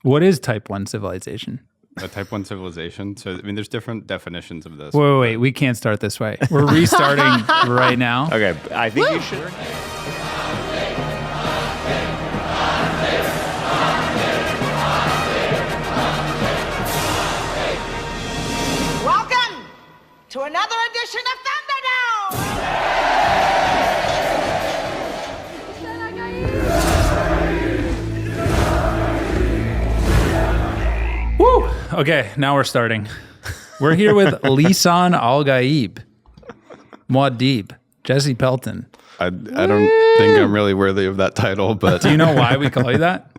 What is type 1 civilization? A type 1 civilization. So, I mean, there's different definitions of this. Wait. We can't start this way. We're restarting right now. Okay, I think you should. Welcome to another edition of Thunderdome! Woo! Okay, now we're starting. We're here with Lisan Al Gaib, Muad'Dib, Jesse Pelton. I don't think I'm really worthy of that title, but Do you know why we call you that?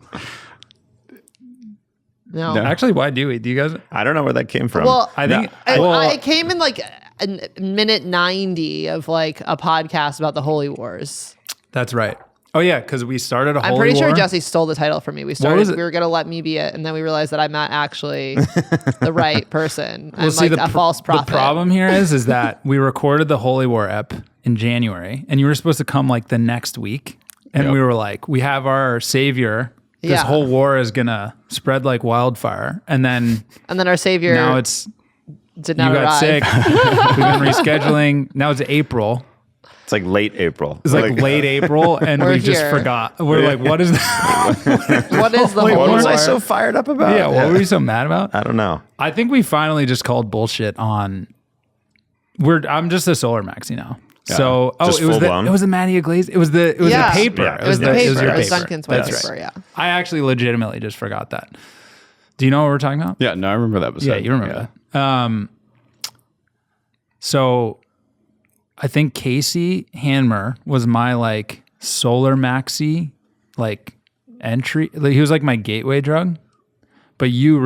No. Actually, why do we? Do you guys? I don't know where that came from. Well, I think. I came in like minute 90 of like a podcast about the Holy Wars. That's right. Oh yeah, because we started a Holy I'm pretty War. sure Jesse stole the title from me. We was started. it? We were gonna let me be it, and then we realized that I'm not actually the right person. I'm See, like a false prophet. The problem here is that we recorded the Holy War ep in January, and you were supposed to come like the next week, and we were like, we have our savior. This Yeah. whole war is gonna spread like wildfire, and then our savior now it's did you not got arrive. sick. We've been rescheduling. Now it's April. it's like late April. It's like late April, and We're we just here. forgot. We're like, what is that? What is the Wait, Holy What was War? I so fired up about? Yeah, what were you so mad about? I don't know. I think we finally just called bullshit on. I'm just a solar maxi now. So Just it was full blown? it was the Mattia Glaze. It was the Yeah. paper. Yeah. It was the paper. your It was Duncan's white That's paper. right. Yeah. I actually legitimately just forgot that. Do you know what we're talking about? yeah, no, I remember that episode. Yeah, you remember that. So I think Casey Hanmer was my like solar maxi like entry. Like, he was like my gateway drug. But you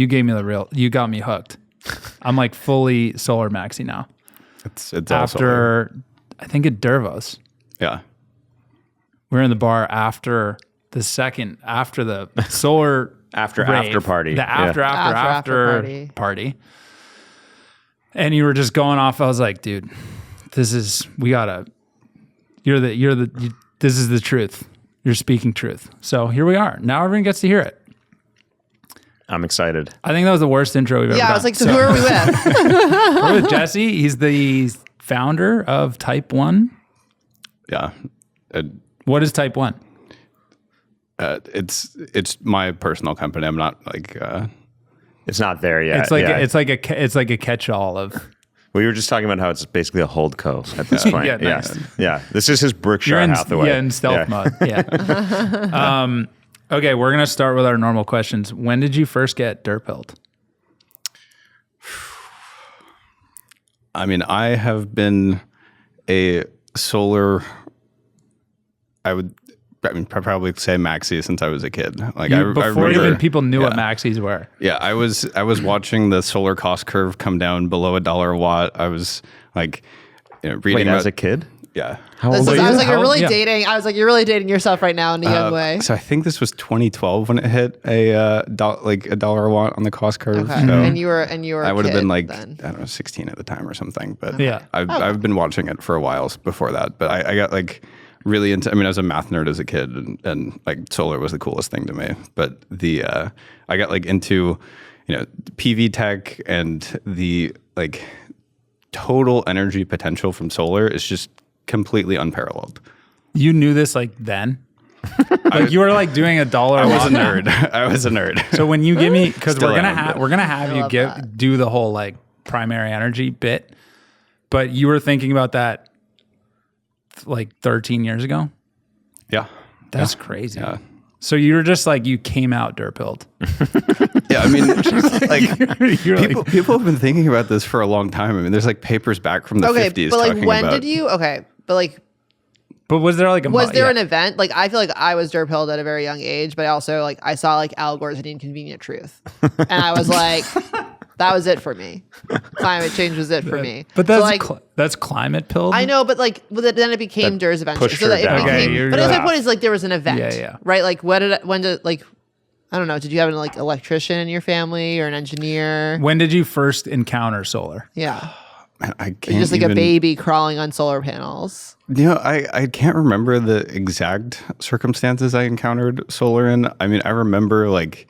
gave me you got me hooked. I'm like fully solar maxi now. It's also, After I think at Dervos. yeah. We were in the bar after the solar After rave, party. The Yeah. after party. And you were just going off. I was like, dude, this is the truth. You're speaking truth. So here we are. Now everyone gets to hear it. I'm excited. I think that was the worst intro we've ever done. Yeah. I was like, so who are we with? We're with Jesse. He's the founder of Type 1. Yeah. What is Type 1? It's my personal company. I'm not like It's not there yet. It's like yeah. it's like a catch-all of. We were just talking about how it's basically a holdco at this point. Yeah, yeah, nice. yeah. This is his Berkshire Hathaway. in stealth mode. Yeah. Okay, we're gonna start with our normal questions. When did you first get dirt pilled? I mean, I have been a solar. Probably say maxi since I was a kid. Like I Before remember, even people knew what maxis were. Yeah, I was watching the solar cost curve come down below $1 a watt. I was like, reading Wait, about as a kid? Yeah. How I old was were you? like, you're really Yeah. dating. I was like, you're really dating yourself right now in a young way. So I think this was 2012 when it hit like $1 a watt on the cost curve. Okay. So And you were. I would have been like then. I don't know 16 at the time or something. But Yeah. I've been watching it for a while before that. But I got like really into. I mean, I was a math nerd as a kid, and like solar was the coolest thing to me. But I got like into PV tech and the like total energy potential from solar is just completely unparalleled. You knew this like then? Like you were like doing $1 I a was watt a now. nerd. I was a nerd. So when you give me, because Still we're gonna am, have but- we're gonna have you love that. do the whole like primary energy bit, but you were thinking about that like 13 years ago. Yeah. That's crazy. Yeah. So you were just like you came out dirt pilled. Yeah, I mean, like You're people have been thinking about this for a long time. I mean, there's like papers back from the Okay, 50s but like, talking when about. did you? Okay, but like, But was there like a was there yeah. an event? Like, I feel like I was dirt pilled at a very young age, but I also like I saw like Al Gore's The Inconvenient Truth, and I was like, that was it for me. Climate change was it for me. But So, that's like, that's climate pilled. I know, but like, then it became DERS eventually. pushed So her that it down. Okay, became. you're But I guess right. my point is like there was an event, Yeah. right? Like, when did like, I don't know. Did you have an like electrician in your family or an engineer? When did you first encounter solar? Yeah. Man, I can't You're just like even, a baby crawling on solar panels. I can't remember the exact circumstances I encountered solar in. I mean, I remember like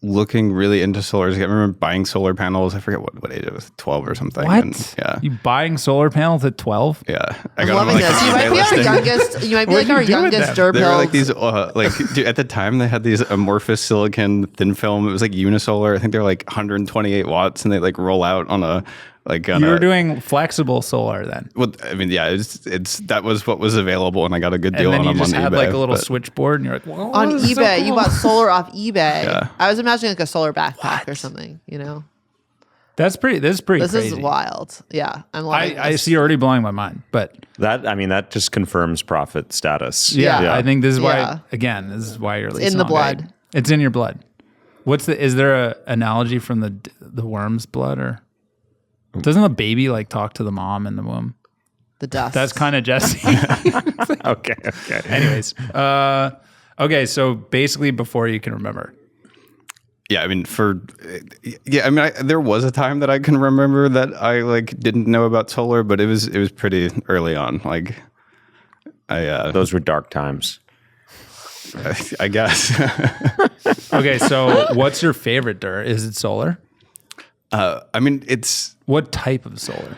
looking really into solar. I remember buying solar panels. I forget what age it was, 12 or something. What? And, yeah. You buying solar panels at 12? Yeah. I I'm got loving them, like, this. You on might be eBay our listing. youngest. You might be What'd like our you do with youngest them? They were derp like these, dude, at the time they had these amorphous silicon thin film. It was like unisolar. I think they're like 128 watts, and they like roll out on a You were doing flexible solar then. Well, I mean, yeah, it's that was what was available, and I got a good deal And then on you them just on had eBay. like a little but- switchboard and you're like, whoa, on this is so eBay. You cool. bought solar off eBay. Yeah. I was imagining like a solar backpack or something. You know, This is pretty this crazy. is wild. Yeah, I'm loving I this. see you're already blowing my mind, but That just confirms prophet status. yeah, I think this is why, Yeah. again, this is why you're in the blood. It's in your blood. Is there a analogy from the worm's blood, or doesn't the baby like talk to the mom in the womb? The dust. That's kind of Jesse. Okay. Anyways, okay, so basically before you can remember. Yeah, I mean, there was a time that I can remember that I like didn't know about solar, but it was pretty early on. Like, Those were dark times. I guess. Okay, so what's your favorite dirt? Is it solar? I mean, it's. What type of solar?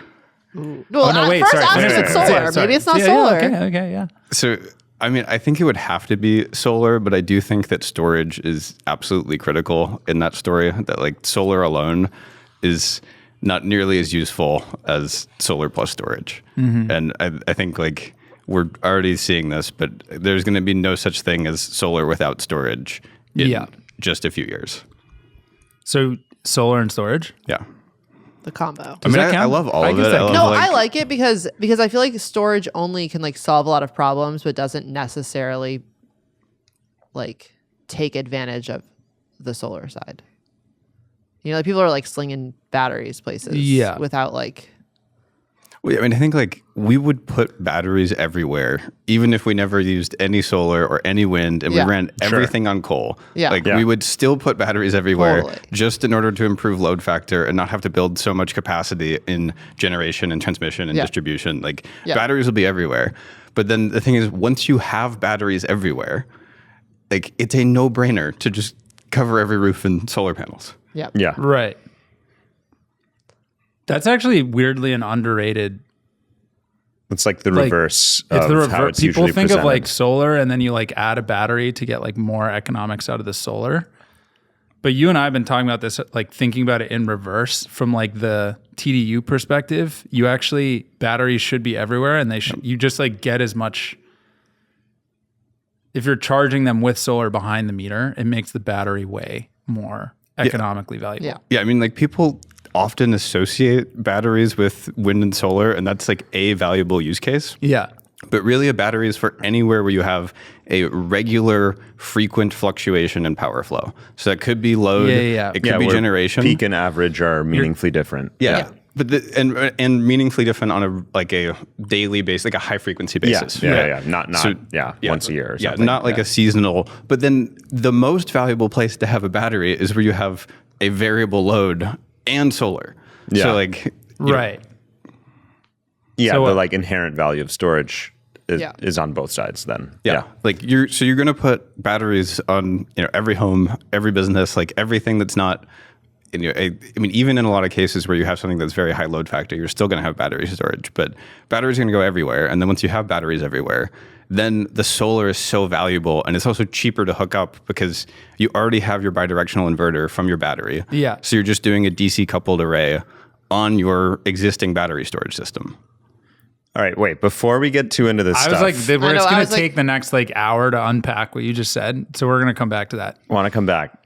well, Oh no, wait, first sorry. ask wait, if wait, it's wait, solar. yeah, sorry. Maybe it's not Yeah, solar. Okay, yeah. So, I mean, I think it would have to be solar, but I do think that storage is absolutely critical in that story. That like solar alone is not nearly as useful as solar plus storage. And I think like we're already seeing this, but there's going to be no such thing as solar without storage in just a few years. So solar and storage? Yeah. The combo. I mean, that I count? love all I of guess it. that I love, No, like, I like it because I feel like storage only can like solve a lot of problems, but doesn't necessarily like take advantage of the solar side. You know, like people are like slinging batteries places, without like. Well, I mean, I think like we would put batteries everywhere, even if we never used any solar or any wind, and Yeah. we ran everything on coal. Yeah. Like Yeah. we would still put batteries everywhere, Totally. just in order to improve load factor and not have to build so much capacity in generation and transmission and Yeah. distribution. Like Yeah. batteries will be everywhere. But then the thing is, once you have batteries everywhere, like it's a no-brainer to just cover every roof in solar panels. Yeah. Yeah. Right. That's actually weirdly an underrated. It's like the Like, reverse It's of the how reverse. it's People usually think presented. of like solar, and then you like add a battery to get like more economics out of the solar. But you and I have been talking about this, like thinking about it in reverse from like the TDU perspective. You actually batteries should be everywhere, and you just like get as much. If you're charging them with solar behind the meter, it makes the battery way more economically valuable. Yeah. Yeah, I mean, like people often associate batteries with wind and solar, and that's like a valuable use case. Yeah. But really, a battery is for anywhere where you have a regular, frequent fluctuation in power flow. So that could be load, Yeah. it could be where generation. Peak and average are meaningfully different. Yeah. But and meaningfully different on a daily basis, like a high frequency basis. Yeah. Not So- once a year or Yeah, something. not like a seasonal. But then the most valuable place to have a battery is where you have a variable load and solar. Yeah. So like you know, Right. Yeah, So, the like inherent value of storage Yeah. is on both sides then. Yeah. Like you're going to put batteries on, every home, every business, like everything that's not, I mean, even in a lot of cases where you have something that's very high load factor, you're still going to have battery storage, but batteries are going to go everywhere. And then once you have batteries everywhere, then the solar is so valuable, and it's also cheaper to hook up because you already have your bidirectional inverter from your battery. Yeah. So you're just doing a DC coupled array on your existing battery storage system. All right, wait, before we get too into this I stuff, was like, I know, it's I going was to take the next like hour to unpack what you just said. So we're going to come back to that. want to come back.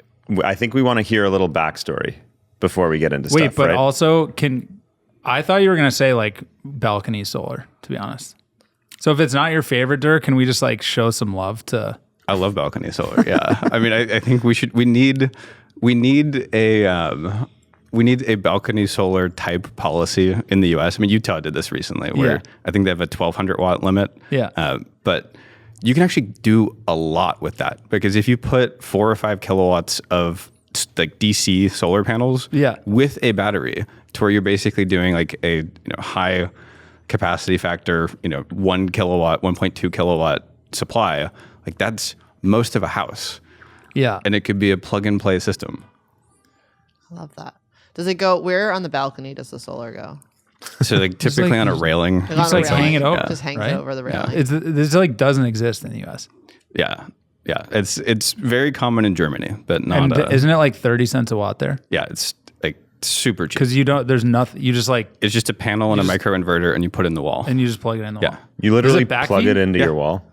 I think we want to hear a little backstory before we get into Wait, stuff, but right? also I thought you were going to say like balcony solar, to be honest. So if it's not your favorite dirt, can we just like show some love to? I love balcony solar. Yeah. I mean, I think we need a balcony solar type policy in the US. I mean, Utah did this recently where Yeah. I think they have a 1,200 watt limit. Yeah. But you can actually do a lot with that because if you put 4 or 5 kilowatts of like DC solar panels Yeah. with a battery, to where you're basically doing like a high capacity factor, 1 kilowatt, 1.2 kilowatt supply. Like that's most of a house. Yeah. And it could be a plug and play system. I love that. Does it go, where on the balcony does the solar go? So like typically on a railing. Like Just on a like hang it railing? over. Just hangs right? over the railing. This like doesn't exist in the US. Yeah. Yeah. It's very common in Germany, but not. And isn't it like 30 cents a watt there? Yeah. It's like super cheap. Because there's nothing, you just like, It's just a panel and a microinverter and you put it in the wall. and you just plug it in the Yeah. wall. You literally Is it plug backfeed? it into Yeah. your wall.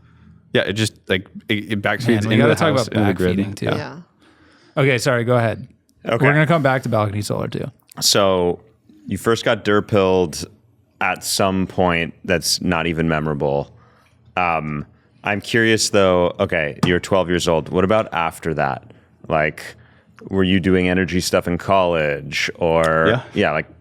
Yeah. It just like it backfeeds Man, we into gotta the talk house, about into the grid. backfeeding, too. Yeah. Okay, sorry, go ahead. Okay. We're going to come back to balcony solar too. So you first got Durpilled at some point that's not even memorable. I'm curious though, okay, you're 12 years old. What about after that? Like, were you doing energy stuff in college or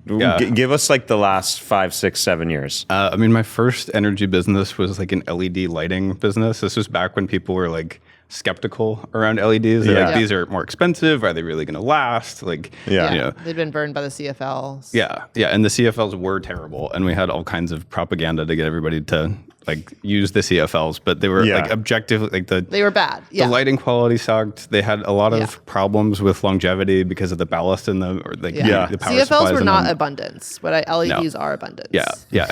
give us like the last 5, 6, 7 years. I mean, my first energy business was like an LED lighting business. This was back when people were like skeptical around LEDs. They're like, these are more expensive. Are they really going to last? Like, They'd been burned by the CFLs. Yeah. And the CFLs were terrible. And we had all kinds of propaganda to get everybody to like use the CFLs, but they were like objectively like they were bad. Yeah. The lighting quality sucked. They had a lot of problems with longevity because of the ballast in them or like the power CFLs supplies were in not them. abundance, but LEDs are abundance. Yeah.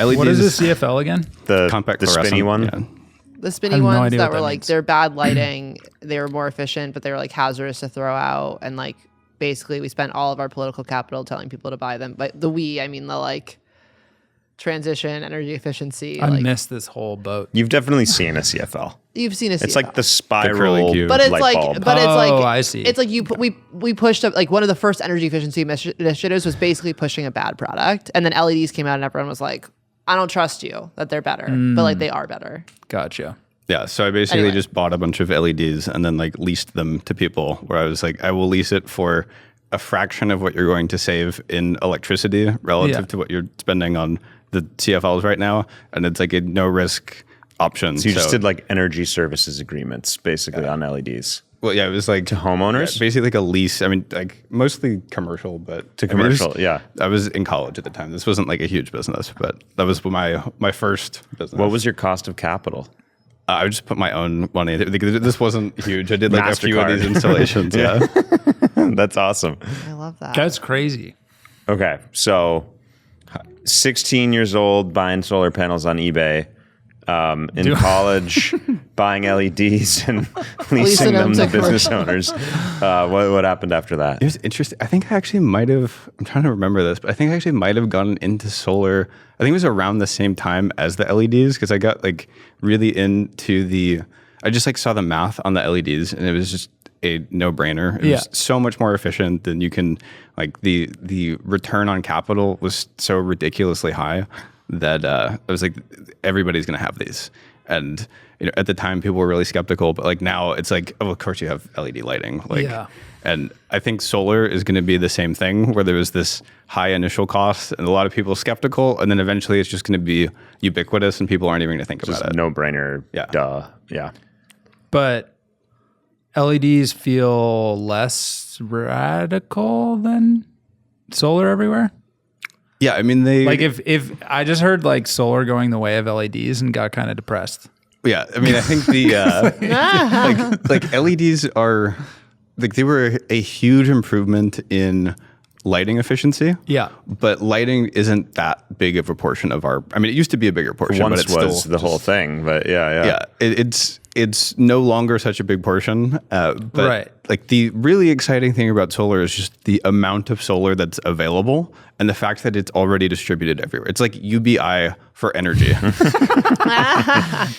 LEDs. What is the CFL again? The compact the spinny fluorescent, one. yeah. The spinny I have no ones idea that what were that like, means. they're bad lighting. They were more efficient, but they were like hazardous to throw out. And like, basically we spent all of our political capital telling people to buy them. But I mean the like transition, energy efficiency. I like, missed this whole boat. You've definitely seen a CFL. you've seen a CFL. It's like the curly spiral cube. But it's light like, bulb. but it's like, Oh, I see. It's like we pushed up, like one of the first energy efficiency initiatives was basically pushing a bad product, and then LEDs came out, and everyone was like, "I don't trust you that they're better," but like they are better. Gotcha. Yeah, so I basically Anyway. just bought a bunch of LEDs and then like leased them to people where I was like, I will lease it for a fraction of what you're going to save in electricity relative to what you're spending on the CFLs right now. And it's like a no risk option. So you just did like energy services agreements basically on LEDs. Well, yeah, it was like To homeowners? basically like a lease. I mean, like mostly commercial, but To I mean, it was- commercial, yeah. I was in college at the time. This wasn't like a huge business, but that was my first business. What was your cost of capital? I would just put my own money. This wasn't huge. I did like a few of MasterCard. these installations. Yeah. That's awesome. I love that. That's crazy. Okay, so 16 years old, buying solar panels on eBay. In college, buying LEDs and leasing them to business owners. What happened after that? It was interesting. I think I actually might have, I'm trying to remember this, but I think I actually might have gotten into solar. I think it was around the same time as the LEDs because I got like really into I just like saw the math on the LEDs and it was just a no brainer. It was so much more efficient than you can, like the return on capital was so ridiculously high that I was like, everybody's going to have these. And at the time people were really skeptical, but like now it's like, oh, of course you have LED lighting. Like, and I think solar is going to be the same thing where there was this high initial cost and a lot of people skeptical. And then eventually it's just going to be ubiquitous and people aren't even going to think Just about it. no brainer. Yeah. Duh. Yeah. But LEDs feel less radical than solar everywhere. Yeah. I mean, Like if I just heard like solar going the way of LEDs and got kind of depressed. yeah, I mean, I think the, like LEDs are like, they were a huge improvement in lighting efficiency. Yeah. But lighting isn't that big of a portion of our, I mean, it used to be a bigger portion, Once but it's was still the whole thing, but yeah. yeah, it's no longer such a big portion. But Right. like the really exciting thing about solar is just the amount of solar that's available and the fact that it's already distributed everywhere. It's like UBI for energy.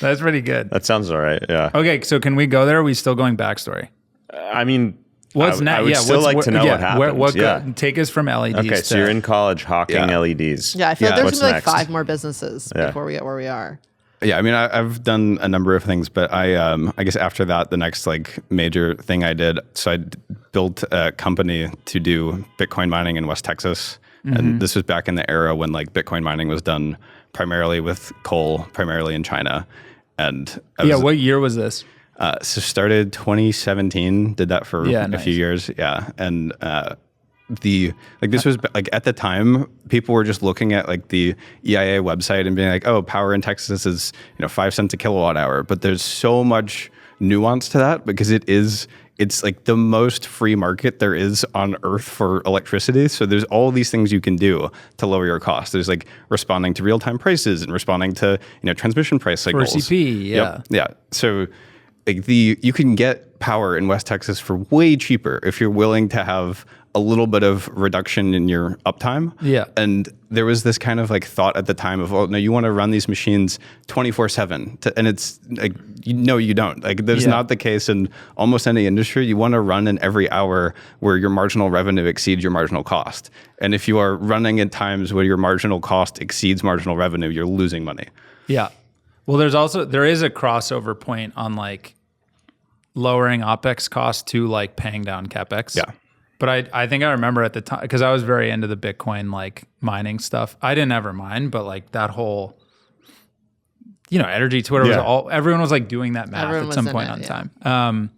That's pretty good. That sounds all right. Yeah. Okay, so can we go there? Or are we still going backstory? I mean, What's I next? would still like to know what happened. Yeah. Take us from LEDs. Okay, so you're in college hawking Yeah. LEDs. Yeah, I feel like there's What's gonna be like next? 5 more businesses before we get where we are. Yeah, I mean, I've done a number of things, but I guess after that, the next like major thing I did, so I built a company to do Bitcoin mining in West Texas, and this was back in the era when like Bitcoin mining was done primarily with coal, primarily in China, and I was, what year was this? so started 2017, did that for Yeah, a nice. few years, yeah, and this was like at the time people were just looking at like the EIA website and being like, oh, power in Texas is 5 cents a kilowatt hour, but there's so much nuance to that because it's like the most free market there is on earth for electricity. So there's all these things you can do to lower your cost. There's like responding to real-time prices and responding to transmission price cycles. For CP, yeah. Yep, yeah. So like you can get power in West Texas for way cheaper if you're willing to have a little bit of reduction in your uptime. Yeah. And there was this kind of like thought at the time of, oh, no, you want to run these machines 24/7. And it's like, no, you don't. Like there's not the case in almost any industry. You want to run in every hour where your marginal revenue exceeds your marginal cost. And if you are running at times where your marginal cost exceeds marginal revenue, you're losing money. Yeah. Well, there is a crossover point on like lowering OpEx costs to like paying down CapEx. Yeah. But I think I remember at the time, because I was very into the Bitcoin like mining stuff. I didn't ever mine, but like that whole, energy Twitter was everyone was like doing that math Everyone at some was in point it, on yeah. time.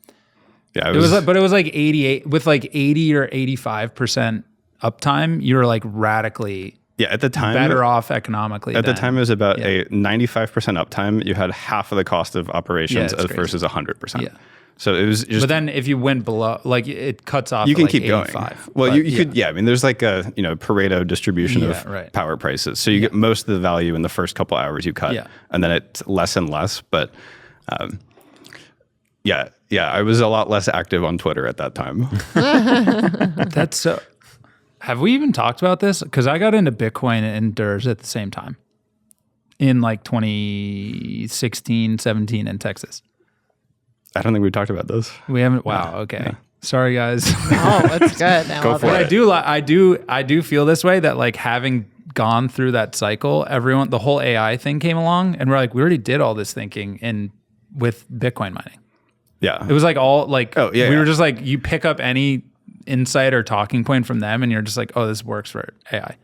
Yeah, It was like 88 with like 80 or 85% uptime. You were like radically at the time better off economically. At the time, it was about Yeah. a 95% uptime. You had half of the cost of operations Yeah, it's versus 100%. Yeah. So it was just. But then if you went below, like it cuts off. You at can like keep 85, going. Well, but you could, I mean, there's like a Pareto distribution of right. power prices. So you get most of the value in the first couple hours you cut, and then it's less and less. But I was a lot less active on Twitter at that time. That's so. Have we even talked about this? Because I got into Bitcoin and DERS at the same time in like 2016, 17 in Texas. I don't think we've talked about this. We haven't. Wow. Okay. Sorry, guys. Oh, that's good. Go for But it. I do feel this way that like having gone through that cycle, the whole AI thing came along, and we're like, we already did all this thinking with Bitcoin mining. Yeah. It was like all like we were just like, you pick up any insight or talking point from them, and you're just like, oh, this works for AI.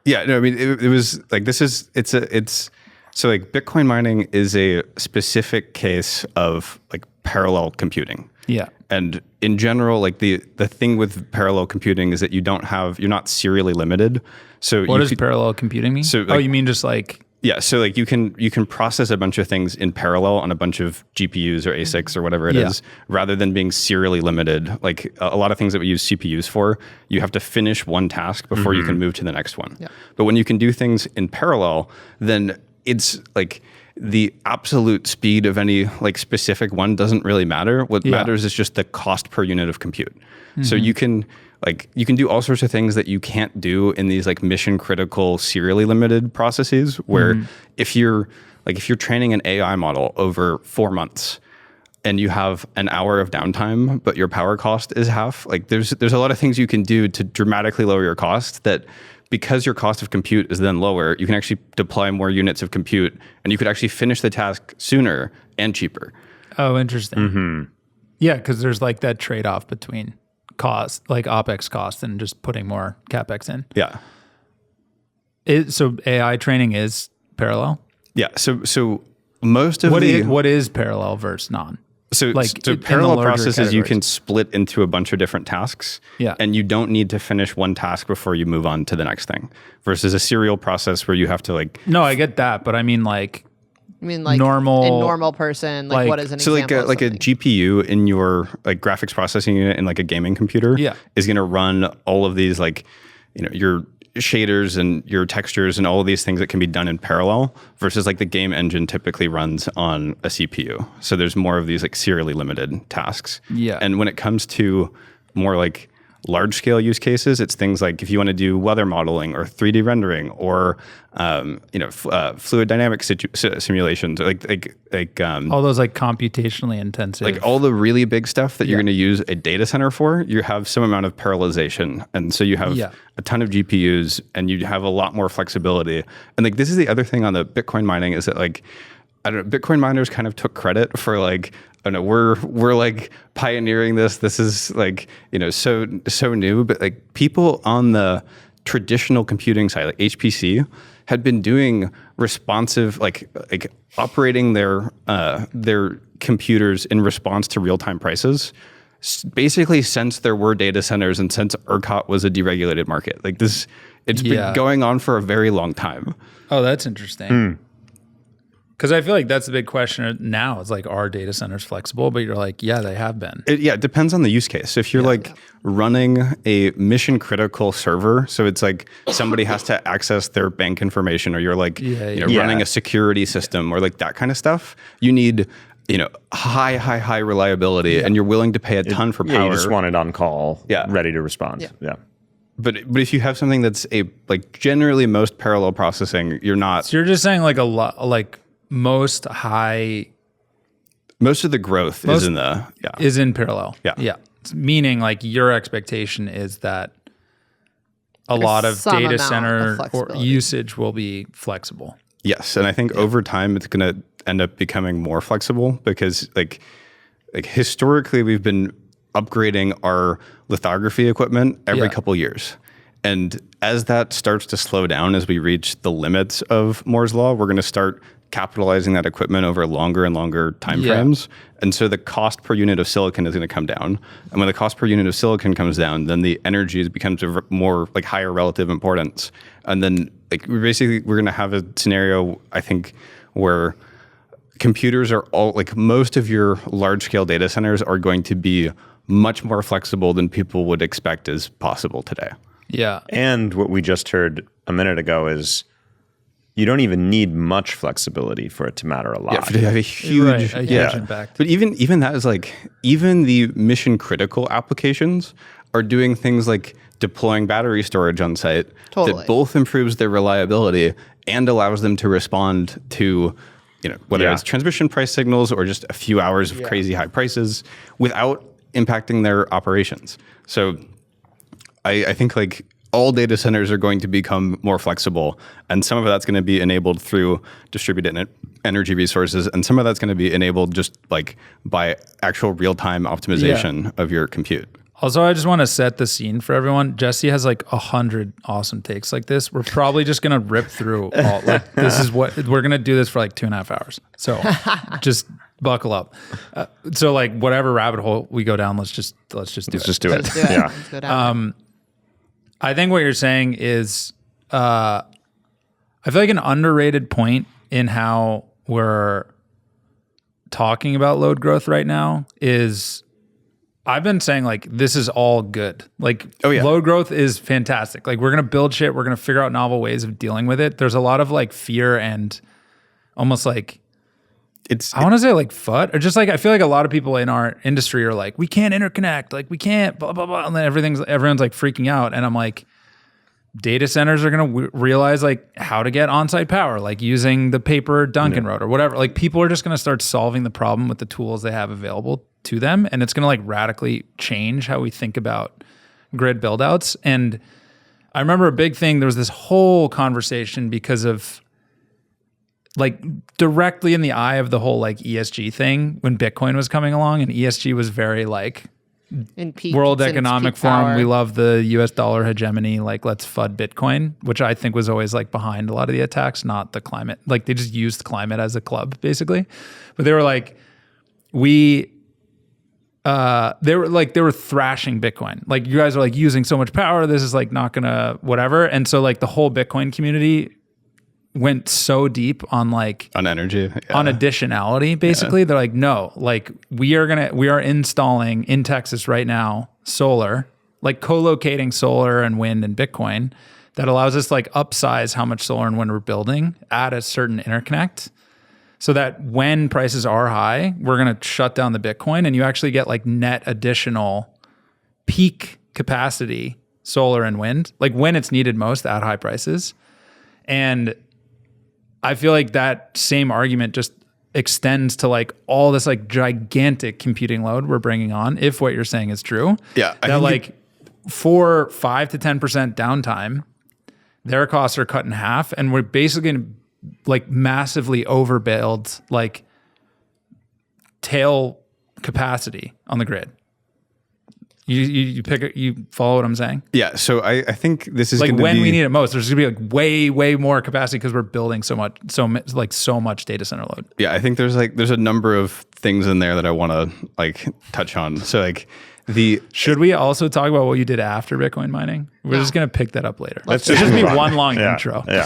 Yeah, no, I mean, it was like, so like Bitcoin mining is a specific case of like parallel computing. Yeah. And in general, like the thing with parallel computing is that you're not serially limited. So What does parallel computing mean? So, oh, like- you mean just like, yeah, so like you can process a bunch of things in parallel on a bunch of GPUs or ASICs or whatever it is, rather than being serially limited. Like a lot of things that we use CPUs for, you have to finish one task before you can move to the next one. Yeah. But when you can do things in parallel, then it's like the absolute speed of any like specific one doesn't really matter. What matters is just the cost per unit of compute. So you can do all sorts of things that you can't do in these like mission critical serially limited processes where if you're training an AI model over 4 months and you have an hour of downtime, but your power cost is half, like there's a lot of things you can do to dramatically lower your cost that because your cost of compute is then lower, you can actually deploy more units of compute and you could actually finish the task sooner and cheaper. oh, interesting. Yeah, because there's like that trade-off between cost, like OpEx cost, and just putting more CapEx in. Yeah. So AI training is parallel? Yeah. So most of What is parallel versus non? So, Like, so in the parallel larger processes you categories. can split into a bunch of different tasks. Yeah. And you don't need to finish one task before you move on to the next thing. Versus a serial process where you have to like No, I get that, but I mean like I mean, like Normal- a normal person, like, like- what is an so example? like a of something? GPU in your like graphics processing unit in like a gaming computer is going to run all of these like your shaders and your textures and all of these things that can be done in parallel versus like the game engine typically runs on a CPU. So there's more of these like serially limited tasks. Yeah. And when it comes to more like large scale use cases, it's things like if you want to do weather modeling or 3D rendering or fluid dynamic simulations, or like all those like computationally intensive. like all the really big stuff that you're going to use a data center for, you have some amount of parallelization. And so you have a ton of GPUs and you have a lot more flexibility. And like, this is the other thing on the Bitcoin mining is that like, I don't know, Bitcoin miners kind of took credit for like, I don't know, we're like pioneering this. This is like, so new, but like people on the traditional computing side, like HPC, had been doing responsive, like operating their computers in response to real-time prices basically since there were data centers and since ERCOT was a deregulated market. Like this, it's been going on for a very long time. Oh, that's interesting. Because I feel like that's the big question now. It's like, are data centers flexible? But you're like, yeah, they have been. It depends on the use case. If you're running a mission critical server, so it's like somebody has to access their bank information, or you're like running a security system or like that kind of stuff, you need high reliability, and you're willing to pay a ton for power. Yeah, you just want it on call, ready to respond. Yeah. But if you have something that's generally most parallel processing, you're not. So you're just saying like a lot, like most of the growth is in parallel. Yeah. Meaning like your expectation is that a lot of data center or usage will be flexible. Yes, and I think over time it's going to end up becoming more flexible because like historically we've been upgrading our lithography equipment every couple years. And as that starts to slow down, as we reach the limits of Moore's law, we're going to start capitalizing that equipment over longer and longer timeframes. And so the cost per unit of silicon is going to come down. And when the cost per unit of silicon comes down, then the energy becomes a more like higher relative importance. And then like we're going to have a scenario, I think, where computers are all like most of your large scale data centers are going to be much more flexible than people would expect is possible today. Yeah. And what we just heard a minute ago is you don't even need much flexibility for it to matter a lot. Yeah, for it to have a huge impact. But even that is like, even the mission critical applications are doing things like deploying battery storage on site that both improves their reliability and allows them to respond to whether it's transmission price signals or just a few hours of crazy high prices without impacting their operations. So I think like all data centers are going to become more flexible, and some of that's going to be enabled through distributed energy resources, and some of that's going to be enabled just like by actual real-time optimization of your compute. Also, I just want to set the scene for everyone. Jesse has like 100 awesome takes like this. We're probably just going to rip through all. Like, this is what we're going to do this for like 2.5 hours. So just buckle up. So like whatever rabbit hole we go down, let's just do it. Yeah. Let's go down. I think what you're saying is, I feel like an underrated point in how we're talking about load growth right now is I've been saying like, this is all good. Like load growth is fantastic. Like we're going to build shit. We're going to figure out novel ways of dealing with it. There's a lot of like fear and almost like, I want to say like FUD, or just like, I feel like a lot of people in our industry are like, we can't interconnect, like we can't blah, blah, blah. And then everyone's like freaking out. And I'm like, data centers are going to realize like how to get on-site power, like using the paper Duncan wrote or whatever. Like people are just going to start solving the problem with the tools they have available to them. And it's going to like radically change how we think about grid buildouts. And I remember a big thing, there was this whole conversation because of like directly in the eye of the whole like ESG thing when Bitcoin was coming along, and ESG was very like In peak, World Economic Forum. Power. We love the US dollar hegemony. Like let's FUD Bitcoin, which I think was always like behind a lot of the attacks, not the climate. Like they just used climate as a club basically. But they were like, they were thrashing Bitcoin. Like you guys are like using so much power. This is like not gonna whatever. And so like the whole Bitcoin community went so deep on energy, on additionality. Basically, they're like, no, like we are installing in Texas right now solar, like co-locating solar and wind and Bitcoin that allows us to like upsize how much solar and wind we're building at a certain interconnect, so that when prices are high, we're gonna shut down the Bitcoin and you actually get like net additional peak capacity solar and wind, like when it's needed most at high prices. And I feel like that same argument just extends to like all this like gigantic computing load we're bringing on, if what you're saying is true. Yeah. That like for 5 to 10% downtime, their costs are cut in half, and we're basically going to like massively overbuild like tail capacity on the grid. You follow what I'm saying? Yeah. So I think this is like when be, we need it most. There's gonna be like way more capacity because we're building so much data center load. Yeah, I think there's a number of things in there that I want to like touch on. So like Should we also talk about what you did after Bitcoin mining? We're just gonna pick that up later. Let's It's just just be move on. one long Yeah, intro. Yeah.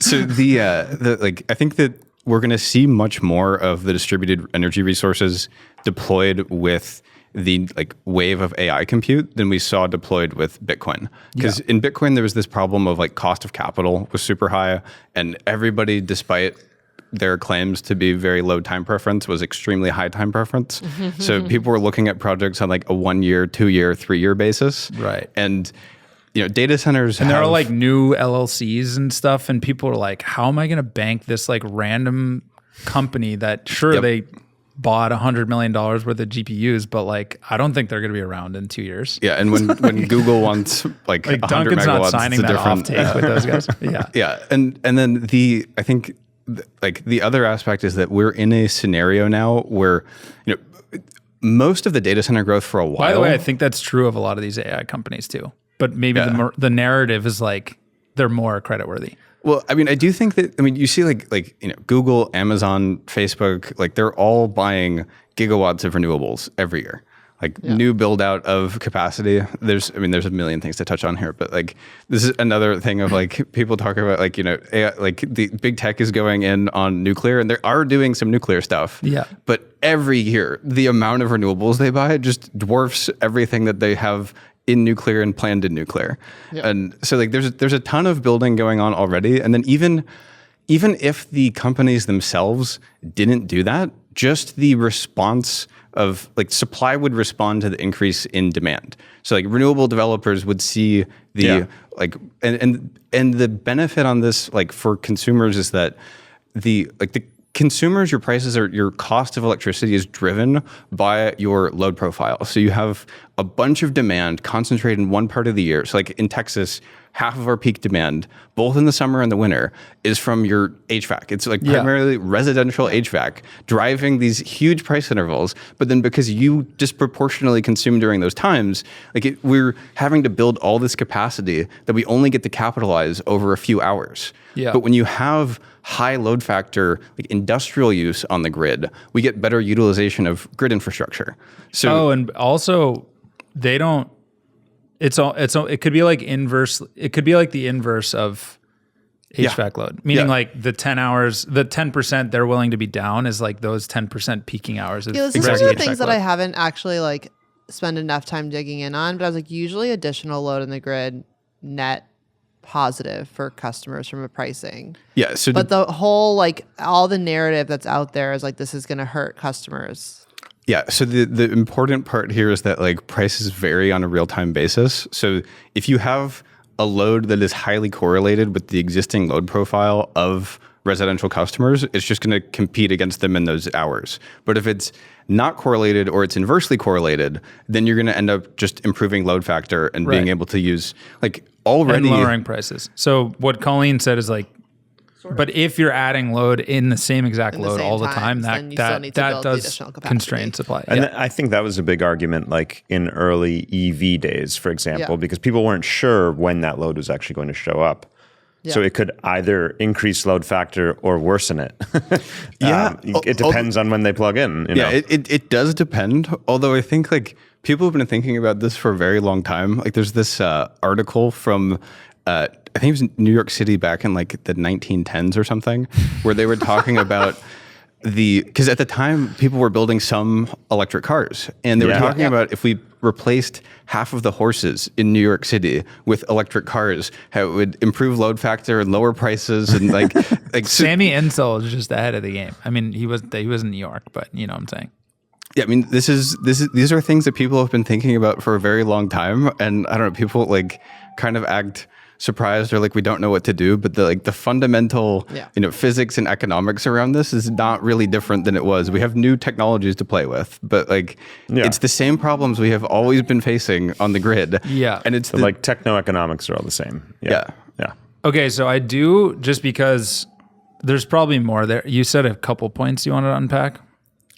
So I think that we're going to see much more of the distributed energy resources deployed with the wave of AI compute than we saw deployed with Bitcoin. Because in Bitcoin, there was this problem of cost of capital was super high, and everybody, despite their claims to be very low time preference, was extremely high time preference. So people were looking at projects on a 1 year, 2 year, 3 year basis. Right. And data centers And there are new LLCs and stuff, and people are like, "How am I going to bank this random company that they bought $100 million worth of GPUs, but I don't think they're going to be around in 2 years." Yeah, and when Google wants 100 Duncan's not megawatts, signing it's a that off different take with those guys. Yeah, yeah, and then I think the other aspect is that we're in a scenario now where most of the data center growth for a while. By the way, I think that's true of a lot of these AI companies too. But maybe the narrative is they're more creditworthy. Well, I mean, I do think that you see Google, Amazon, Facebook, they're all buying gigawatts of renewables every year. New build out of capacity. There's a million things to touch on here, but this is another thing of people talk about AI, the big tech is going in on nuclear, and they are doing some nuclear stuff. Yeah. But every year, the amount of renewables they buy just dwarfs everything that they have in nuclear and planned in nuclear. Yep. And so there's a ton of building going on already. And then even if the companies themselves didn't do that, just the response of supply would respond to the increase in demand. So renewable developers would see the and the benefit on this for consumers is that the consumers, your prices or your cost of electricity is driven by your load profile. So you have a bunch of demand concentrated in one part of the year. So in Texas, half of our peak demand, both in the summer and the winter, is from your HVAC. It's primarily residential HVAC driving these huge price intervals. But then because you disproportionately consume during those times, we're having to build all this capacity that we only get to capitalize over a few hours. Yeah. But when you have high load factor industrial use on the grid, we get better utilization of grid infrastructure. So and also they don't. It could be inverse. It could be the inverse of HVAC load, meaning the 10 hours, the 10% they're willing to be down is those 10% peaking hours. This is one of the things that I haven't actually spent enough time digging in on, but I was usually additional load in the grid net positive for customers from a pricing. Yeah. So but the whole all the narrative that's out there is this is going to hurt customers. Yeah. So the important part here is that prices vary on a real time basis. So if you have a load that is highly correlated with the existing load profile of residential customers, it's just going to compete against them in those hours. But if it's not correlated or it's inversely correlated, then you're going to end up just improving load factor and being able to use already and lowering prices. So what Colleen said is but if you're adding load in the same exact In the load same all the time, times, then you still need to that build the does additional capacity. constrain supply. And I think that was a big argument in early EV days, for example, because people weren't sure when that load was actually going to show up. Yeah. So it could either increase load factor or worsen it. It depends on when they plug in. It does depend. Although I think people have been thinking about this for a very long time. There's this article from I think it was New York City back in the 1910s or something, where they were talking about because at the time people were building some electric cars, and they were talking about if we replaced half of the horses in New York City with electric cars, how it would improve load factor and lower prices and Sammy Insel is just ahead of the game. I mean, he was in New York, but you know what I'm saying. Yeah, I mean, these are things that people have been thinking about for a very long time, and I don't know, people kind of act surprised or we don't know what to do, but the fundamental physics and economics around this is not really different than it was. We have new technologies to play with, but it's the same problems we have always been facing on the grid. Yeah, and it's techno-economics are all the same. Yeah. Okay, so I do, just because there's probably more there. You said a couple points you wanted to unpack.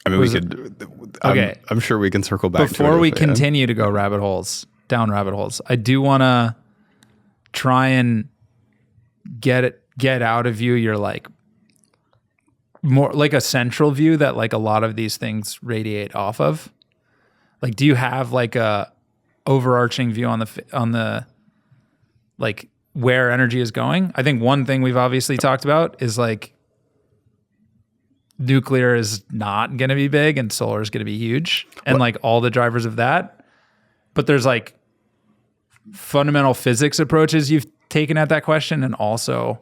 I mean, we could. Okay, I'm sure we can circle back before we continue to go down rabbit holes. I do want to try and get out of you your more a central view that a lot of these things radiate off of. Like, do you have like a overarching view on the like where energy is going? I think one thing we've obviously talked about is like nuclear is not going to be big and solar is going to be huge, and like all the drivers of that. But there's like fundamental physics approaches you've taken at that question, and also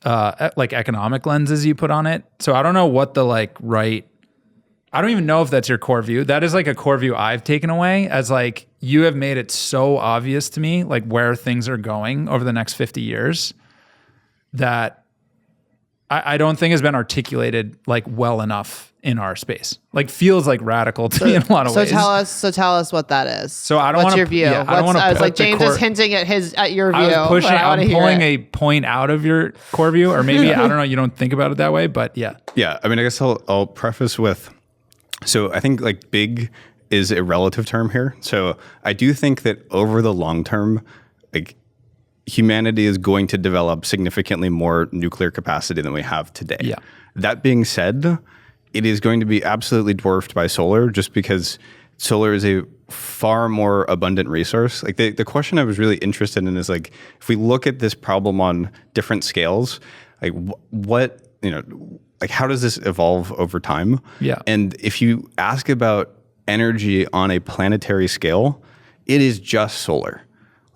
like economic lenses you put on it. So I don't know what the like I don't even know if that's your core view. That is like a core view I've taken away as like, you have made it so obvious to me, like where things are going over the next 50 years that I don't think has been articulated like well enough in our space. Like feels like radical to me in a lot of ways. So tell us what that is. So I don't What's want your view? Yeah, I don't want to. I was like, James is hinting at your view. I'm pulling a point out of your core view, or maybe I don't know. You don't think about it that way, but yeah. Yeah, I mean, I guess I'll preface with. So I think like big is a relative term here. So I do think that over the long term, like humanity is going to develop significantly more nuclear capacity than we have today. Yeah. That being said, it is going to be absolutely dwarfed by solar just because solar is a far more abundant resource. Like the question I was really interested in is like, if we look at this problem on different scales, like what, like how does this evolve over time? Yeah. And if you ask about energy on a planetary scale, it is just solar.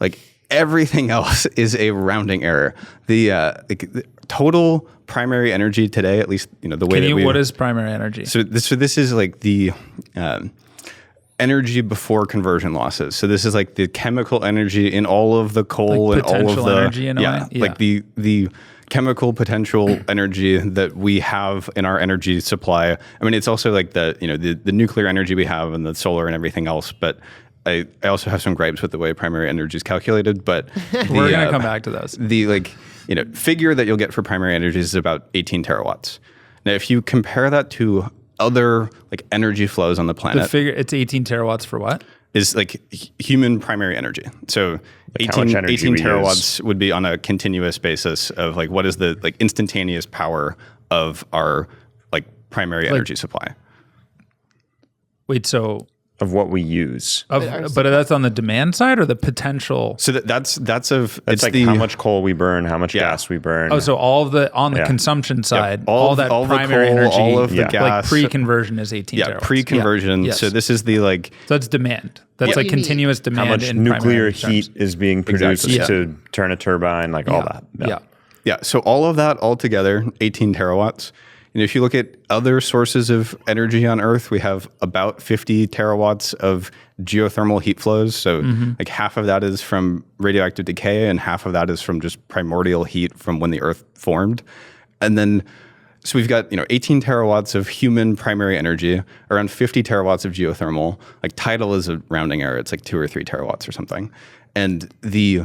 Like everything else is a rounding error. The total primary energy today, at least the way what is primary energy? So this is like the energy before conversion losses. So this is like the chemical energy in all of the coal like and all of potential the energy in a way? Yeah. like the chemical potential energy that we have in our energy supply. I mean, it's also like the nuclear energy we have and the solar and everything else. But I also have some gripes with the way primary energy is calculated. But we're going to come back to those. The figure that you'll get for primary energy is about 18 terawatts. Now, if you compare that to other like energy flows on the planet, The figure it's 18 terawatts for what? Is like human primary energy. So Like how much energy 18 we terawatts use. would be on a continuous basis of like what is the like instantaneous power of our like primary energy supply. Wait, so Of what we use. but that's on the demand side or the potential? So that's It's like how much coal we burn, how much gas we burn. Oh, so all of the on the Yeah. consumption side, all that the primary coal, energy, all of the Yeah. like gas, pre-conversion is 18 terawatts. pre-conversion. Yeah. Yes. So this is the like So that's demand. That's What like do you mean? continuous demand. how much in nuclear primary heat terms. is being produced Exactly. to turn a turbine, like all that. Yeah. So all of that all together, 18 terawatts. If you look at other sources of energy on Earth, we have about 50 terawatts of geothermal heat flows. So like half of that is from radioactive decay and half of that is from just primordial heat from when the Earth formed. And then, so we've got, 18 terawatts of human primary energy, around 50 terawatts of geothermal. Like tidal is a rounding error. It's like 2 or 3 terawatts or something. And the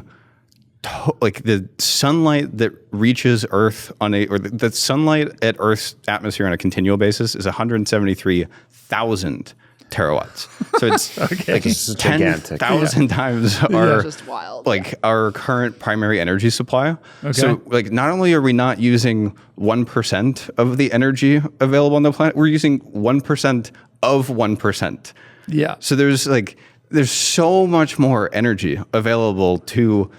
sunlight that reaches Earth the sunlight at Earth's atmosphere on a continual basis is 173,000 terawatts. So it's like It's gigantic. 10,000 times our Just wild. our current primary energy supply. Okay. So like not only are we not using 1% of the energy available on the planet, we're using 1% of 1%. Yeah. So there's so much more energy available to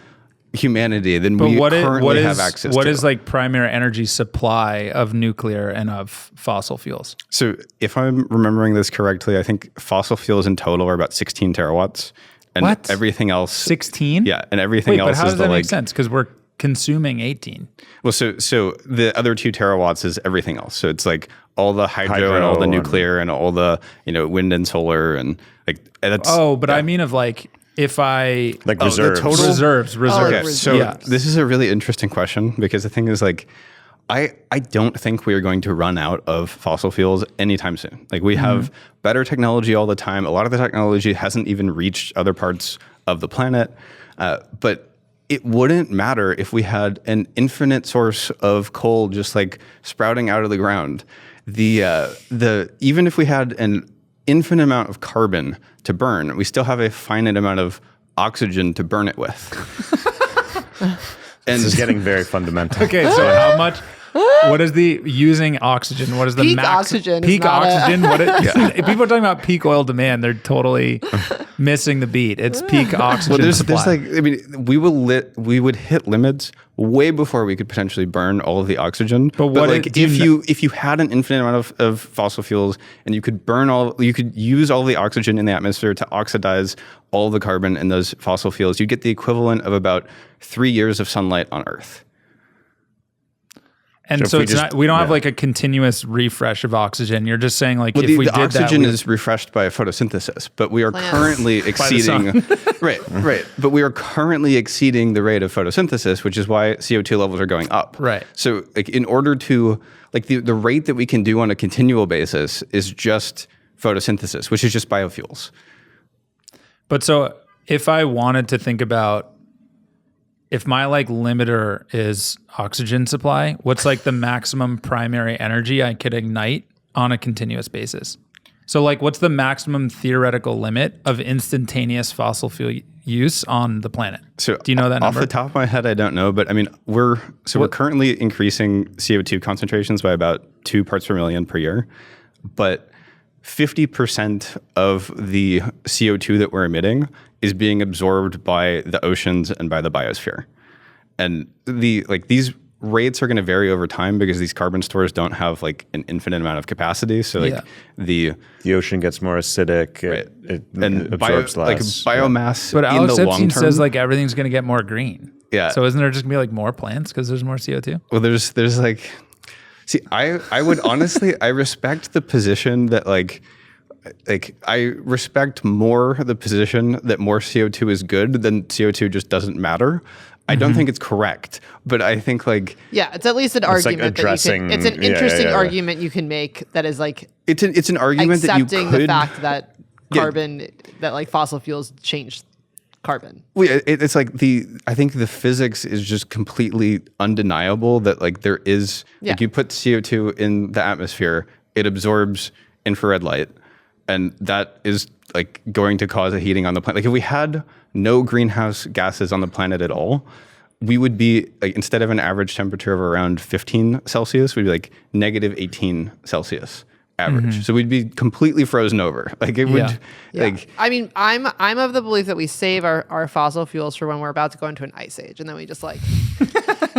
humanity than we currently have access to. What is like primary energy supply of nuclear and of fossil fuels? So if I'm remembering this correctly, I think fossil fuels in total are about 16 terawatts. And What? everything else 16? Yeah, and everything Wait, else but how is does the that like make sense? Because we're consuming 18. Well, so the other 2 terawatts is everything else. So it's like all the hydro and all the Hydro nuclear and all the wind and solar and like that's But I mean of like if I Like the reserves. total- reserves. Okay, so yeah. this is a really interesting question because the thing is like, I don't think we are going to run out of fossil fuels anytime soon. Like we have better technology all the time. A lot of the technology hasn't even reached other parts of the planet, but it wouldn't matter if we had an infinite source of coal just like sprouting out of the ground. Even if we had an infinite amount of carbon to burn, we still have a finite amount of oxygen to burn it with. This is getting very fundamental. Okay, so What is the using oxygen? What is the Peak max oxygen is Peak not oxygen. If people are talking about peak oil demand, they're totally missing the beat. It's peak oxygen. Well, there's supply. like, I mean, we would hit limits way before we could potentially burn all of the oxygen. But what like, if you had an infinite amount of fossil fuels and you could you could use all the oxygen in the atmosphere to oxidize all the carbon in those fossil fuels, you'd get the equivalent of about 3 years of sunlight on Earth. And so it's not, we don't have like a continuous refresh of oxygen. You're just saying like, if we did that, oxygen is refreshed by photosynthesis, but we are currently exceeding, right. But we are currently exceeding the rate of photosynthesis, which is why CO2 levels are going up. Right. So like in order to, like the rate that we can do on a continual basis is just photosynthesis, which is just biofuels. But so if I wanted to think about, if my like limiter is oxygen supply, what's like the maximum primary energy I could ignite on a continuous basis? So like what's the maximum theoretical limit of instantaneous fossil fuel use on the planet? So do you know that number? Off the top of my head, I don't know, but I mean, we're currently increasing CO2 concentrations by about 2 parts per million per year, but 50% of the CO2 that we're emitting is being absorbed by the oceans and by the biosphere. And these rates are going to vary over time because these carbon stores don't have like an infinite amount of capacity. So like the ocean gets more acidic, it absorbs less. Like biomass But Alex in the Epstein long term says like everything's going to get more green. Yeah. So isn't there just going to be like more plants because there's more CO2? Well, there's like, see, I would honestly, I respect the position that like I respect more the position that more CO2 is good than CO2 just doesn't matter. I don't think it's correct, but I think like it's at least an argument like addressing, that you can. It's an interesting argument you can make that is like it's an argument that you accepting could the fact that carbon that like fossil fuels change carbon. Well, it's like I think the physics is just completely undeniable that like there is like you put CO2 in the atmosphere, it absorbs infrared light, and that is like going to cause a heating on the planet. Like if we had no greenhouse gases on the planet at all, we would be like, instead of an average temperature of around 15 Celsius, we'd be like negative 18 Celsius average. So we'd be completely frozen over. Like it would like, I mean, I'm of the belief that we save our fossil fuels for when we're about to go into an ice age, and then we just like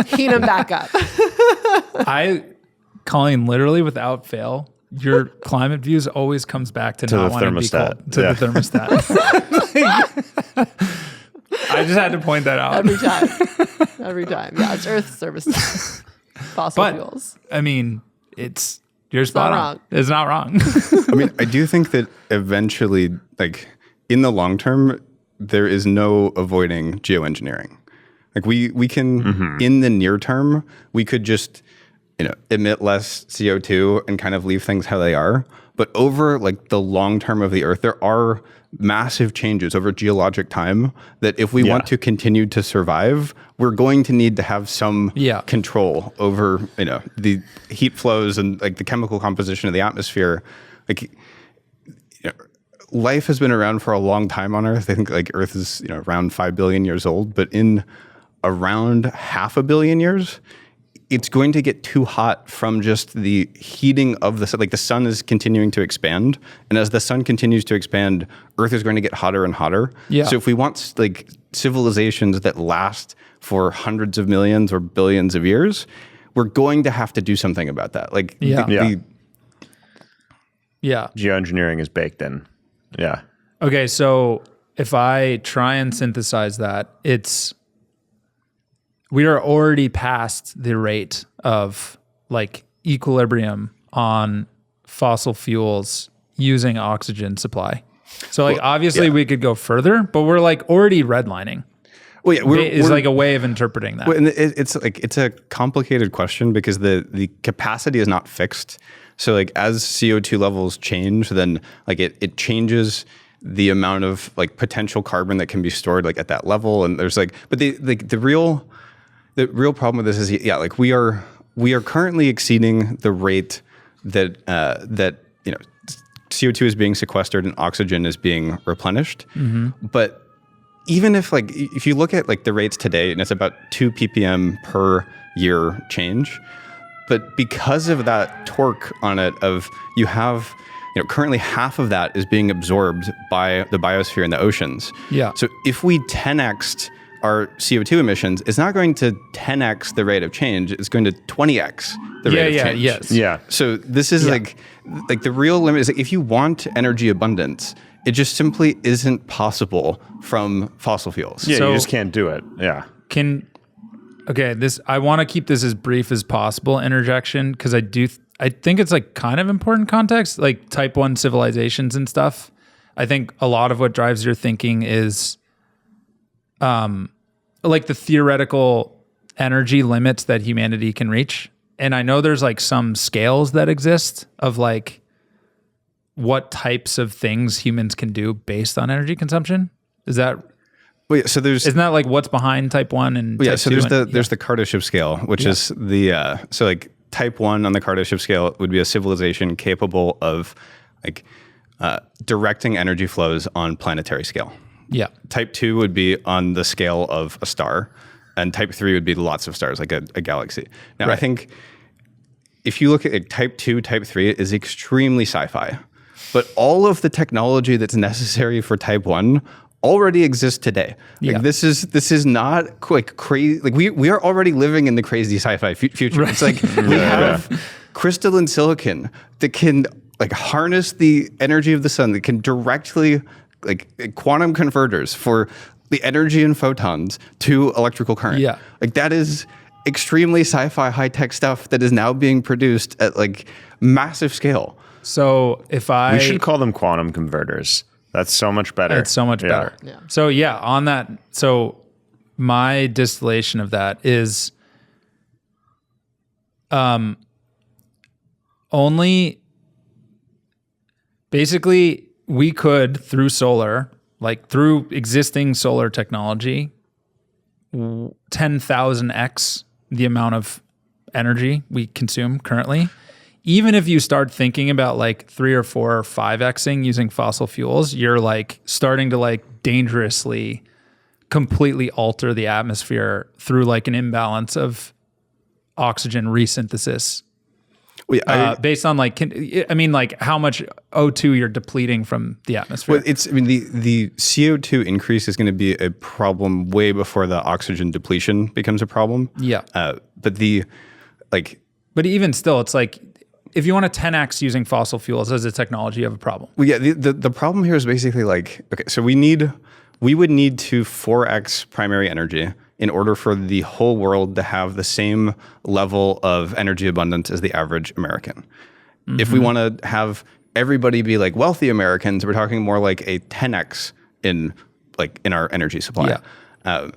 heat them back up. Colleen, literally without fail, your climate views always comes back to not wanting to be cold. To the thermostat. I just had to point that out. Every time. Yeah, it's Earth's service. Fossil fuels. I mean, you're spot on. It's not wrong. I mean, I do think that eventually, like in the long term, there is no avoiding geoengineering. Like we can, in the near term, we could just, emit less CO2 and kind of leave things how they are. But over like the long term of the Earth, there are massive changes over geologic time that if we want to continue to survive, we're going to need to have some control over, the heat flows and like the chemical composition of the atmosphere. Like, life has been around for a long time on Earth. I think like Earth is, around 5 billion years old, but in around 500 million years, it's going to get too hot from just the heating of the sun. Like the sun is continuing to expand. And as the sun continues to expand, Earth is going to get hotter and hotter. Yeah. So if we want like civilizations that last for hundreds of millions or billions of years, we're going to have to do something about that. Like geoengineering is baked in. Yeah. Okay. So if I try and synthesize that, we are already past the rate of like equilibrium on fossil fuels using oxygen supply. So like obviously we could go further, but we're like already redlining. Well, yeah, we're like a way of interpreting that. Well, and it's a complicated question because the capacity is not fixed. So like as CO2 levels change, then like it changes the amount of like potential carbon that can be stored like at that level. And there's like, but the real problem with this is like we are currently exceeding the rate that CO2 is being sequestered and oxygen is being replenished. But even if you look at like the rates today, and it's about 2 ppm per year change, but because of that torque on it, of you have, currently half of that is being absorbed by the biosphere and the oceans. Yeah. So if we 10x'd our CO2 emissions, it's not going to 10x the rate of change. It's going to 20x the rate of change. Yes. Yeah. So this is like the real limit is like, if you want energy abundance, it just simply isn't possible from fossil fuels. Yeah, So- you just can't do it. Yeah. I want to keep this as brief as possible, interjection, because I think it's like kind of important context, like type 1 civilizations and stuff. I think a lot of what drives your thinking is like the theoretical energy limits that humanity can reach. And I know there's like some scales that exist of like what types of things humans can do based on energy consumption. Is that, Well, yeah, so there's isn't that like what's behind type 1 and Well, yeah, type so 2 there's the Kardashev scale, which is the so like type 1 on the Kardashev scale would be a civilization capable of like directing energy flows on planetary scale. Yeah. Type 2 would be on the scale of a star, and type 3 would be lots of stars, like a galaxy. Now, I think if you look at type 2, type 3 is extremely sci-fi, but all of the technology that's necessary for type 1 already exists today. Like Yeah. this is not like crazy. Like we are already living in the crazy sci-fi future. It's like we have crystalline silicon that can like harness the energy of the sun, that can directly like quantum converters for the energy in photons to electrical current. Yeah. Like that is extremely sci-fi high-tech stuff that is now being produced at like massive scale. So if We should call them quantum converters. That's so much better. It's so much better. Yeah. So yeah, on that. So my distillation of that is only basically we could through solar, like through existing solar technology, 10,000x the amount of energy we consume currently. Even if you start thinking about like 3 or 4 or 5xing using fossil fuels, you're like starting to like dangerously completely alter the atmosphere through like an imbalance of oxygen resynthesis based on like, like how much O2 you're depleting from the atmosphere. Well, the CO2 increase is going to be a problem way before the oxygen depletion becomes a problem. Yeah. But even still, it's like, if you want to 10x using fossil fuels as a technology, you have a problem. Well, yeah, the problem here is basically like, okay, so we would need to 4x primary energy in order for the whole world to have the same level of energy abundance as the average American. If we want to have everybody be like wealthy Americans, we're talking more like a 10x in our energy supply. Yeah.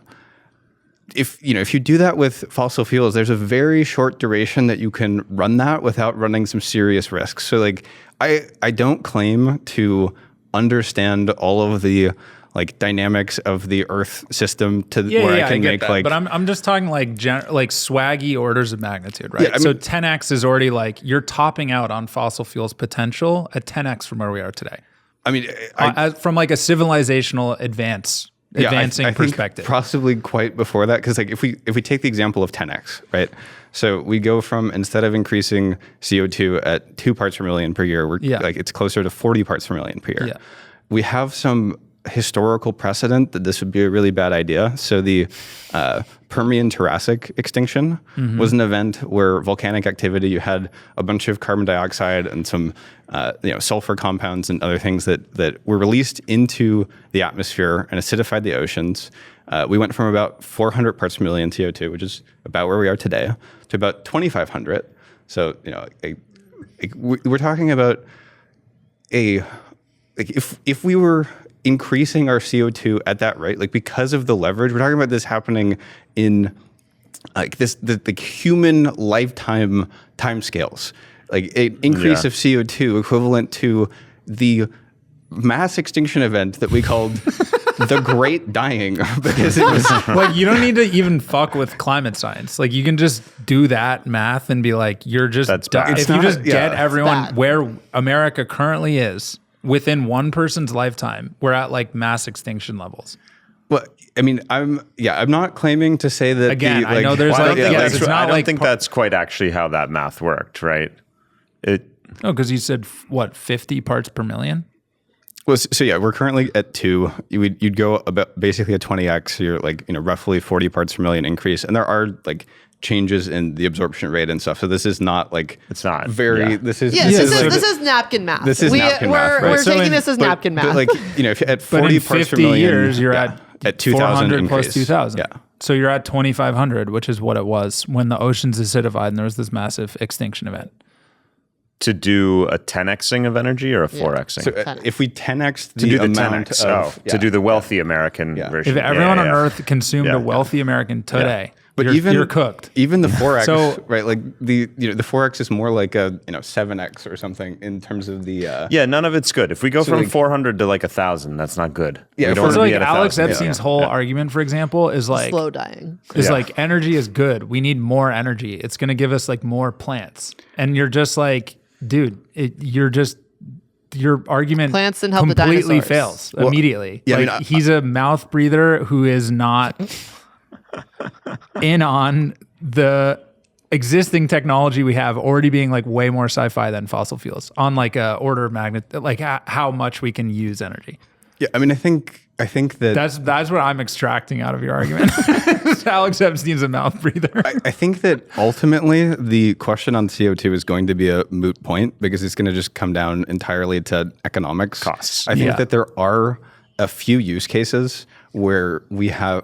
If you do that with fossil fuels, there's a very short duration that you can run that without running some serious risks. So like I don't claim to understand all of the like dynamics of the Earth system to where I can make that. like. But I'm just talking like like swaggy orders of magnitude, right? Yeah, I mean- so 10x is already like you're topping out on fossil fuels potential at 10x from where we are today. I mean, From like a civilizational advancing I think perspective. possibly quite before that, because like if we take the example of 10x, right? So we go from, instead of increasing CO2 at 2 parts per million per year, we're like it's closer to 40 parts per million per year. Yeah. We have some historical precedent that this would be a really bad idea. So the Permian-Triassic extinction was an event where volcanic activity, you had a bunch of carbon dioxide and some sulfur compounds and other things that were released into the atmosphere and acidified the oceans. We went from about 400 parts per million CO2, which is about where we are today, to about 2,500. So we're talking about if we were increasing our CO2 at that rate, like because of the leverage, we're talking about this happening in like the human lifetime timescales, like an increase of CO2 equivalent to the mass extinction event that we called the Great Dying, because it was like you don't need to even fuck with climate science. Like you can just do that math and be like, you're just That's bad. if you just get everyone bad. where America currently is within one person's lifetime, we're at like mass extinction levels. Well, I mean, I'm not claiming to say that Again, I know there's Well, I like, don't think, yes, that's, it's not I don't like think that's quite actually how that math worked, right? no, because you said what 50 parts per million. Well, so yeah, we're currently at 2. You'd go about basically a 20x. So you're like, roughly 40 parts per million increase, and there are like changes in the absorption rate and stuff. So this is not like It's not, very. yeah. This is Yes, like- this is napkin math. This is napkin math, right? We're So taking this as napkin math. But like if at But 40 in parts 50 per million, years, you're yeah, at 2,000 400 plus increase. 2,000. Yeah. So you're at 2,500, which is what it was when the oceans acidified and there was this massive extinction event. To do a 10xing of energy or a 4xing? So 10x. if we 10x the to do the amount 10x. of To do the wealthy American version. If everyone on Yeah. Earth consumed Yeah. a wealthy American today, But you're cooked. Even the 4x, So- right? Like the 4x is more like a 7x or something in terms of the. Yeah, none of it's good. If we go from like- 400 to like 1,000, that's not good. Yeah, we if don't we're- want So to like be at Alex 1,000. Epstein's whole argument, for example, is like Slow dying. like energy is good. We need more energy. It's going to give us like more plants. And you're just like, dude, your argument Plants didn't help the completely dinosaurs. fails immediately. yeah, I like mean, he's a mouth breather who is not in on the existing technology we have already being like way more sci-fi than fossil fuels on like a order of magnitude, like how much we can use energy. Yeah, I mean, I think that That's what I'm extracting out of your argument. Alex Epstein's a mouth breather. I think that ultimately the question on CO2 is going to be a moot point because it's going to just come down entirely to economics. Costs. I think Yeah. that there are a few use cases where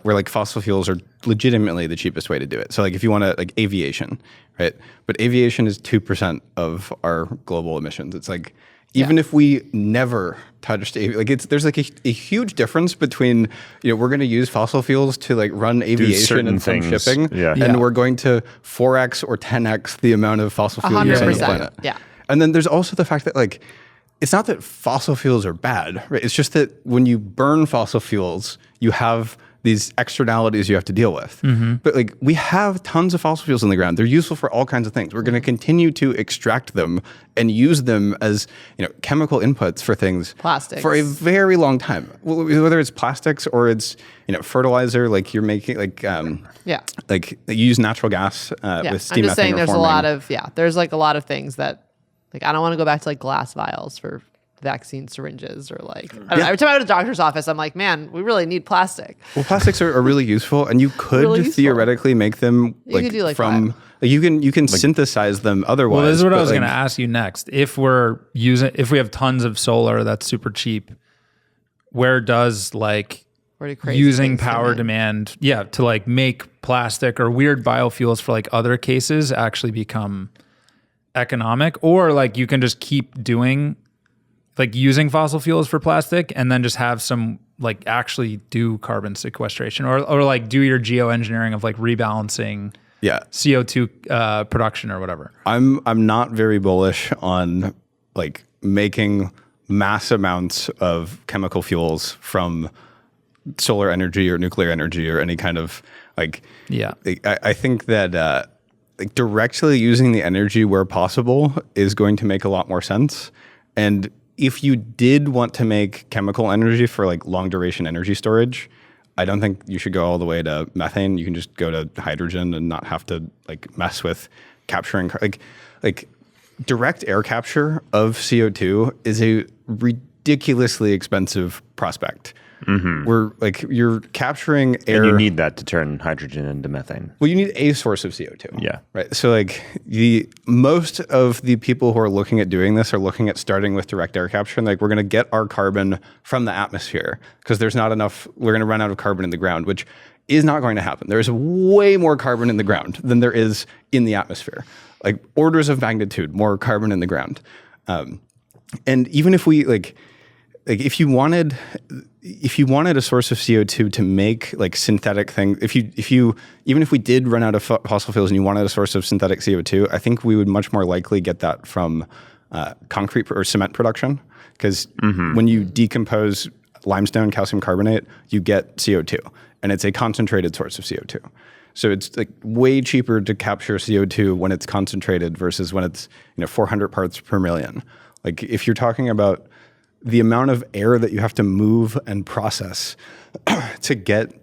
like fossil fuels are legitimately the cheapest way to do it. So like if you want to like aviation, right? But aviation is 2% of our global emissions. It's like even if we never touched there's like a huge difference between we're going to use fossil fuels to like run aviation certain and some things. shipping, Yeah. and Yeah. we're going to 4x or 10x the amount of fossil fuel use on the 100%. planet. Yeah. And then there's also the fact that like it's not that fossil fuels are bad, right? It's just that when you burn fossil fuels, you have these externalities you have to deal with. But like we have tons of fossil fuels in the ground. They're useful for all kinds of things. We're going to continue to extract them and use them as chemical inputs for things Plastics. for a very long time. Whether it's plastics or it's fertilizer, like you're making like Yeah. like you use natural gas Yeah. with steam I'm just saying methane there's a reforming. lot of there's like a lot of things that like I don't want to go back to like glass vials for vaccine syringes or like I don't know, every time I go to the doctor's office I'm like, man, we really need plastic. Well, plastics are really useful, and you could Really useful. theoretically make them You could do, like, from like, you can synthesize them otherwise. Well, this is what I but, was like, going to ask you next. If we have tons of solar that's super cheap, where does like Or to crazy using things come power in. demand, to like make plastic or weird biofuels for like other cases actually become economic? Or like you can just keep doing like using fossil fuels for plastic and then just have some like actually do carbon sequestration or like do your geoengineering of like rebalancing Yeah, CO2 production or whatever. I'm not very bullish on like making mass amounts of chemical fuels from solar energy or nuclear energy or any kind of like. Yeah. I think that like directly using the energy where possible is going to make a lot more sense. And if you did want to make chemical energy for like long duration energy storage, I don't think you should go all the way to methane. You can just go to hydrogen and not have to like mess with capturing like direct air capture of CO2 is a ridiculously expensive prospect. Where like you're capturing air. And you need that to turn hydrogen into methane. Well, you need a source of CO2. Yeah. Right. So like most of the people who are looking at doing this are looking at starting with direct air capture and like we're going to get our carbon from the atmosphere because there's not enough. We're going to run out of carbon in the ground, which is not going to happen. There's way more carbon in the ground than there is in the atmosphere. Like orders of magnitude more carbon in the ground. And even if we like if you wanted a source of CO2 to make like synthetic things, even if we did run out of fossil fuels and you wanted a source of synthetic CO2, I think we would much more likely get that from concrete or cement production because when you decompose limestone, calcium carbonate, you get CO2 and it's a concentrated source of CO2. So it's like way cheaper to capture CO2 when it's concentrated versus when it's 400 parts per million. Like if you're talking about the amount of air that you have to move and process to get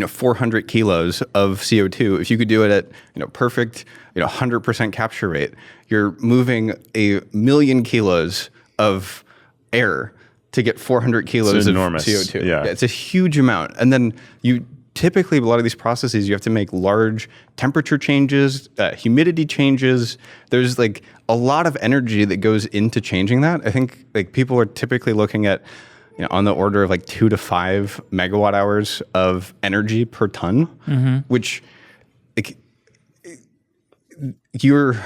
400 kilos of CO2, if you could do it at perfect 100% capture rate, you're moving 1,000,000 kilos of air to get 400 kilos of CO2. Yeah, it's a huge amount. And then typically, a lot of these processes, you have to make large temperature changes, humidity changes. There's like a lot of energy that goes into changing that. I think like people are typically looking at on the order of like 2 to 5 megawatt hours of energy per ton, which like you're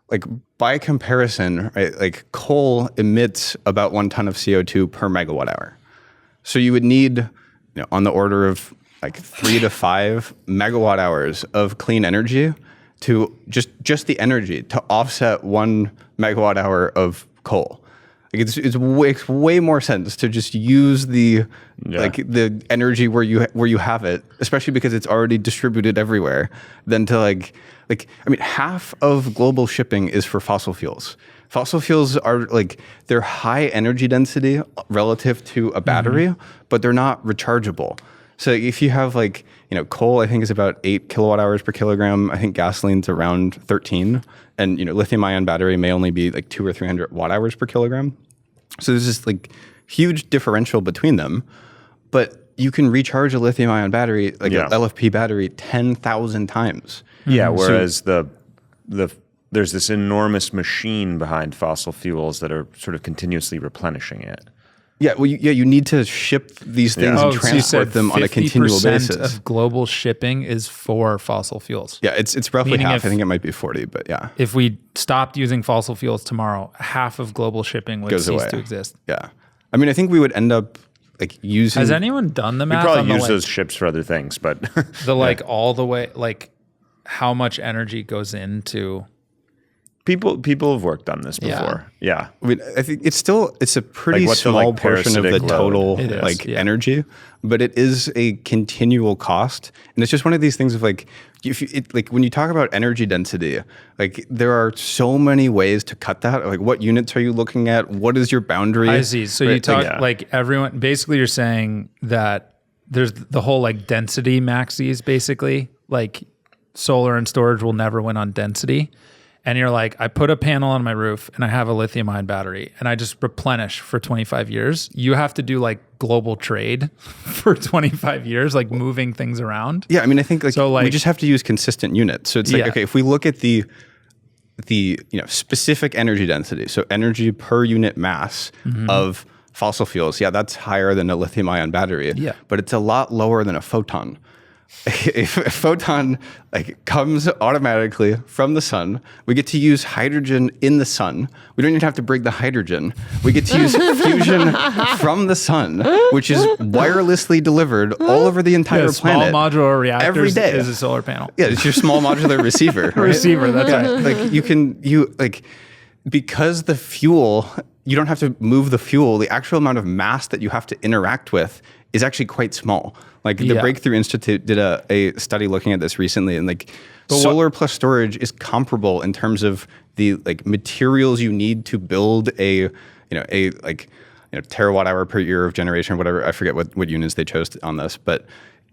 like by comparison, right? Like coal emits about 1 ton of CO2 per megawatt hour. So you would need on the order of like 3 to 5 megawatt hours of clean energy to just the energy to offset 1 megawatt hour of coal. Like it makes way more sense to just use the energy where you have it, especially because it's already distributed everywhere, than to like I mean, half of global shipping is for fossil fuels. Fossil fuels are like they're high energy density relative to a battery, but they're not rechargeable. So if you have like coal, I think is about 8 kilowatt hours per kilogram. I think gasoline's around 13, and lithium-ion battery may only be like 200 or 300 watt hours per kilogram. So there's this like huge differential between them, but you can recharge a lithium-ion battery, like an LFP battery, 10,000 times. Yeah, whereas there's this enormous machine behind fossil fuels that are sort of continuously replenishing it. Yeah, well, you need to ship these things and transport them on a continual basis. 50% of global shipping is for fossil fuels. Yeah, it's roughly Meaning half. I think it might be 40, but yeah. If we stopped using fossil fuels tomorrow, half of global shipping would Goes cease away. to exist. Yeah. I mean, I think we would end up like using... Has anyone done the We math? probably on the, use like, those ships for other things, but all the way, like how much energy goes into... people have worked on this before. Yeah. I mean, I think it's a pretty Like what the, small like, portion of the parasitic load total is, energy, but it is a continual cost, and it's just one of these things of like when you talk about energy density, like there are so many ways to cut that. Like, what units are you looking at? What is your boundary? I see. So right? you talk like everyone. Basically, you're saying that there's the whole like density maxis. Basically, like solar and storage will never win on density. And you're like, I put a panel on my roof and I have a lithium-ion battery and I just replenish for 25 years. You have to do like global trade for 25 years, like moving things around. Yeah, I mean, I think we just have to use consistent units. So it's like, okay, if we look at the specific energy density, so energy per unit mass of fossil fuels, that's higher than a lithium-ion battery. Yeah. But it's a lot lower than a photon. If a photon like comes automatically from the sun, we get to use hydrogen in the sun. We don't even have to bring the hydrogen. We get to use fusion from the sun, which is wirelessly delivered all over the entire planet. Small modular reactor every day is a solar panel. Yeah, it's your small modular receiver. Right? Receiver, that's right. Like because the fuel, you don't have to move the fuel. The actual amount of mass that you have to interact with is actually quite small. Like the Breakthrough Institute did a study looking at this recently, and like solar plus storage is comparable in terms of the like materials you need to build a terawatt hour per year of generation or whatever. I forget what units they chose on this, but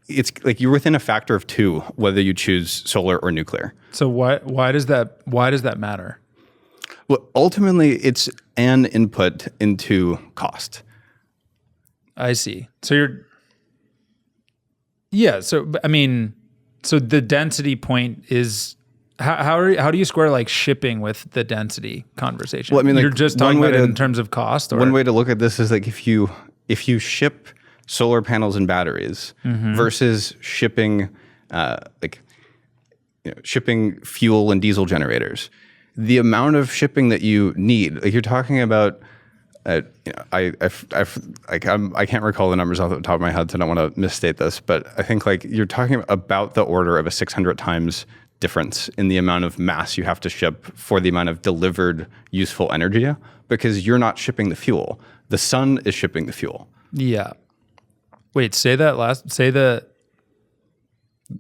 it's like you're within a factor of 2 whether you choose solar or nuclear. So why does that matter? Well, ultimately, it's an input into cost. I see. So so the density point is how do you square like shipping with the density conversation? Well, I mean, like, you're just talking about it in terms of cost. Or? One way to look at this is like if you ship solar panels and batteries versus shipping shipping fuel and diesel generators, the amount of shipping that you need, like you're talking about. I can't recall the numbers off the top of my head, so I don't want to misstate this, but I think like you're talking about the order of a 600 times difference in the amount of mass you have to ship for the amount of delivered useful energy, because you're not shipping the fuel. The sun is shipping the fuel. Yeah. Wait, say the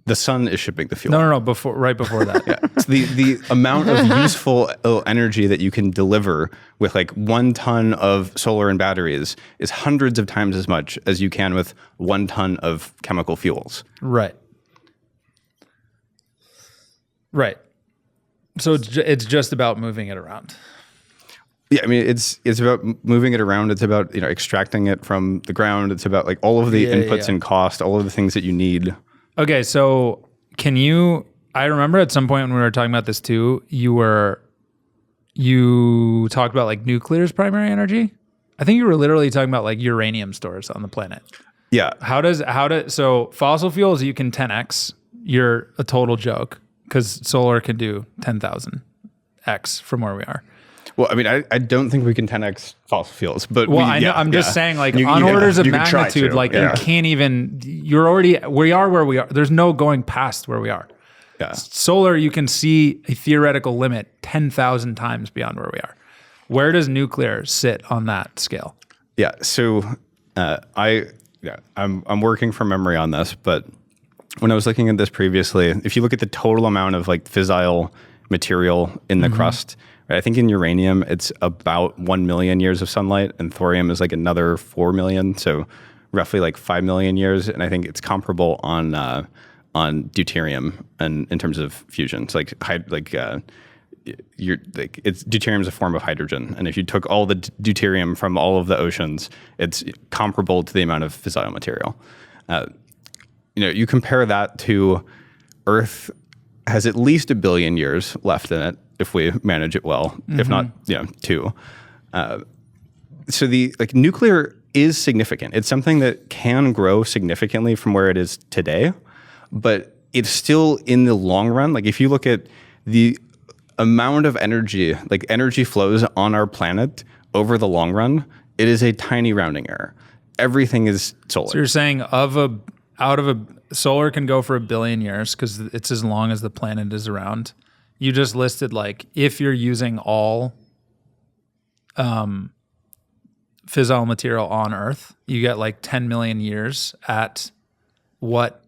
The sun is shipping the fuel. No. Right before that. Yeah. It's the amount of useful energy that you can deliver with like 1 ton of solar and batteries is hundreds of times as much as you can with 1 ton of chemical fuels. Right. So it's just about moving it around. Yeah, I mean, it's about moving it around. It's about, extracting it from the ground. It's about like all of the inputs and cost, all of the things that you need. Okay, so I remember at some point when we were talking about this too, you talked about like nuclear's primary energy. I think you were literally talking about like uranium stores on the planet. Yeah. So fossil fuels, you can 10x. You're a total joke because solar can do 10,000x from where we are. Well, I mean, I don't think we can 10x fossil fuels, but I know. I'm just saying, like on orders of magnitude, like you can't even. We are where we are. There's no going past where we are. Yeah. Solar, you can see a theoretical limit 10,000 times beyond where we are. Where does nuclear sit on that scale? Yeah. So I'm working from memory on this, but when I was looking at this previously, if you look at the total amount of like fissile material in the crust. I think in uranium, it's about 1 million years of sunlight, and thorium is like another 4 million, so roughly like 5 million years. And I think it's comparable on deuterium and in terms of fusion. It's deuterium is a form of hydrogen, and if you took all the deuterium from all of the oceans, it's comparable to the amount of fissile material. You compare that to Earth has at least 1 billion years left in it if we manage it well, if not, 2. So the nuclear is significant. It's something that can grow significantly from where it is today, but it's still in the long run. Like if you look at the amount of energy, like energy flows on our planet over the long run, it is a tiny rounding error. Everything is solar. So you're saying solar can go for 1 billion years because it's as long as the planet is around. You just listed like if you're using all fissile material on Earth, you get like 10 million years at what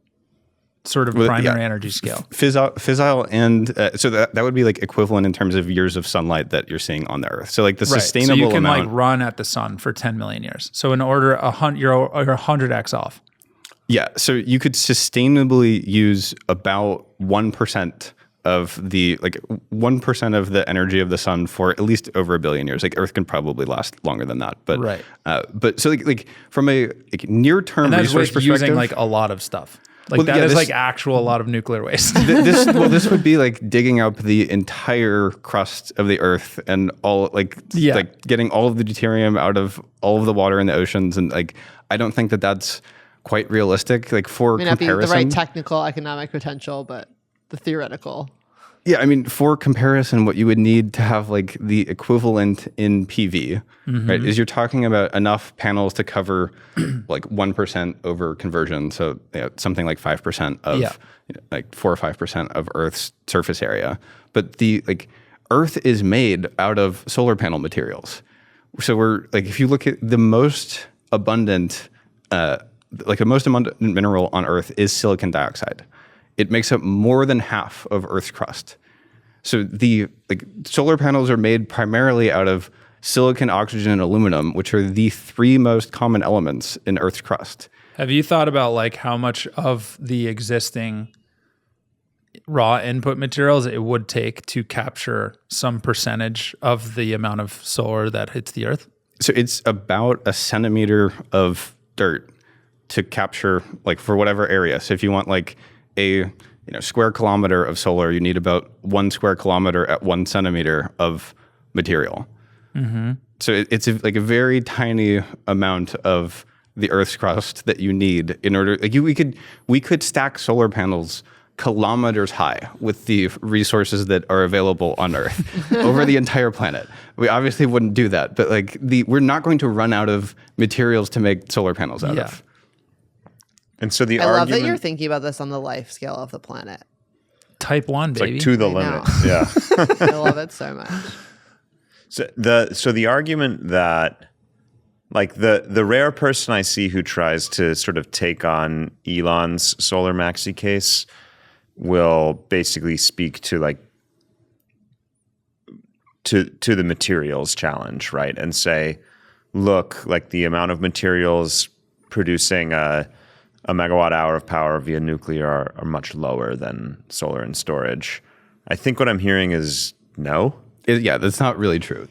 sort of primary energy scale? Fissile and so that would be like equivalent in terms of years of sunlight that you're seeing on the Earth. So like the sustainable so you can amount, like run at the sun for 10 million years. So in order you're 100x off. Yeah, so you could sustainably use about 1% of the 1% of the energy of the sun for at least over 1 billion years. Like Earth can probably last longer than that, but but so like from a near term resource perspective, using like a lot of stuff. Like is like a lot of nuclear waste. This would be like digging up the entire crust of the Earth and all like getting all of the deuterium out of all of the water in the oceans, and like I don't think that that's quite realistic. Like for comparison, not be the right technical economic potential, but the theoretical. Yeah, I mean, for comparison, what you would need to have like the equivalent in PV, right, is you're talking about enough panels to cover like 1% over conversion, so something like 5% of like 4 or 5% of Earth's surface area. But the Earth is made out of solar panel materials, so we're like if you look at the most abundant, the most abundant mineral on Earth is silicon dioxide. It makes up more than half of Earth's crust. So the solar panels are made primarily out of silicon, oxygen, and aluminum, which are the 3 most common elements in Earth's crust. Have you thought about like how much of the existing raw input materials it would take to capture some percentage of the amount of solar that hits the Earth? So it's about a centimeter of dirt to capture like for whatever area. So if you want like a square kilometer of solar, you need about 1 square kilometer at 1 centimeter of material. So it's a very tiny amount of the Earth's crust that you need in order. Like we could stack solar panels kilometers high with the resources that are available on Earth over the entire planet. We obviously wouldn't do that, but we're not going to run out of materials to make solar panels out of. And so I love that you're thinking about this on the life scale of the planet. Type 1, baby. Like to the limit. Yeah. I love it so much. So the argument that Like the rare person I see who tries to sort of take on Elon's solar maxi case will basically speak to like to the materials challenge, right? And say, look, like the amount of materials producing a megawatt hour of power via nuclear are much lower than solar and storage. I think what I'm hearing is no. Yeah, that's not really true.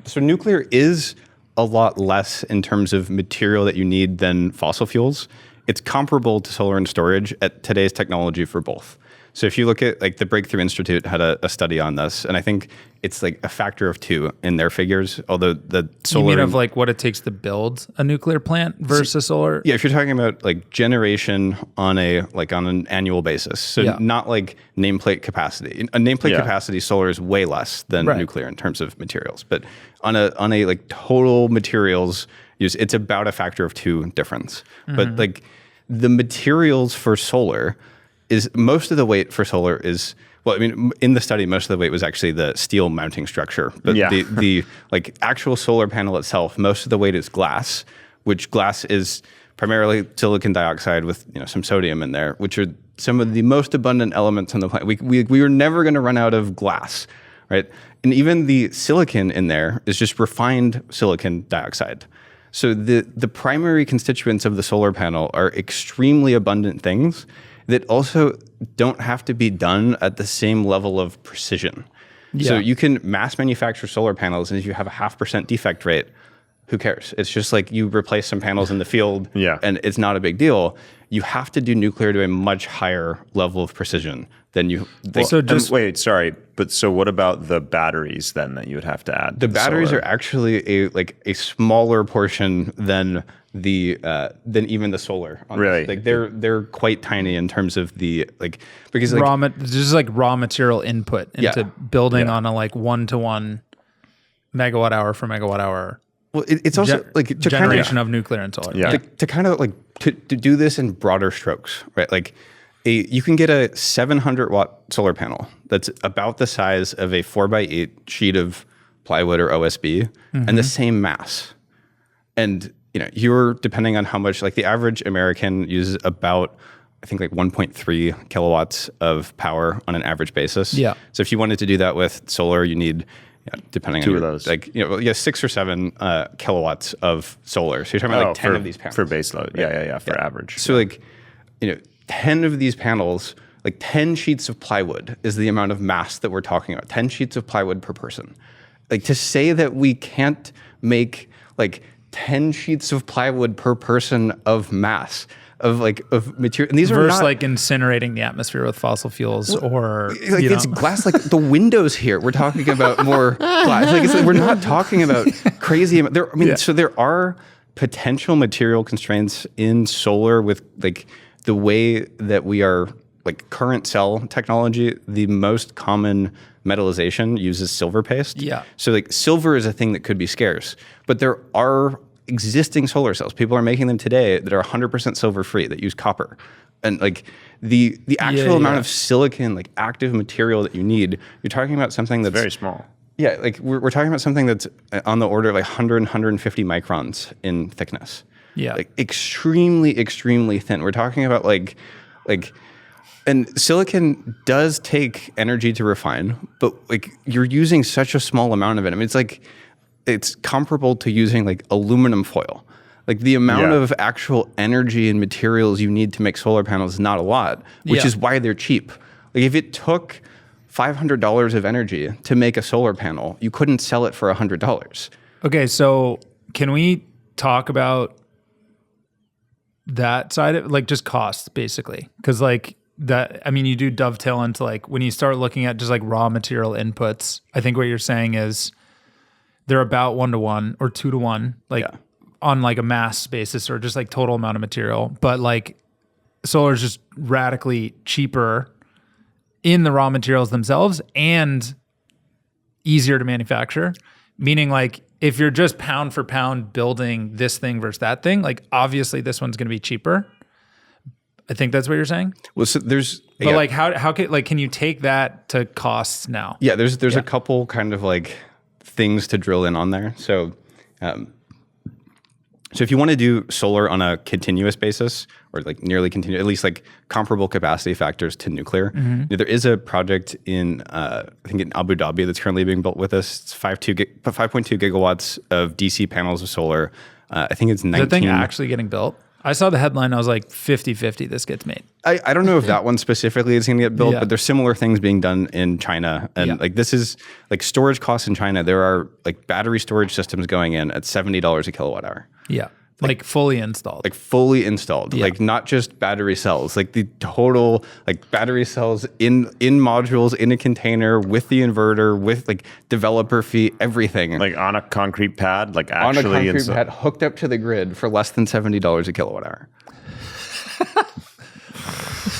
So nuclear is a lot less in terms of material that you need than fossil fuels. It's comparable to solar and storage at today's technology for both. So if you look at like the Breakthrough Institute had a study on this, and I think it's like a factor of 2 in their figures, although the solar... You mean of like what it takes to build a nuclear plant versus solar? Yeah, if you're talking about like generation on an annual basis, so not like nameplate capacity. A nameplate capacity, solar is way less than nuclear in terms of materials, but on a like total materials use, it's about a factor of 2 difference. But like the materials for solar is most of the weight for solar is, well, I mean, in the study, most of the weight was actually the steel mounting structure. But the like actual solar panel itself, most of the weight is glass, which glass is primarily silicon dioxide with some sodium in there, which are some of the most abundant elements on the planet. We were never going to run out of glass, right? And even the silicon in there is just refined silicon dioxide. So the primary constituents of the solar panel are extremely abundant things that also don't have to be done at the same level of precision. Yeah. So you can mass manufacture solar panels, and if you have a 0.5% defect rate, who cares? It's just like you replace some panels in the field, and it's not a big deal. You have to do nuclear to a much higher level of precision than you. Wait, sorry, but so what about the batteries then that you would have to add? The batteries are actually a smaller portion than than even the solar. Really? Like they're quite tiny in terms of the because just like raw material input into building on a like 1-to-1 megawatt hour for megawatt hour. Well, it's also like generation of nuclear and solar. Yeah. To kind of like to do this in broader strokes, right? Like you can get a 700 watt solar panel that's about the size of a 4x8 sheet of plywood or OSB and the same mass. And you're depending on how much, like the average American uses about, I think like 1.3 kilowatts of power on an average basis. Yeah. So if you wanted to do that with solar, you need, depending 2 on of those, 6 or 7 kilowatts of solar. So you're talking about like 10 of these panels for base load. Right? Yeah. For average. So 10 of these panels, like 10 sheets of plywood is the amount of mass that we're talking about. 10 sheets of plywood per person. Like to say that we can't make like 10 sheets of plywood per person of mass of material, and these versus are not like incinerating the atmosphere with fossil fuels, or it's glass. Like the windows here, we're talking about more glass. Like we're not talking about crazy. So there are potential material constraints in solar with like the way that we are like current cell technology. The most common metallization uses silver paste. Yeah. So like silver is a thing that could be scarce, but there are existing solar cells. People are making them today that are 100% silver free that use copper. And like the actual amount of silicon, like active material that you need, you're talking about something that's very small. Yeah. Like we're talking about something that's on the order of like 150 microns in thickness. Yeah. Like extremely, extremely thin. We're talking about and silicon does take energy to refine, but like you're using such a small amount of it. I mean, it's comparable to using like aluminum foil. Like the amount of actual energy and materials you need to make solar panels is not a lot, which is why they're cheap. Like if it took $500 of energy to make a solar panel, you couldn't sell it for $100. Okay, so can we talk about that side of like just costs basically? Because like that, I mean, you do dovetail into like when you start looking at just like raw material inputs. I think what you're saying is they're about 1-to-1 or 2-to-1, like on like a mass basis or just like total amount of material. But like solar is just radically cheaper in the raw materials themselves and easier to manufacture. Meaning like if you're just pound for pound building this thing versus that thing, like obviously this one's going to be cheaper. I think that's what you're saying. Well, so there's, but like how can you take that to costs now? Yeah, there's a couple kind of like things to drill in on there. So So if you want to do solar on a continuous basis or like nearly continuous, at least like comparable capacity factors to nuclear, there is a project in, I think in Abu Dhabi that's currently being built with us. It's 5.2 gigawatts of DC panels of solar. I think it's 19. Is that thing actually getting built? I saw the headline. I was like 50-50 this gets made. I don't know if that one specifically is going to get built, Yeah. but there's similar things being done in China. And like this is like storage costs in China. There are like battery storage systems going in at $70 a kilowatt hour. Yeah. Like fully installed. Like fully installed, like not just battery cells, like the total like battery cells in modules in a container with the inverter, with like developer fee, everything. Like on a concrete pad, like on a actually concrete pad hooked up to the grid for less than $70 a kilowatt hour.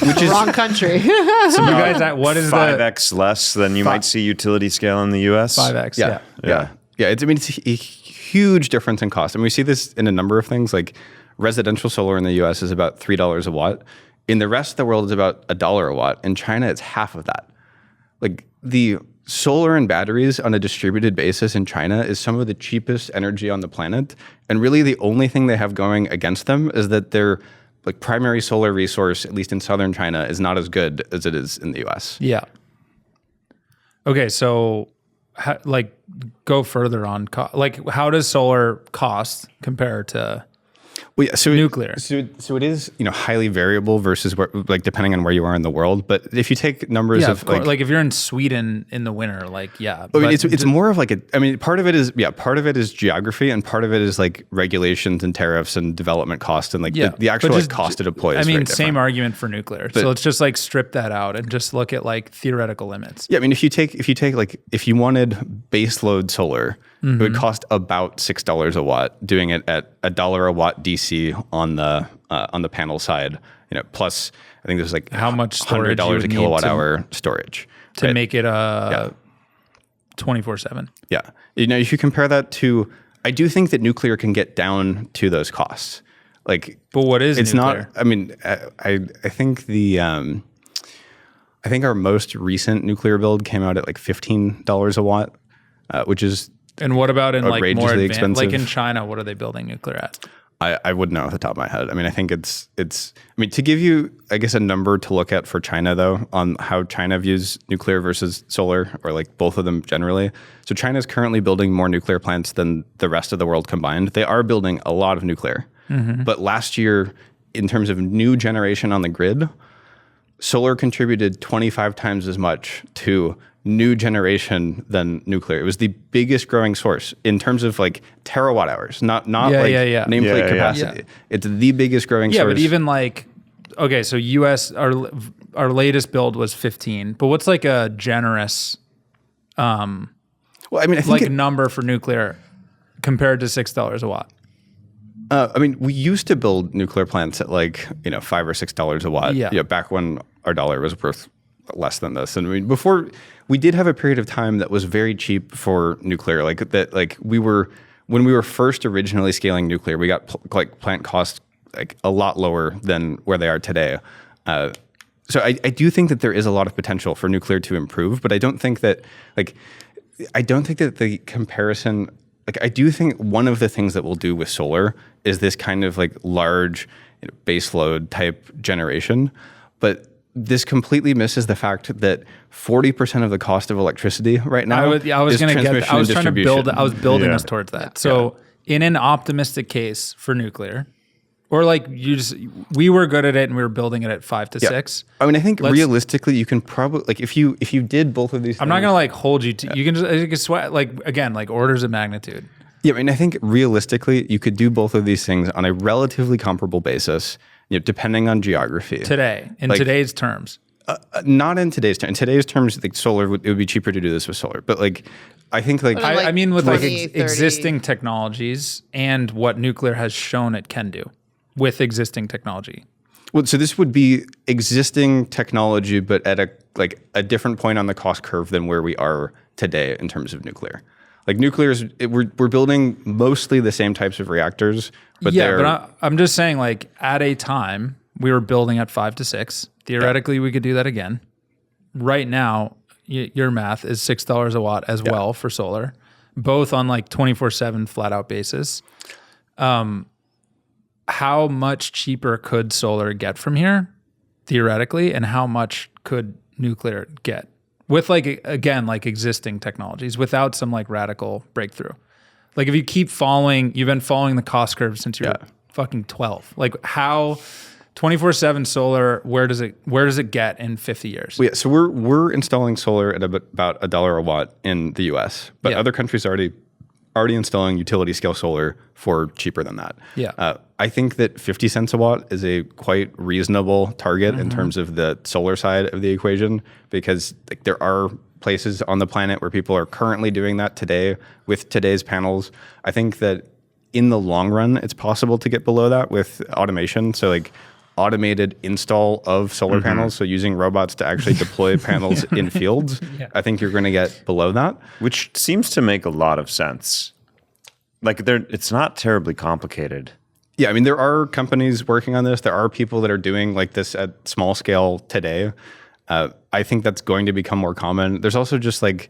Which is Wrong country. So you guys, what is 5x less than you might see utility scale in the US. 5x? Yeah. It's a huge difference in cost. I mean, we see this in a number of things. Like residential solar in the US is about $3 a watt. In the rest of the world, it's about $1 a watt. In China, it's half of that. Like the solar and batteries on a distributed basis in China is some of the cheapest energy on the planet. And really the only thing they have going against them is that their like primary solar resource, at least in southern China, is not as good as it is in the US. Yeah. Okay, so like go further on like how does solar cost compare to nuclear? So it is, highly variable versus where, like depending on where you are in the world. But if you take numbers of like if you're in Sweden in the winter, like I mean, it's more of like part of it is geography and part of it is like regulations and tariffs and development cost and like the actual like, cost to deploy. Is very same different. argument for nuclear. So let's just like strip that out and just look at like theoretical limits. Yeah, I mean, if you wanted base load solar, it would cost about $6 a watt. Doing it at $1 a watt DC on the panel side, plus I think there's like how much storage $100 a kilowatt hour storage to make it 24/7. Yeah, if you compare that to, I do think that nuclear can get down to those costs. Like, but what is it's nuclear? not? I mean, I think I think our most recent nuclear build came out at like $15 a watt, which is. And what about in like more advanced, expensive. like in China, what are they building nuclear at? I wouldn't know off the top of my head. I mean, I think it's, I mean, to give you, I guess, a number to look at for China though, on how China views nuclear versus solar or like both of them generally. So China is currently building more nuclear plants than the rest of the world combined. They are building a lot of nuclear, but last year in terms of new generation on the grid, solar contributed 25 times as much to new generation than nuclear. It was the biggest growing source in terms of like terawatt hours, not nameplate capacity. It's the biggest growing source. Yeah, but even like, okay, so US, our latest build was 15, but what's like a generous well, I mean, I think like number for nuclear compared to $6 a watt? I mean, we used to build nuclear plants at like, $5 or $6 a watt. Yeah. Back when our dollar was worth less than this. And I mean, before we did have a period of time that was very cheap for nuclear, like that, like when we were first originally scaling nuclear, we got like plant costs like a lot lower than where they are today. So I do think that there is a lot of potential for nuclear to improve, but I don't think that the comparison, like I do think one of the things that we'll do with solar is this kind of like large base load type generation, but this completely misses the fact that 40% of the cost of electricity right now I was trying to build us towards that. So in an optimistic case for nuclear, or like we were good at it and we were building it at 5 to 6. I mean, I think realistically you can probably, like if you did both of these things. I'm not going to like hold you to, you can sweat like, again, like orders of magnitude. Yeah, I mean, I think realistically you could do both of these things on a relatively comparable basis, depending on geography. Today, in today's terms. Not in today's terms. In today's terms, like solar, it would be cheaper to do this with solar. But like, I think like... I mean with 20, like existing technologies and what nuclear has shown it can do with existing technology. Well, so this would be existing technology, but at a different point on the cost curve than where we are today in terms of nuclear. Like nuclear is, we're building mostly the same types of reactors, but I'm just saying like at a time we were building at 5 to 6. Theoretically, we could do that again. Right now, your math is $6 a watt as well for solar, both on like 24/7 flat out basis. how much cheaper could solar get from here theoretically, and how much could nuclear get with like existing technologies without some like radical breakthrough? Like if you keep you've been following the cost curve since you're fucking 12. Like how 24/7 solar, where does it get in 50 years? Well, yeah, so we're installing solar at about $1 a watt in the US, but other countries are already installing utility scale solar for cheaper than that. Yeah. I think that 50 cents a watt is a quite reasonable target in terms of the solar side of the equation, because like there are places on the planet where people are currently doing that today with today's panels. I think that in the long run, it's possible to get below that with automation. So like automated install of solar panels, so using robots to actually deploy panels in fields, I think you're going to get below that. Which seems to make a lot of sense. Like it's not terribly complicated. Yeah, I mean, there are companies working on this. There are people that are doing like this at small scale today. I think that's going to become more common. There's also just like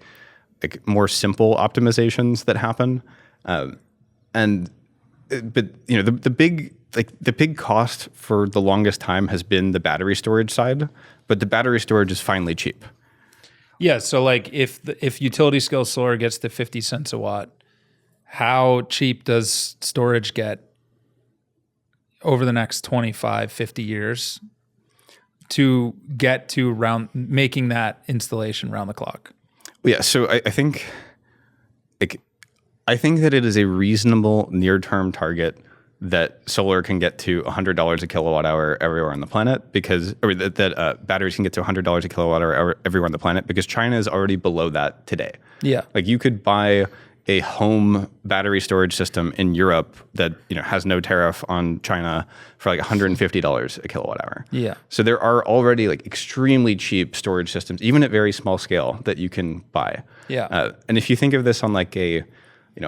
more simple optimizations that happen. But you know, the big cost for the longest time has been the battery storage side, but the battery storage is finally cheap. Yeah. So like if utility scale solar gets to 50 cents a watt, how cheap does storage get over the next 25, 50 years to get to making that installation round the clock? Yeah. So I think that it is a reasonable near-term target that solar can get to $100 a kilowatt hour everywhere on the planet, that batteries can get to $100 a kilowatt hour everywhere on the planet, because China is already below that today. Yeah. Like you could buy a home battery storage system in Europe that, you know, has no tariff on China for like $150 a kilowatt hour. Yeah. So there are already like extremely cheap storage systems, even at very small scale, that you can buy. Yeah. And if you think of this on like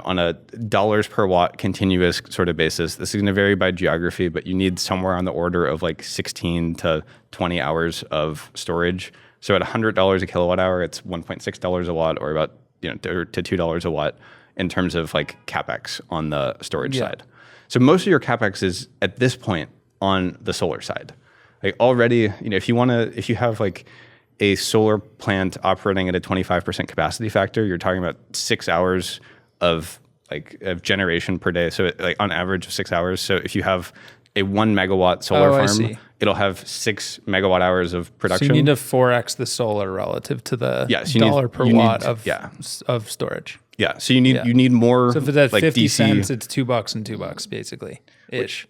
on a dollars per watt continuous sort of basis, this is going to vary by geography, but you need somewhere on the order of like 16 to 20 hours of storage. So at $100 a kilowatt hour, it's $1.6 a watt, or about to $2 a watt in terms of like capex on the storage side. So most of your capex is at this point on the solar side. Like already, if you have like a solar plant operating at a 25% capacity factor, you're talking about 6 hours of generation per day. So like on average of 6 hours. So if you have a 1 megawatt solar farm, it'll have 6 megawatt hours of production. So you need to 4x the solar relative to the dollar per watt of storage. Yeah. So you need more. So if it's at like 50 DC, cents, it's $2 and $2 basically ish.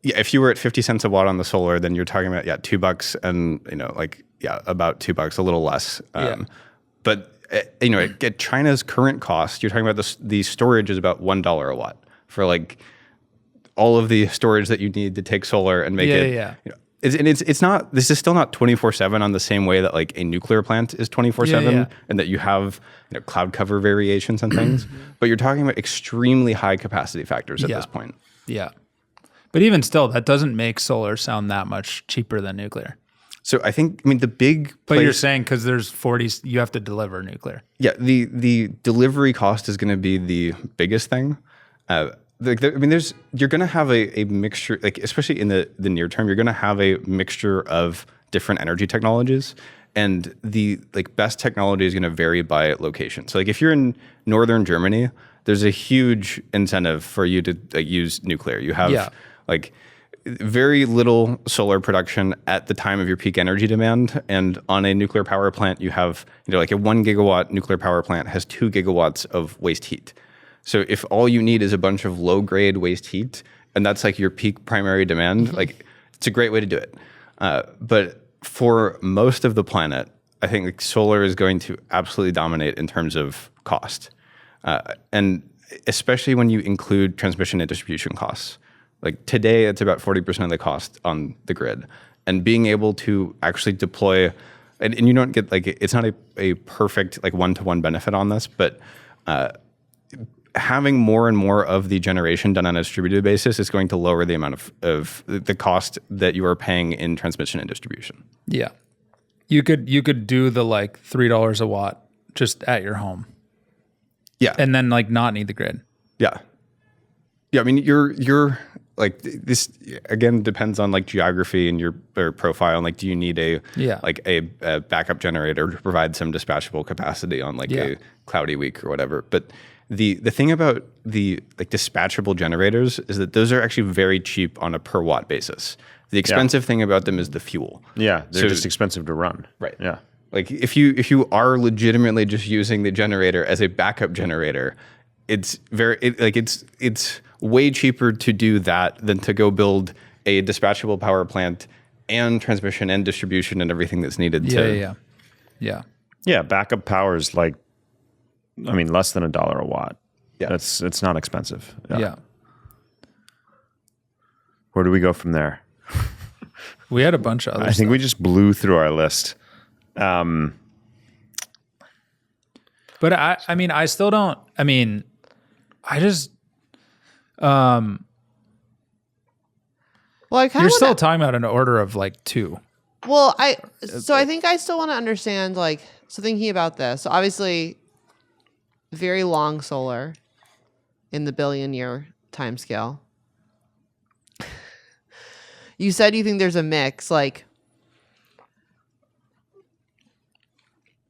Yeah. If you were at 50 cents a watt on the solar, then you're talking about $2 and about $2, a little less. But at China's current cost, you're talking about the storage is about $1 a watt for like all of the storage that you need to take solar and make it. Yeah. It's not. This is still not 24/7 on the same way that like a nuclear plant is 24/7, and that you have cloud cover variations and things. But you're talking about extremely high capacity factors at this point. Yeah. But even still, that doesn't make solar sound that much cheaper than nuclear. So I think, the big But you're saying because there's 40, you have to deliver nuclear. Yeah, the delivery cost is going to be the biggest thing. You're going to have a mixture, like especially in the near term, you're going to have a mixture of different energy technologies, and the best technology is going to vary by location. So like if you're in northern Germany, there's a huge incentive for you to use nuclear. You have very little solar production at the time of your peak energy demand. And on a nuclear power plant, you have, like a 1 gigawatt nuclear power plant has 2 gigawatts of waste heat. So if all you need is a bunch of low grade waste heat, and that's like your peak primary demand, it's a great way to do it. But for most of the planet, I think solar is going to absolutely dominate in terms of cost. And especially when you include transmission and distribution costs. Like today, it's about 40% of the cost on the grid. And being able to actually deploy, and you don't get it's not a perfect one-to-one benefit on this, but having more and more of the generation done on a distributed basis is going to lower the amount of the cost that you are paying in transmission and distribution. Yeah. You could do the $3 a watt just at your home. Yeah. And then not need the grid. Yeah. Yeah. I mean, like this again depends on like geography and your profile, and like do you need a backup generator to provide some dispatchable capacity on like a cloudy week or whatever. But the thing about the like dispatchable generators is that those are actually very cheap on a per watt basis. The expensive thing about them is the fuel. Yeah, they're just expensive to run. Right. Yeah. Like if you are legitimately just using the generator as a backup generator, it's way cheaper to do that than to go build a dispatchable power plant and transmission and distribution and everything that's needed. Yeah. Backup power is like, I mean, less than $1 a watt. Yeah. It's not expensive. Yeah. Where do we go from there? We had a bunch of other I think we just blew through our list. But I mean, I still don't, I mean, I just, well, I kind you're of still talking about an order of like 2. Well, I think I still want to understand, like, so thinking about this. So obviously, very long solar in the billion-year timescale. You said you think there's a mix. Like,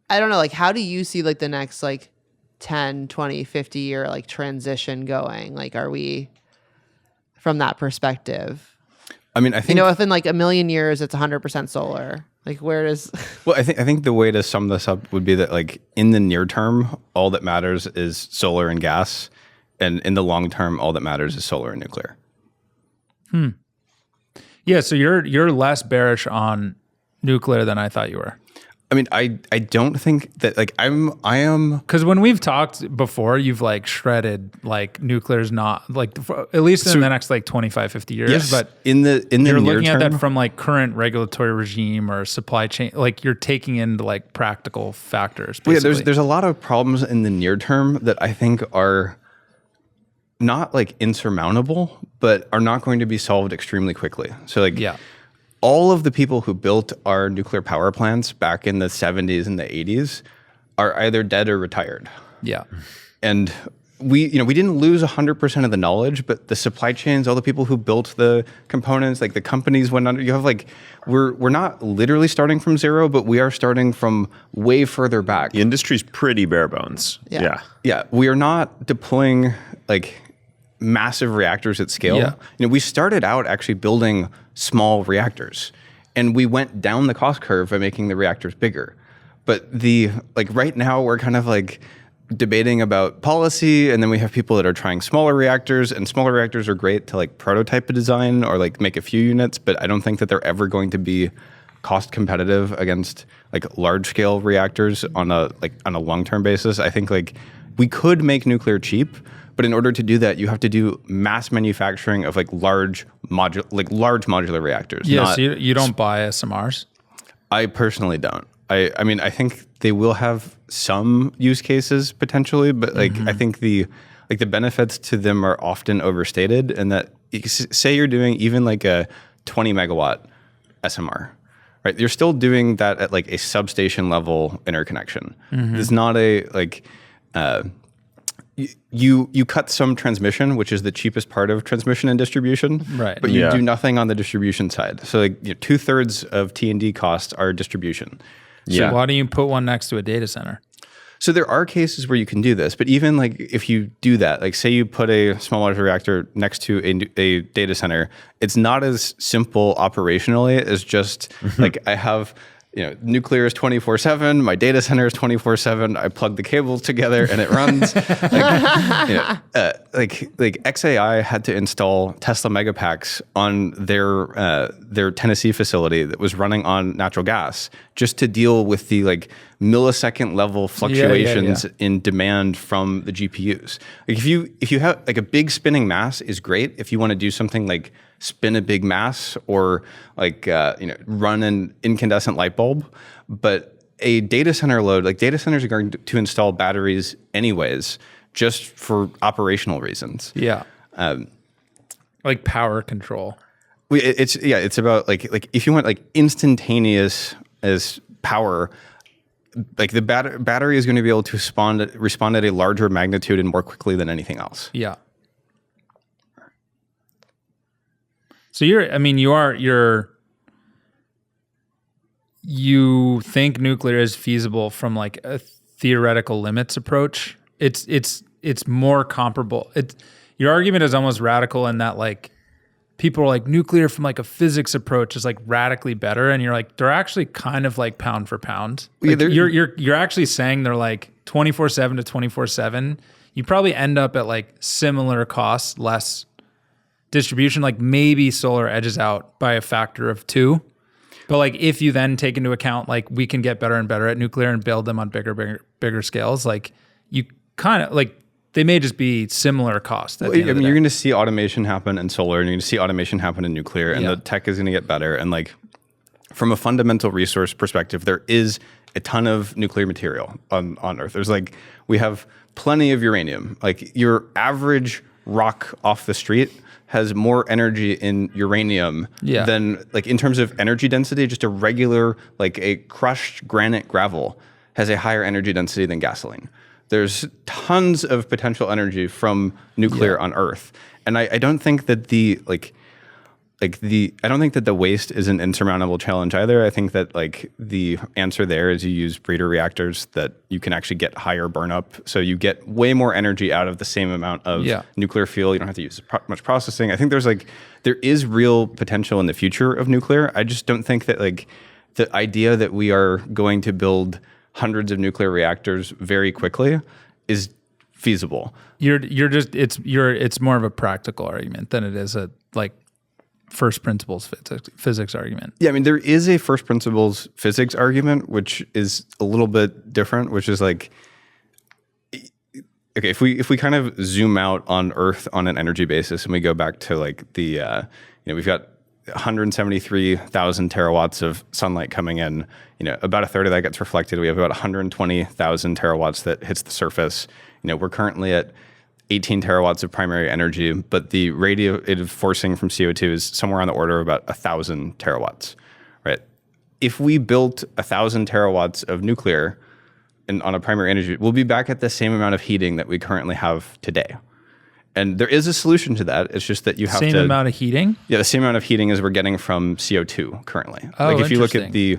I don't know. Like, how do you see like the next like 10, 20, 50 year like transition going? Like, are we from that perspective? I mean, I think if in like a million years it's 100% solar, like where does? Well, I think the way to sum this up would be that like in the near term, all that matters is solar and gas, and in the long term, all that matters is solar and nuclear. Yeah, so you're less bearish on nuclear than I thought you were. I mean, I don't think that like I am because when we've talked before, you've like shredded like nuclear's not like at least in the next like 25, 50 years. Yes, but in the you're near looking term, at that from like current regulatory regime or supply chain. Like you're taking into like practical factors. Well, Basically. yeah, there's a lot of problems in the near term that I think are not like insurmountable, but are not going to be solved extremely quickly. So like all of the people who built our nuclear power plants back in the 70s and the 80s are either dead or retired. Yeah. And we didn't lose 100% of the knowledge, but the supply chains, all the people who built the components, like the companies went under. You have like, we're not literally starting from zero, but we are starting from way further back. The industry's pretty bare bones. Yeah. Yeah, we are not deploying like massive reactors at scale. Yeah. We started out actually building small reactors, and we went down the cost curve by making the reactors bigger. But right now we're kind of like debating about policy, and then we have people that are trying smaller reactors, and smaller reactors are great to like prototype a design or like make a few units, but I don't think that they're ever going to be cost competitive against like large scale reactors on a long-term basis. I think like we could make nuclear cheap, but in order to do that, you have to do mass manufacturing of like large modular reactors. Yeah, so you don't buy SMRs? I personally don't. I mean, I think they will have some use cases potentially, but like I think the benefits to them are often overstated, and that say you're doing even like a 20 megawatt SMR, right? You're still doing that at like a substation level interconnection. It's not a like you cut some transmission, which is the cheapest part of transmission and distribution, right? But you do nothing on the distribution side. So like 2/3 of T&D costs are distribution. So why don't you put one next to a data center? So there are cases where you can do this, but even like if you do that, like say you put a small modular reactor next to a data center, it's not as simple operationally as just like I have, nuclear is 24/7, my data center is 24/7, I plug the cables together and it runs. like XAI had to install Tesla Megapacks on their Tennessee facility that was running on natural gas just to deal with the like millisecond level fluctuations in demand from the GPUs. Like if you have like a big spinning mass is great if you want to do something like spin a big mass or like run an incandescent light bulb, but a data center load, like data centers are going to install batteries anyways, just for operational reasons. Yeah, like power control. It's about like if you want like instantaneous as power, like the battery is going to be able to respond at a larger magnitude and more quickly than anything else. Yeah. So you think nuclear is feasible from like a theoretical limits approach. It's more comparable. Your argument is almost radical in that like people are like nuclear from like a physics approach is like radically better, and you're like they're actually kind of like pound for pound. Like you're actually saying they're like 24/7 to 24/7. You probably end up at like similar costs, less distribution. Like maybe solar edges out by a factor of 2. But like if you then take into account like we can get better and better at nuclear and build them on bigger scales, like you kind of like they may just be similar cost. You're going to see automation happen in solar, and you're going to see automation happen in nuclear, and the tech is going to get better. And like from a fundamental resource perspective, there is a ton of nuclear material on Earth. There's like we have plenty of uranium. Like your average rock off the street has more energy in uranium than like in terms of energy density. Just a regular like a crushed granite gravel has a higher energy density than gasoline. There's tons of potential energy from nuclear on Earth, and I don't think that I don't think that the waste is an insurmountable challenge either. I think that like the answer there is you use breeder reactors that you can actually get higher burn up, so you get way more energy out of the same amount of nuclear fuel. You don't have to use much processing. I think there is real potential in the future of nuclear. I just don't think that like the idea that we are going to build hundreds of nuclear reactors very quickly is feasible. It's more of a practical argument than it is a like first principles physics argument. Yeah, I mean there is a first principles physics argument which is a little bit different, which is like okay, if we kind of zoom out on Earth on an energy basis and we go back to like the we've got 173,000 terawatts of sunlight coming in. About a third of that gets reflected. We have about 120,000 terawatts that hits the surface. We're currently at 18 terawatts of primary energy, but the radiative forcing from CO2 is somewhere on the order of about 1,000 terawatts, right? If we built 1,000 terawatts of nuclear on a primary energy, we'll be back at the same amount of heating that we currently have today. And there is a solution to that. It's just that you have same amount of heating? Yeah, the same amount of heating as we're getting from CO2 currently. Oh, like if you look at the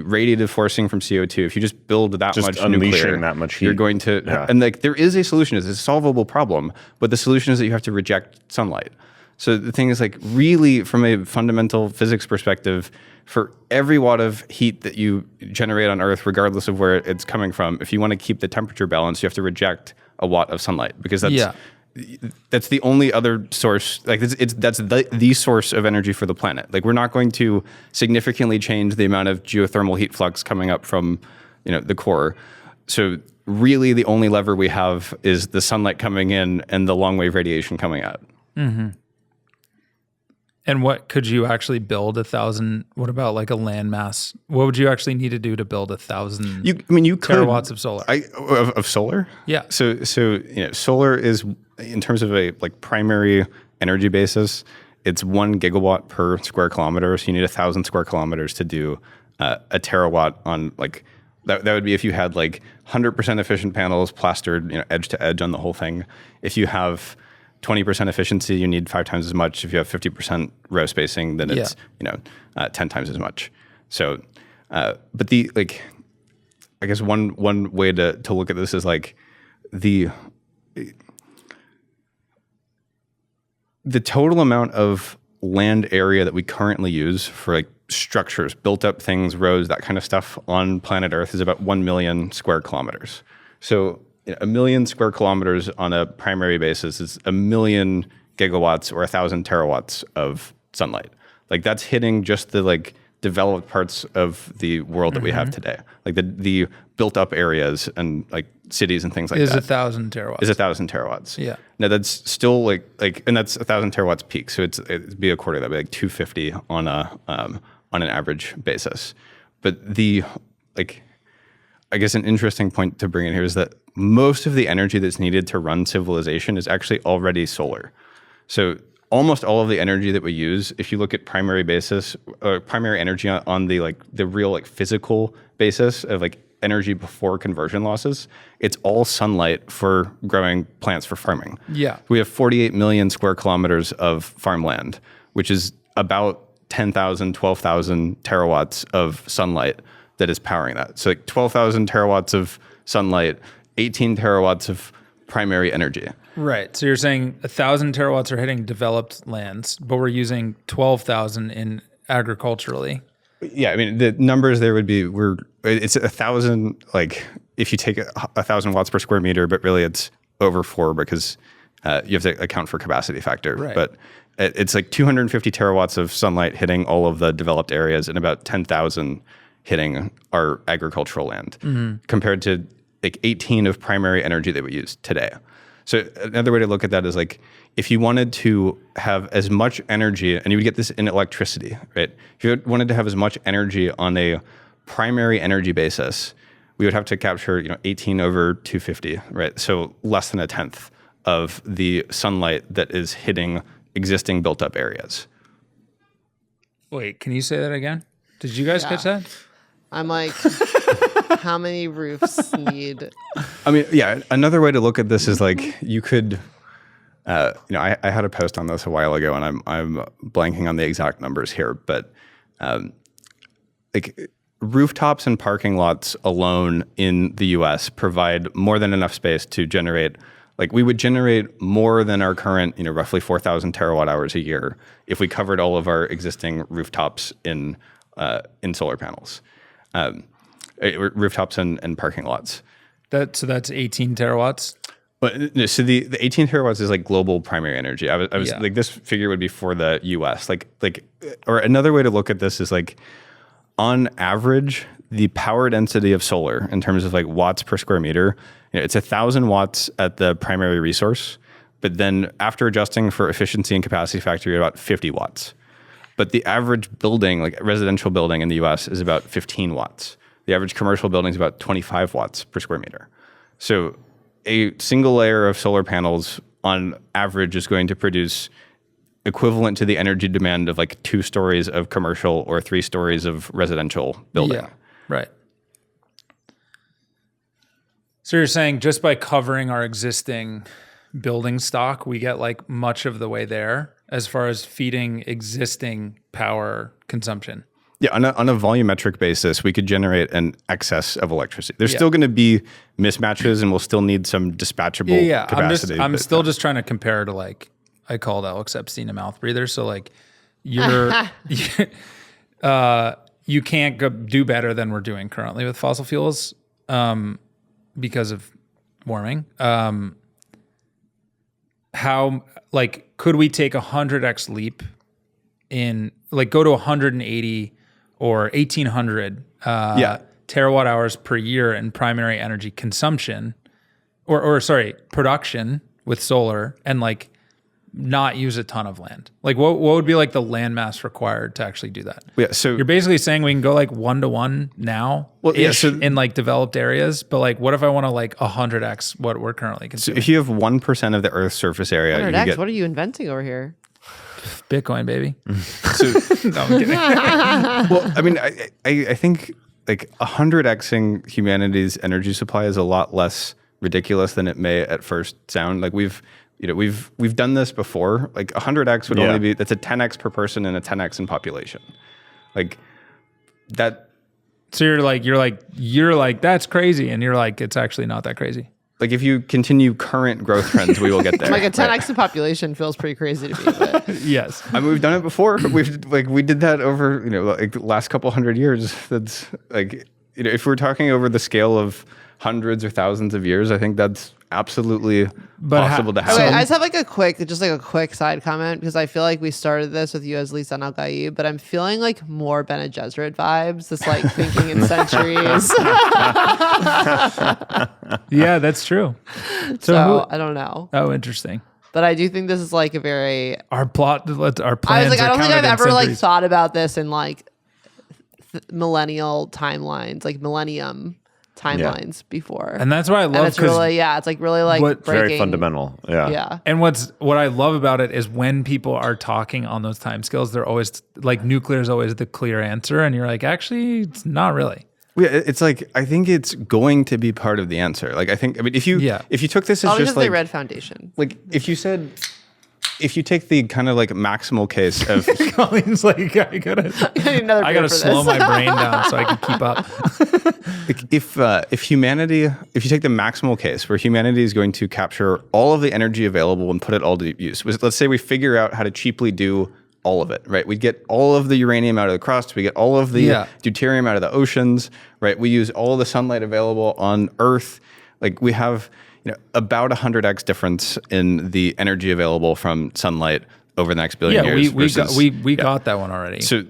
radiative forcing from CO2, if you just build that just much unleashing nuclear, that much heat. You're going to and like there is a solution. It's a solvable problem, but the solution is that you have to reject sunlight. So the thing is like really from a fundamental physics perspective, for every watt of heat that you generate on Earth, regardless of where it's coming from, if you want to keep the temperature balance, you have to reject a watt of sunlight because that's the only other source. Like that's the source of energy for the planet. Like we're not going to significantly change the amount of geothermal heat flux coming up from the core. So really, the only lever we have is the sunlight coming in and the long wave radiation coming out. Mm-hmm. And what could you actually build 1,000? What about like a landmass? What would you actually need to do to build 1,000? You terawatts of solar. Of solar? Yeah. So solar is in terms of a like primary energy basis. It's 1 gigawatt per square kilometer. So you need 1,000 square kilometers to do a terawatt on like that. That would be if you had like 100% efficient panels plastered edge to edge on the whole thing. If you have 20% efficiency, you need 5 times as much. If you have 50% row spacing, then it's 10 times as much. So, but the like, I guess one way to look at this is like the total amount of land area that we currently use for like structures, built up things, roads, that kind of stuff on planet Earth is about 1 million square kilometers. So 1 million square kilometers on a primary basis is 1 million gigawatts or 1,000 terawatts of sunlight. Like that's hitting just the like developed parts of the world that we have today. Like the built up areas and like cities and things like that. Is 1,000 terawatts. Is 1,000 terawatts. Yeah. Now that's still like, and that's 1,000 terawatts peak. So it'd be a quarter, that'd be like 250 on an average basis. But the like, I guess an interesting point to bring in here is that most of the energy that's needed to run civilization is actually already solar. So almost all of the energy that we use, if you look at primary basis, primary energy on the like the real like physical basis of like energy before conversion losses, it's all sunlight for growing plants for farming. Yeah. We have 48 million square kilometers of farmland. which is about 10,000, 12,000 terawatts of sunlight that is powering that. So like 12,000 terawatts of sunlight, 18 terawatts of primary energy. Right. So you're saying 1,000 terawatts are hitting developed lands, but we're using 12,000 in agriculturally. Yeah, I mean the numbers there would be it's 1,000. Like if you take 1,000 watts per square meter, but really it's over 4 because you have to account for capacity factor. Right. But it's like 250 terawatts of sunlight hitting all of the developed areas, and about 10,000 hitting our agricultural land, compared to like 18 of primary energy that we use today. So another way to look at that is like, if you wanted to have as much energy, and you would get this in electricity, right? If you wanted to have as much energy on a primary energy basis, we would have to capture 18 over 250, right? So less than a tenth of the sunlight that is hitting existing built up areas. Wait, can you say that again? Did you guys catch that? I'm like, how many roofs need? I mean, yeah, another way to look at this is like you could, I had a post on this a while ago, and I'm blanking on the exact numbers here, but like rooftops and parking lots alone in the U.S. provide more than enough space to generate. Like we would generate more than our current, roughly 4,000 terawatt hours a year if we covered all of our existing rooftops in solar panels, rooftops and parking lots. So that's 18 terawatts. But no, so the 18 terawatts is like global primary energy. I was like, this figure would be for the U.S. Or another way to look at this is like, on average, the power density of solar in terms of like watts per square meter, it's 1,000 watts at the primary resource, but then after adjusting for efficiency and capacity factor, you're about 50 watts. But the average building, like a residential building in the US, is about 15 watts. The average commercial building is about 25 watts per square meter. So a single layer of solar panels on average is going to produce equivalent to the energy demand of like 2 stories of commercial or 3 stories of residential building. Yeah, right. So you're saying just by covering our existing building stock, we get like much of the way there as far as feeding existing power consumption. Yeah, on a volumetric basis, we could generate an excess of electricity. There's still going to be mismatches, and we'll still need some dispatchable capacity. I'm still just trying to compare to like, I called Alex Epstein a mouth breather. So like you can't do better than we're doing currently with fossil fuels because of warming. How, like, could we take 100x leap in, like, go to 180 or 1,800 terawatt hours per year in primary energy consumption, or production with solar, and like not use a ton of land? Like what would be like the land mass required to actually do that? Yeah, so you're basically saying we can go like 1-to-1 now in like developed areas, but like what if I want to like 100x what we're currently consuming? So if you have 1% of the Earth's surface area, 100x, what are you inventing over here? Bitcoin, baby. No, I'm kidding. Well, I mean, I think like 100xing humanity's energy supply is a lot less ridiculous than it may at first sound. Like we've done this before. Like 100x would only be, that's a 10x per person and a 10x in population. Like that. So you're like, that's crazy. And you're like, it's actually not that crazy. Like if you continue current growth trends, we will get there. Like a 10x in population feels pretty crazy to me. But. Yes. I mean, we've done it before. We did that over, like the last couple hundred years. That's like, if we're talking over the scale of hundreds or thousands of years, I think that's absolutely possible to happen. Okay, I just have like a quick side comment, because I feel like we started this with you as Lisan Al Gaib, but I'm feeling like more Bene Gesserit vibes. This like thinking in centuries. Yeah, that's true. So I don't know. Oh, interesting. But I do think this is like a very our plans. I was like, I don't think I've ever like thought about this in like millennial timelines, like millennium timelines before. And that's why I love, and it's really, it's like really like breaking, very fundamental. Yeah. And what I love about it is when people are talking on those timescales, they're always like, nuclear is always the clear answer, and you're like, actually, it's not really. Yeah, it's like, I think it's going to be part of the answer. Like, I mean, if you took this as just because like, they read Foundation. Like, if you said, if you take the kind of like maximal case of Colleen's like, I gotta another beer for slow this. my brain down so I can keep up. if humanity, if you take the maximal case where humanity is going to capture all of the energy available and put it all to use, let's say we figure out how to cheaply do all of it, right? We get all of the uranium out of the crust, we get all of the deuterium out of the oceans, right? We use all the sunlight available on Earth. Like we have, about 100x difference in the energy available from sunlight over the next billion years. We got that one already. So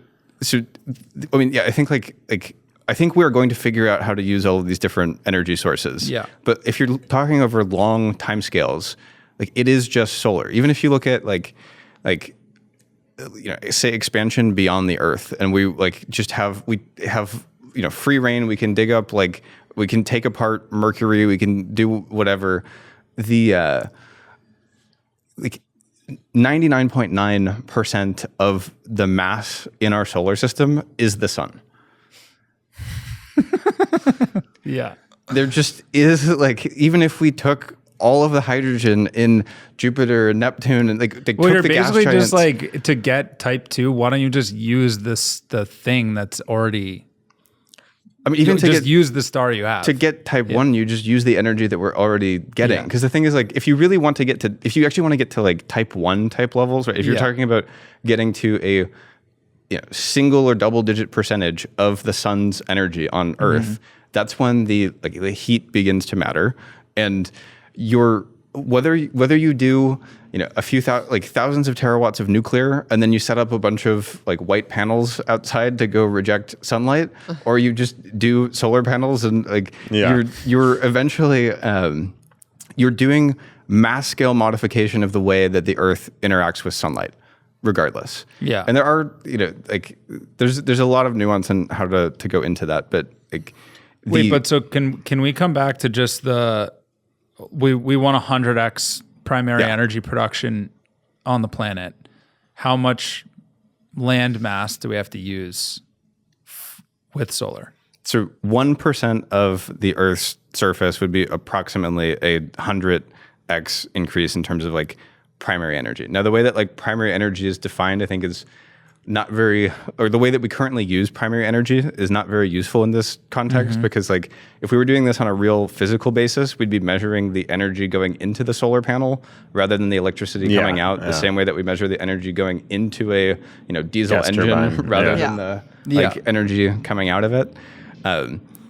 I mean, I think I think we're going to figure out how to use all of these different energy sources. Yeah. But if you're talking over long timescales, like it is just solar. Even if you look at say expansion beyond the Earth, and we have free reign. We can dig up we can take apart Mercury. We can do whatever. The 99.9% of the mass in our solar system is the sun. Yeah. There just is even if we took all of the hydrogen in Jupiter and Neptune and took you're the gas basically giants, just to get type 2, why don't you just use the thing that's already, I mean, even to just use the star you have. to get type 1, you just use the energy that we're already getting. Yeah. Because the thing is, if you actually want to get to type 1 type levels, right? If you're talking about getting to a single or double digit percentage of the sun's energy on Earth, that's when the heat begins to matter. And whether you do a few thousands of terawatts of nuclear, and then you set up a bunch of white panels outside to go reject sunlight, or you just do solar panels and you're eventually you're doing mass scale modification of the way that the Earth interacts with sunlight, regardless. Yeah. And there are there's a lot of nuance in how to go into that, but but so can we come back to just we want 100x primary energy production on the planet. How much land mass do we have to use with solar? So 1% of the Earth's surface would be approximately a 100x increase in terms of primary energy. Now, the way that primary energy is defined, I think is not very, or the way that we currently use primary energy is not very useful in this context, because if we were doing this on a real physical basis, we'd be measuring the energy going into the solar panel rather than the electricity coming out, the same way that we measure the energy going into a diesel Gas engine turbine. rather than the energy coming out of it.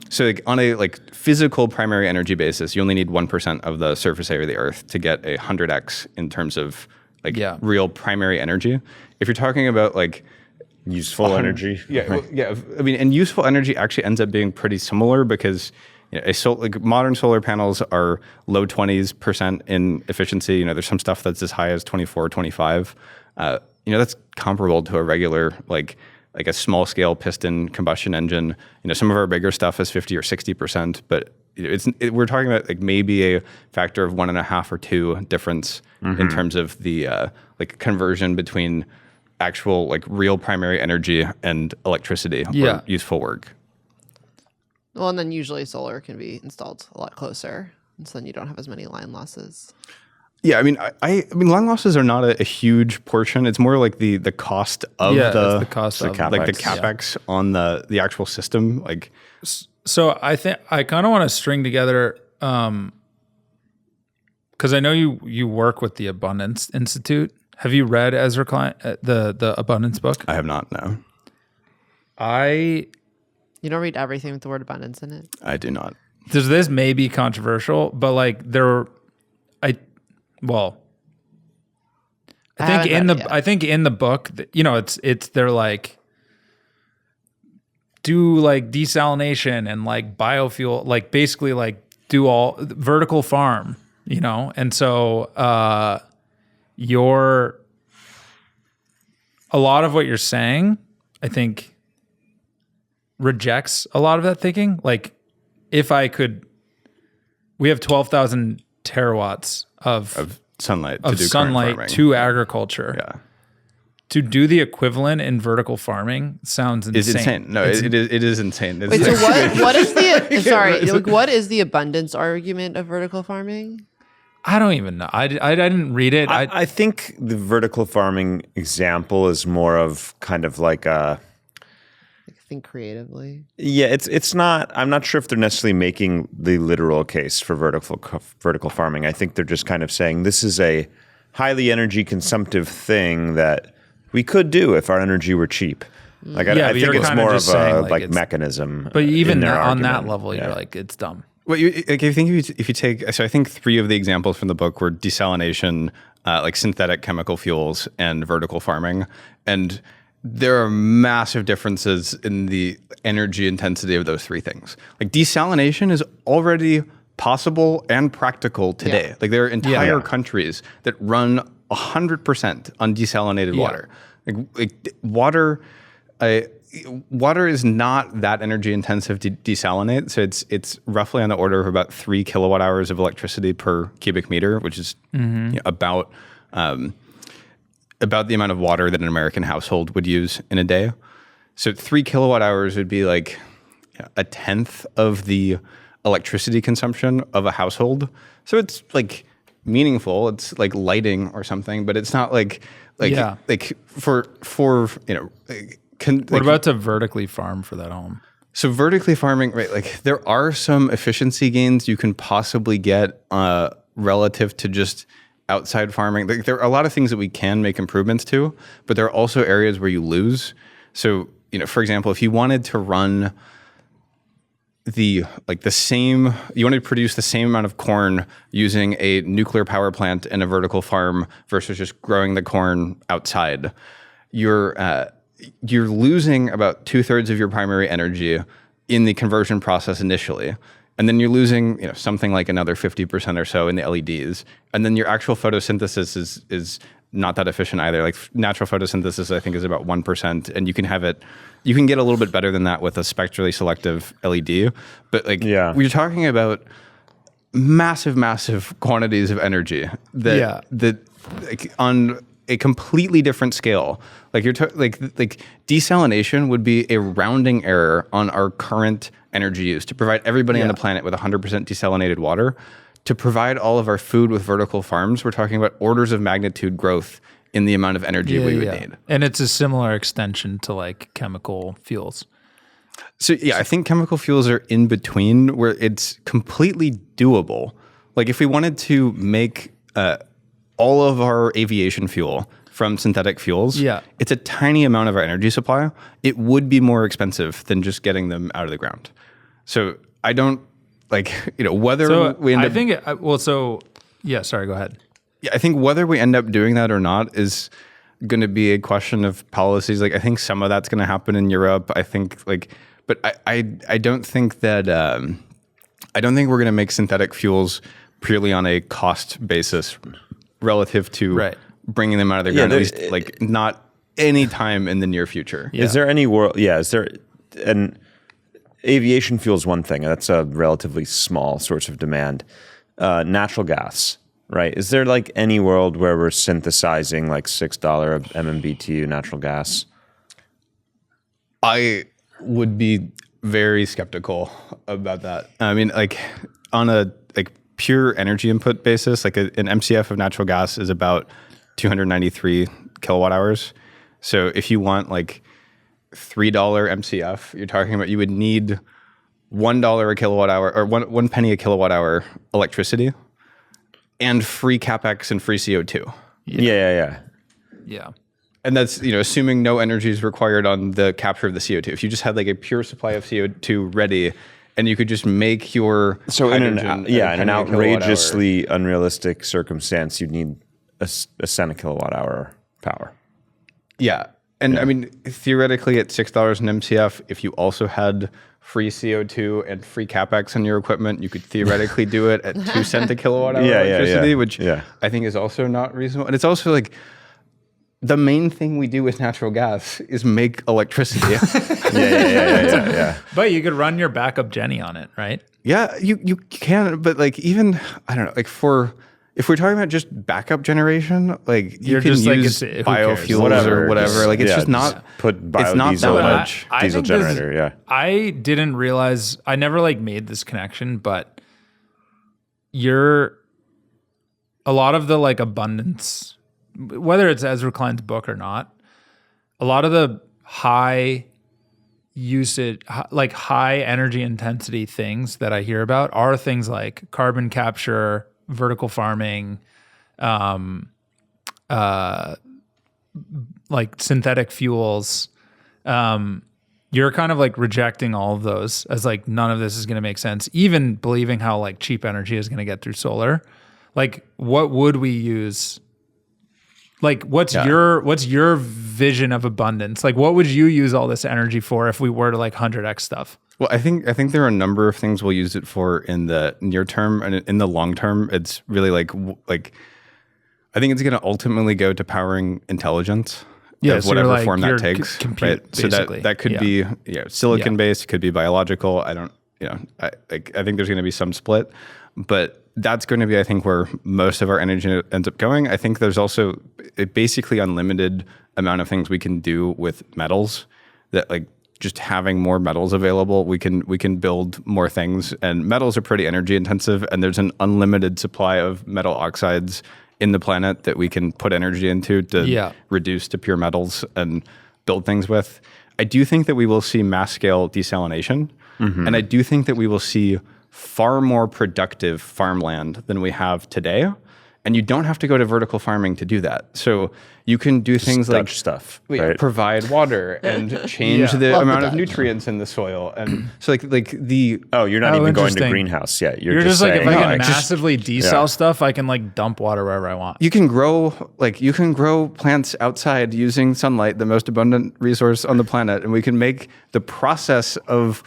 So on a physical primary energy basis, you only need 1% of the surface area of the Earth to get a 100x in terms of real primary energy. If you're talking about useful energy. I mean, and useful energy actually ends up being pretty similar, because modern solar panels are low 20s% in efficiency. There's some stuff that's as high as 24, 25. That's comparable to a regular a small scale piston combustion engine. Some of our bigger stuff is 50 or 60%, but we're talking about maybe a factor of 1.5 or 2 difference in terms of the conversion between actual real primary energy and electricity or useful work. Well, and then usually solar can be installed a lot closer, and so then you don't have as many line losses. Yeah, I mean, I mean, line losses are not a huge portion. It's more the cost of the cost of capex. the capex on the actual system. So I think I kind of want to string together, because I know you work with the Abundance Institute. Have you read Ezra Klein, the Abundance book? I have not, no. You don't read everything with the word abundance in it? I do not. This may be controversial, but I think in the book, they're do desalination and biofuel, basically do all vertical farm, and so a lot of what you're saying, I think, rejects a lot of that thinking. We have 12,000 terawatts of sunlight to agriculture. Yeah. To do the equivalent in vertical farming sounds insane. It's insane. No, it is insane. Wait, so what is the what is the abundance argument of vertical farming? I don't even know. I didn't read it. I think the vertical farming example is more of kind of like a. Think creatively. Yeah, it's not. I'm not sure if they're necessarily making the literal case for vertical farming. I think they're just kind of saying this is a highly energy consumptive thing that we could do if our energy were cheap. Like I think it's more of a like mechanism. But even on that argument. level, you're like, it's dumb. Well, if you take, so I think 3 of the examples from the book were desalination, like synthetic chemical fuels, and vertical farming, and there are massive differences in the energy intensity of those 3 things. Like desalination is already possible and practical today. Yeah. Like there are entire countries that run 100% on desalinated Yeah. water. Like water. Water is not that energy intensive to desalinate, so it's roughly on the order of about 3 kilowatt hours of electricity per cubic meter, which is about the amount of water that an American household would use in a day. So 3 kilowatt hours would be like a tenth of the electricity consumption of a household. So it's like meaningful. It's like lighting or something, but it's not like for What about to vertically farm for that home? So vertically farming, right? Like there are some efficiency gains you can possibly get relative to just outside farming. Like, there are a lot of things that we can make improvements to, but there are also areas where you lose. So, for example, if you wanted to run you wanted to produce the same amount of corn using a nuclear power plant and a vertical farm versus just growing the corn outside, you're losing about 2/3 of your primary energy in the conversion process initially. And then you're losing, something like another 50% or so in the LEDs. And then your actual photosynthesis is not that efficient either. Like natural photosynthesis, I think, is about 1%. And you can get a little bit better than that with a spectrally selective LED. But we're talking about massive, massive quantities of energy that on a completely different scale. Like desalination would be a rounding error on our current energy use to provide everybody on the planet with 100% desalinated water. To provide all of our food with vertical farms, we're talking about orders of magnitude growth in the amount of energy we would need. And it's a similar extension to like chemical fuels. So I think chemical fuels are in between where it's completely doable. Like if we wanted to make all of our aviation fuel from synthetic fuels, it's a tiny amount of our energy supply. It would be more expensive than just getting them out of the ground. So I don't whether we end up... sorry, go ahead. Yeah, I think whether we end up doing that or not is going to be a question of policies. Like I think some of that's going to happen in Europe. I think but I don't think that I don't think we're going to make synthetic fuels purely on a cost basis relative to bringing them out of the ground, at least not any time in the near future. Is there any world? Yeah, is there an aviation fuel is one thing. That's a relatively small source of demand. Natural gas, right? Is there any world where we're synthesizing $6 of MMBTU natural gas? I would be very skeptical about that. I mean, on a pure energy input basis, an MCF of natural gas is about 293 kilowatt hours. So if you want $3 MCF, you're talking about you would need $1 a kilowatt hour or one penny a kilowatt hour electricity and free CapEx and free CO2. Yeah. And that's, assuming no energy is required on the capture of the CO2. If you just had a pure supply of CO2 ready and you could just make your in an outrageously unrealistic circumstance, you'd need a cent a kilowatt hour power. Yeah. And I mean, theoretically, at $6 an MCF, if you also had free CO2 and free CapEx on your equipment, you could theoretically do it at 2 cents a kilowatt hour electricity, which I think is also not reasonable. And it's also the main thing we do with natural gas is make electricity. Yeah. But you could run your backup Jenny on it, right? Yeah, you can, but even I don't know, if we're talking about just backup generation, you can use biofuels or whatever. It's just not put biodiesel diesel generator. I didn't realize, I never made this connection, but you're a lot of the like abundance, whether it's Ezra Klein's book or not, a lot of the high usage, like high energy intensity things that I hear about are things like carbon capture, vertical farming, like synthetic fuels. You're kind of like rejecting all of those as like none of this is going to make sense, even believing how like cheap energy is going to get through solar. Like what would we use? Like what's your vision of abundance? Like what would you use all this energy for if we were to like 100x stuff? Well, I think there are a number of things we'll use it for in the near term, and in the long term, it's really like I think it's going to ultimately go to powering intelligence. Yeah, of so whatever like, form that takes, compute, right? So that could be silicon based, it could be biological. I don't, I think there's going to be some split, but that's going to be, I think, where most of our energy ends up going. I think there's also a basically unlimited amount of things we can do with metals. That like just having more metals available, we can build more things. And metals are pretty energy intensive, and there's an unlimited supply of metal oxides in the planet that we can put energy into to reduce to pure metals and build things with. I do think that we will see mass scale desalination. And I do think that we will see far more productive farmland than we have today. And you don't have to go to vertical farming to do that. So you can do things like stuff, provide water and change the amount of nutrients in the soil. And so like the you're not even going to greenhouse yet. You're just like, saying, if I can massively desal stuff, I can like dump water wherever I want. You can grow plants outside using sunlight, the most abundant resource on the planet, and we can make the process of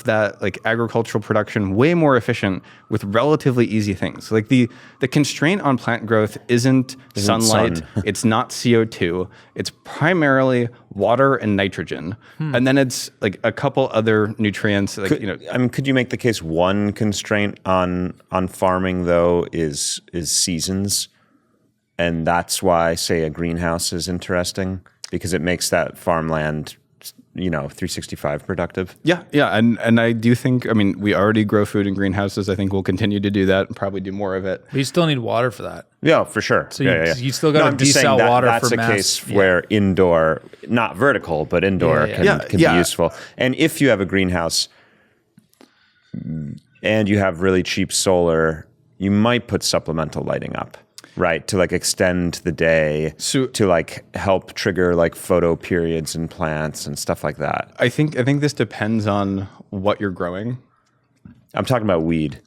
that like agricultural production way more efficient with relatively easy things. Like the constraint on plant growth isn't sunlight, it's not CO2, it's primarily water and nitrogen. And then it's like a couple other nutrients. Like, could you make the case one constraint on farming though is seasons? And that's why, say, a greenhouse is interesting, because it makes that farmland 365 productive. Yeah. And I do think, we already grow food in greenhouses. I think we'll continue to do that and probably do more of it. But you still need water for that. Yeah, for sure. So you still got to desal water that's for a mass. Case where indoor, not vertical, but indoor can be useful. And if you have a greenhouse and you have really cheap solar, you might put supplemental lighting up. Right, to like extend the day, to like help trigger like photo periods in plants and stuff like that. I think this depends on what you're growing. I'm talking about weed.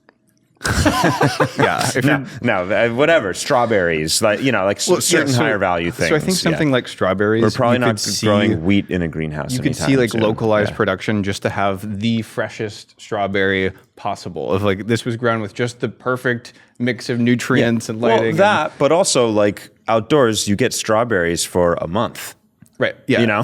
Whatever. Strawberries, certain higher value things. So I think something like strawberries. We're probably not growing wheat in a greenhouse. You could see like localized production just to have the freshest strawberry possible. Of like this was grown with just the perfect mix of nutrients and lighting. Well, but also like outdoors, you get strawberries for a month. Right. Yeah.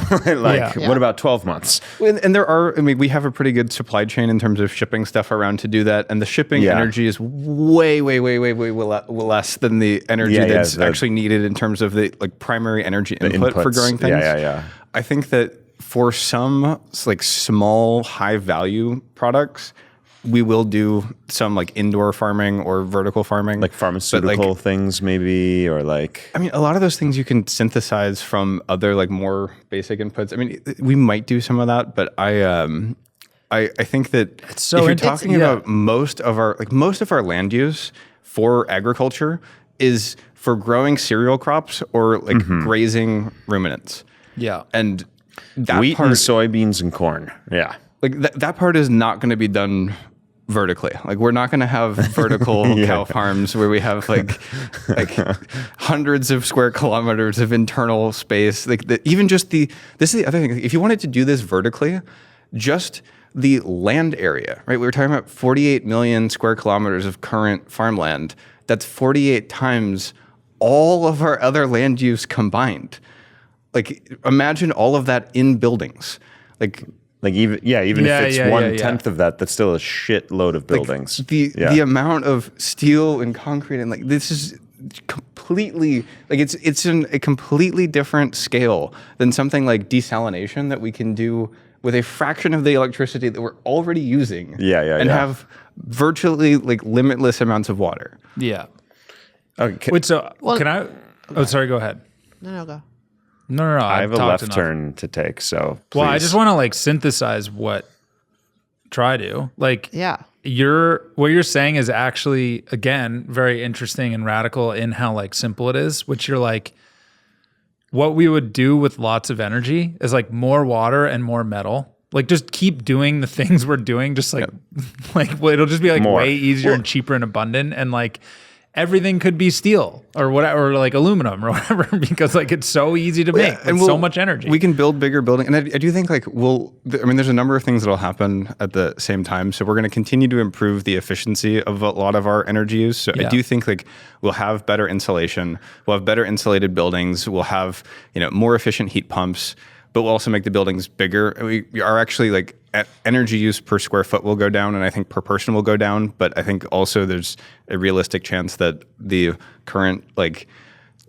What about 12 months? And there are, we have a pretty good supply chain in terms of shipping stuff around to do that. And the shipping energy is way less than the energy that's actually needed in terms of the like primary energy input for growing things. Yeah. I think that for some like small high value products, we will do some like indoor farming or vertical farming. Like pharmaceutical things maybe, or like... a lot of those things you can synthesize from other like more basic inputs. We might do some of that, but I think that if you're talking about most of our land use for agriculture is for growing cereal crops or like grazing ruminants. Yeah. And that wheat part, and soybeans and corn. Yeah. Like that part is not going to be done vertically. Like we're not going to have vertical cow farms where we have like hundreds of square kilometers of internal space. Like this is the other thing. If you wanted to do this vertically, just the land area, right? We were talking about 48 million square kilometers of current farmland. That's 48 times all of our other land use combined. Like imagine all of that in buildings. Even if it's 1/10 of that, that's still a shitload of buildings. The amount of steel and concrete and like this is completely like it's in a completely different scale than something like desalination that we can do with a fraction of the electricity that we're already using. And Yeah. have virtually like limitless amounts of water. Yeah. Okay. Wait, so Well- can I? Oh, sorry. Go ahead. No, go. No. I have a talked left enough. turn to take, so please. Well, I just want to like synthesize what try to like. Yeah. What you're saying is actually again very interesting and radical in how like simple it is. Which you're like, what we would do with lots of energy is like more water and more metal. Like just keep doing the things we're doing. Just like well, it'll just be like More. way easier and cheaper and abundant and like. Everything could be steel or whatever, or like aluminum or whatever, because like it's so easy to make and so much energy. We can build bigger buildings. And I do think like there's a number of things that'll happen at the same time. So we're going to continue to improve the efficiency of a lot of our energy use. So I do think like we'll have better insulation. We'll have better insulated buildings. We'll have, more efficient heat pumps, but we'll also make the buildings bigger. We are actually like energy use per square foot will go down, and I think per person will go down. But I think also there's a realistic chance that the current like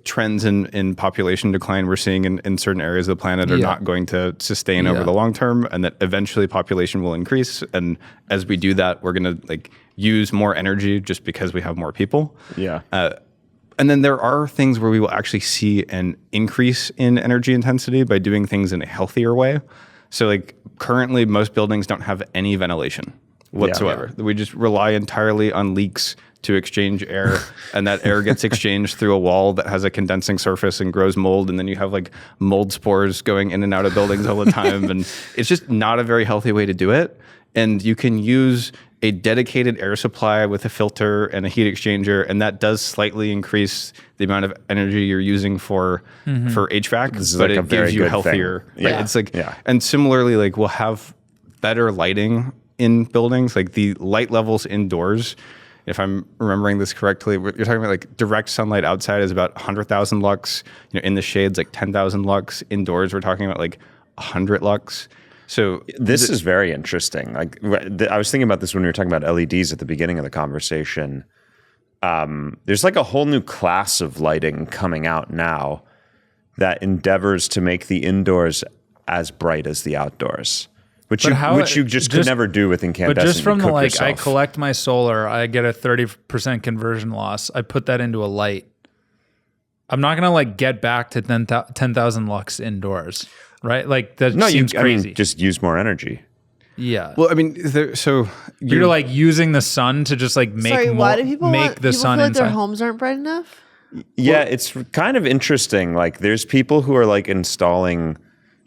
trends in population decline we're seeing in certain areas of the planet are not going to sustain over the long term, and that eventually population will increase. And as we do that, we're going to like use more energy just because we have more people. Yeah. And then there are things where we will actually see an increase in energy intensity by doing things in a healthier way. So like currently most buildings don't have any ventilation whatsoever. We just rely entirely on leaks to exchange air, and that air gets exchanged through a wall that has a condensing surface and grows mold, and then you have like mold spores going in and out of buildings all the time. And it's just not a very healthy way to do it. And you can use a dedicated air supply with a filter and a heat exchanger, and that does slightly increase the amount of energy you're using for HVAC, but like a it very gives you good healthier. thing. Right? Yeah. It's like, and similarly, like we'll have better lighting in buildings, like the light levels indoors. If I'm remembering this correctly, you're talking about like direct sunlight outside is about 100,000 lux. In the shades, like 10,000 lux. Indoors, we're talking about like 100 lux. So this is very interesting. Like I was thinking about this when we were talking about LEDs at the beginning of the conversation. There's like a whole new class of lighting coming out now that endeavors to make the indoors as bright as the outdoors, which you just could never do with incandescent. But just from the like, I yourself. collect my solar, I get a 30% conversion loss. I put that into a light. I'm not gonna like get back to 10,000 lux indoors. Right, like that seems crazy. I mean, just use more energy. Yeah. Well, I mean, so you're like using the sun to just like make Sorry, why do people make the sun feel like their inside. homes aren't bright enough? Yeah, it's kind of interesting. Like, there's people who are like installing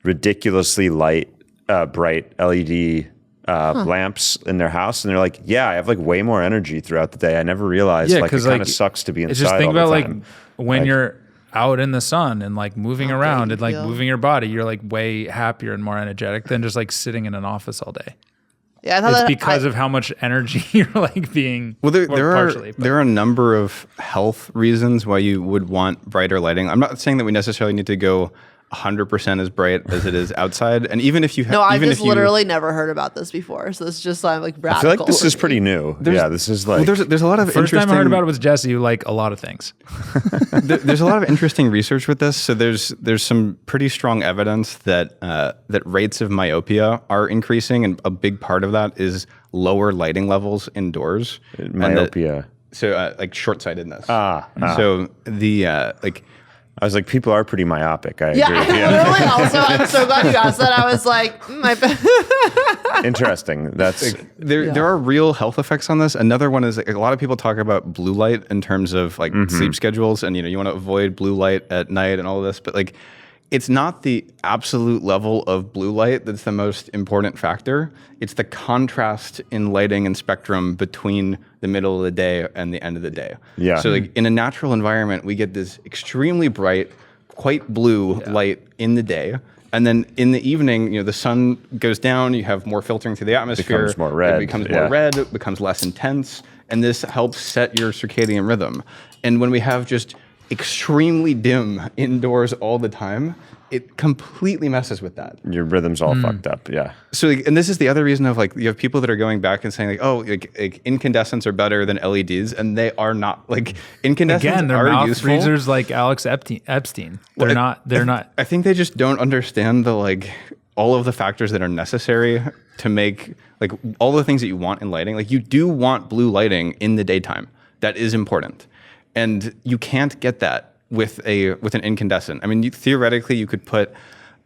ridiculously bright LED lamps in their house, and they're like, "Yeah, I have like way more energy throughout the day. I never realized. Yeah, like, it because kind like of sucks to be inside it's just think all about the time." like when you're out in the sun and like moving around and like feel. moving your body, you're like way happier and more energetic than just like sitting in an office all day. Yeah, I thought It's because of how much energy you're like being. Well, there partially, are a number of health reasons why you would want brighter lighting. I'm not saying that we necessarily need to go 100% as bright as it is outside. And even if you have, No, I've even just if you, literally never heard about this before. So it's just like radical. I feel like this is pretty new. Yeah, this is like there's a lot of First interesting. time I heard about it was Jesse, who like a lot of things. There's a lot of interesting research with this. So there's some pretty strong evidence that that rates of myopia are increasing, and a big part of that is lower lighting levels indoors. myopia. So like short-sightedness. So the like. I was like, people are pretty myopic. I Yeah, agree. literally. Also, I'm so glad you asked that. I was like, my Interesting. That's There are real health effects on this. Another one is like, a lot of people talk about blue light in terms of like sleep schedules, and you want to avoid blue light at night and all of this, but like it's not the absolute level of blue light that's the most important factor. It's the contrast in lighting and spectrum between the middle of the day and the end of the day. Yeah. So like in a natural environment, we get this extremely bright, quite blue light in the day. And then in the evening, the sun goes down, you have more filtering through the atmosphere. Becomes more red. It becomes more red, it becomes less intense. And this helps set your circadian rhythm. And when we have just extremely dim indoors all the time, it completely messes with that. your rhythm's all fucked up. Yeah. So, and this is the other reason of like, you have people that are going back and saying like, oh, like incandescents are better than LEDs, and they are not. Like incandescents Again, they're are mouth useful. breathers like Alex Epstein. They're not. I think they just don't understand the like all of the factors that are necessary to make like all the things that you want in lighting. Like you do want blue lighting in the daytime. That is important. And you can't get that with an incandescent. I mean, theoretically you could put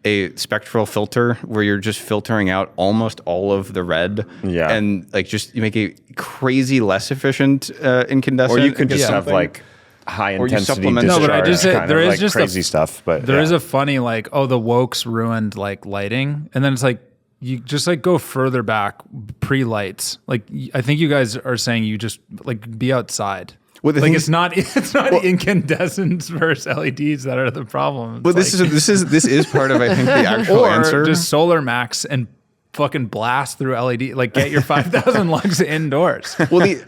a spectral filter where you're just filtering out almost all of the red, and like just you make a crazy less efficient incandescent. Or you could just have like high intensity supplement- discharge. No, but I just say there is like just crazy stuff. But there is a funny like, oh, the wokes ruined like lighting, and then it's like you just like go further back pre-lights. Like I think you guys are saying you just like be outside. Well, like it's not incandescents versus LEDs that are the problem. But this is part of I think the actual or answer. just solar max and fucking blast through LED. Like get your 5,000 lux indoors. Well, it's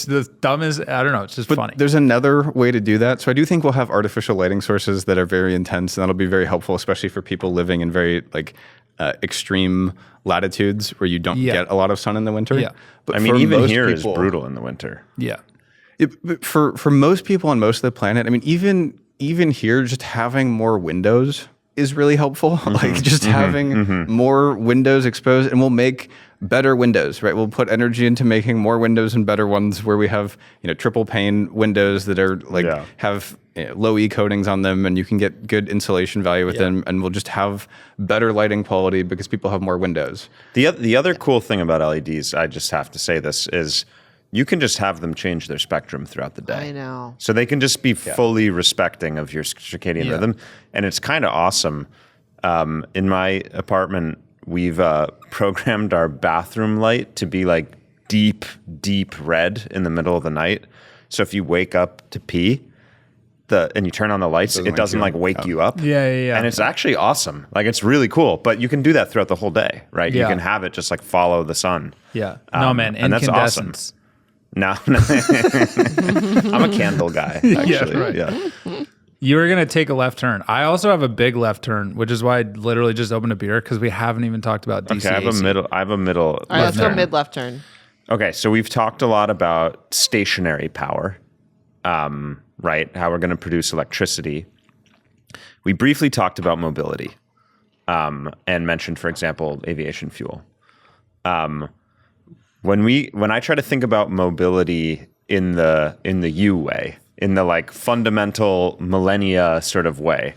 the dumbest. I don't know. It's just funny. There's another way to do that. So I do think we'll have artificial lighting sources that are very intense, and that'll be very helpful, especially for people living in very like extreme latitudes where you don't get a lot of sun in the winter. Yeah. But I mean, for even most here is people, brutal in the winter. Yeah. But for most people on most of the planet, I mean, even here, just having more windows is really helpful. Like just having more windows exposed, and we'll make better windows, right? We'll put energy into making more windows and better ones where we have, triple pane windows that are like have low E coatings on them, and you can get good insulation value with them, and we'll just have better lighting quality because people have more windows. The other cool thing about LEDs, I just have to say this, is you can just have them change their spectrum throughout the day. I know. So they can just be fully respecting of your circadian rhythm. And it's kind of awesome. In my apartment, we've programmed our bathroom light to be like deep, deep red in the middle of the night. So if you wake up to pee, and you turn on the lights, it doesn't like wake you up. Yeah. And it's actually awesome. Like it's really cool. But you can do that throughout the whole day, right? Yeah. You can have it just like follow the sun. Yeah. No, man. And that's awesome. Incandescents. No, I'm a candle guy. Actually, right. Yeah. You were going to take a left turn. I also have a big left turn, which is why I literally just opened a beer because we haven't even talked about DC. Okay, I have a middle. All right, let's go mid left turn. Okay, so we've talked a lot about stationary power, right? How we're going to produce electricity. We briefly talked about mobility, and mentioned, for example, aviation fuel. When I try to think about mobility in the U way, in the like fundamental millennia sort of way,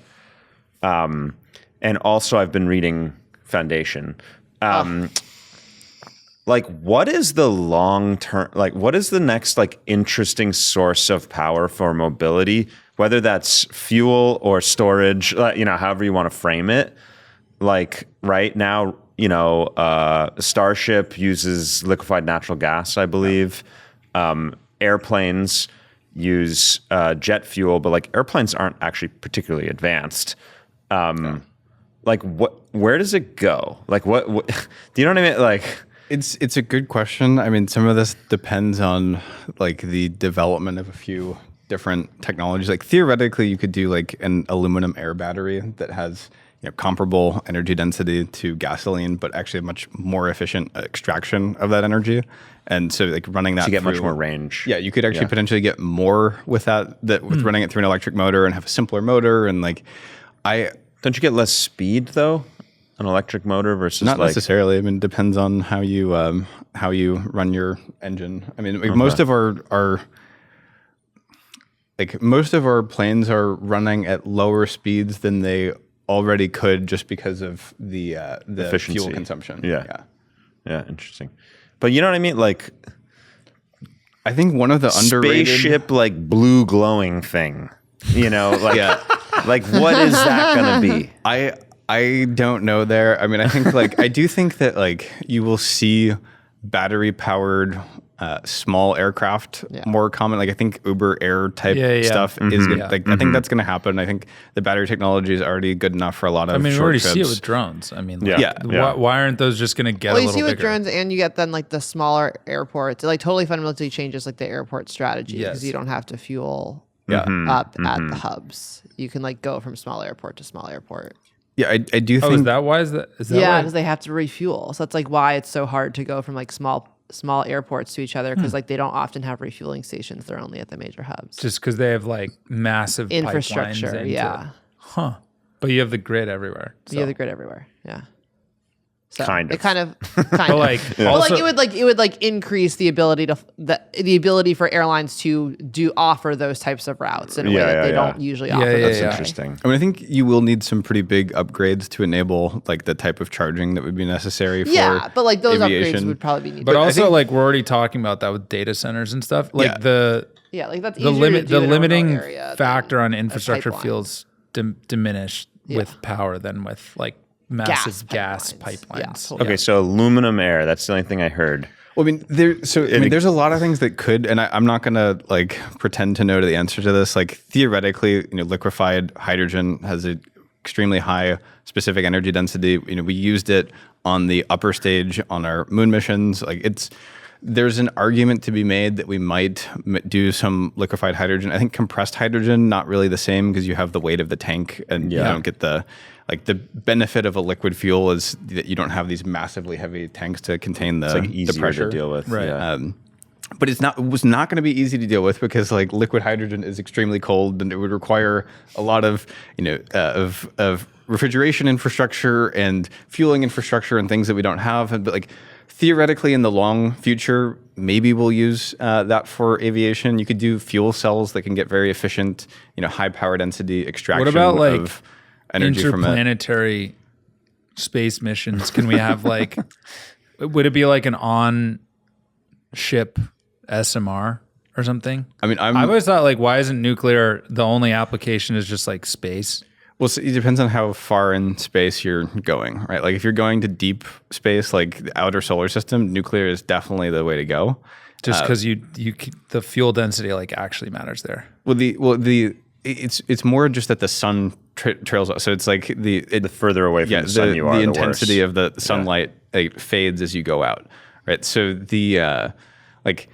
and also I've been reading Foundation. Like, what is the long term? Like, what is the next like interesting source of power for mobility? Whether that's fuel or storage, however you want to frame it. Like right now, Starship uses liquefied natural gas, I believe. Airplanes use jet fuel, but like airplanes aren't actually particularly advanced. Like where does it go? Like what do you know what I mean? Like it's a good question. I mean, some of this depends on like the development of a few different technologies. Like theoretically, you could do like an aluminum air battery that has comparable energy density to gasoline, but actually a much more efficient extraction of that energy. And so like running that you get through, much more range. Yeah, you could actually potentially get more with with running it through an electric motor and have a simpler motor. And like don't you get less speed though? An electric motor versus not necessarily. I mean, it depends on how you run your engine. I mean, like most of our planes are running at lower speeds than they already could just because of the efficiency. Fuel consumption. Yeah, interesting. But you know what I mean? Like, I think one of the underrated spaceship like blue glowing thing. Like what is that gonna be? I don't know there. I mean, I think like I do think that like you will see battery powered small aircraft more common. Like I think Uber Air type stuff is gonna, I think that's going to happen. I think the battery technology is already good enough for a lot of. I mean, we short already trips. see it with drones. I mean, why aren't those just going to get a Well, you little see with bigger? drones, and you get then like the smaller airports. It like totally fundamentally changes like the airport strategy because you don't have to fuel up at the hubs. You can like go from small airport to small airport. Yeah, I do think. Oh, is that why? Is that Yeah, why? because they have to refuel. So that's like why it's so hard to go from like small airports to each other because like they don't often have refueling stations. They're only at the major hubs. Just because they have like massive Infrastructure, pipelines into yeah. it. Huh. But you have the grid everywhere. You have the grid everywhere. Yeah. So Kind of. It kind of. But like, But also, it would increase the ability to the ability for airlines to offer those types of routes in a way that they don't usually offer. yeah, those yeah. way. Interesting. I mean, I think you will need some pretty big upgrades to enable like the type of charging that would be necessary for Yeah, but like those aviation. upgrades would probably be needed. but I also think- like we're already talking about that with data centers and stuff. Like Yeah. yeah, like that's the easier limit, to do the in a remote limiting area than factor on a infrastructure pipeline. feels diminished with power than with like massive gas pipelines. Yeah, totally. Okay, so aluminum air. That's the only thing I heard. Well, I mean, there's a lot of things that could, and I'm not gonna like pretend to know the answer to this. Like theoretically, liquefied hydrogen has an extremely high specific energy density. We used it on the upper stage on our moon missions. There's an argument to be made that we might do some liquefied hydrogen. I think compressed hydrogen, not really the same because you have the weight of the tank and you don't get the benefit of a liquid fuel is that you don't have these massively heavy tanks to contain the, It's like the easier pressure. to deal with. Right. Yeah. But it was not going to be easy to deal with because like liquid hydrogen is extremely cold and it would require a lot of of refrigeration infrastructure and fueling infrastructure and things that we don't have. But like theoretically, in the long future, maybe we'll use that for aviation. You could do fuel cells that can get very efficient, high power density extraction. What about like of energy from it? interplanetary space missions? Can we have like, would it be like an on ship SMR or something? I mean, I've always thought like, why isn't nuclear the only application is just like space? Well, so it depends on how far in space you're going, right? Like if you're going to deep space, like the outer solar system, nuclear is definitely the way to go. Just because the fuel density like actually matters there. It's more just that the sun trails off. So it's like the further away from the sun you are, the the intensity worse. of the sunlight fades as you go out, right? So the like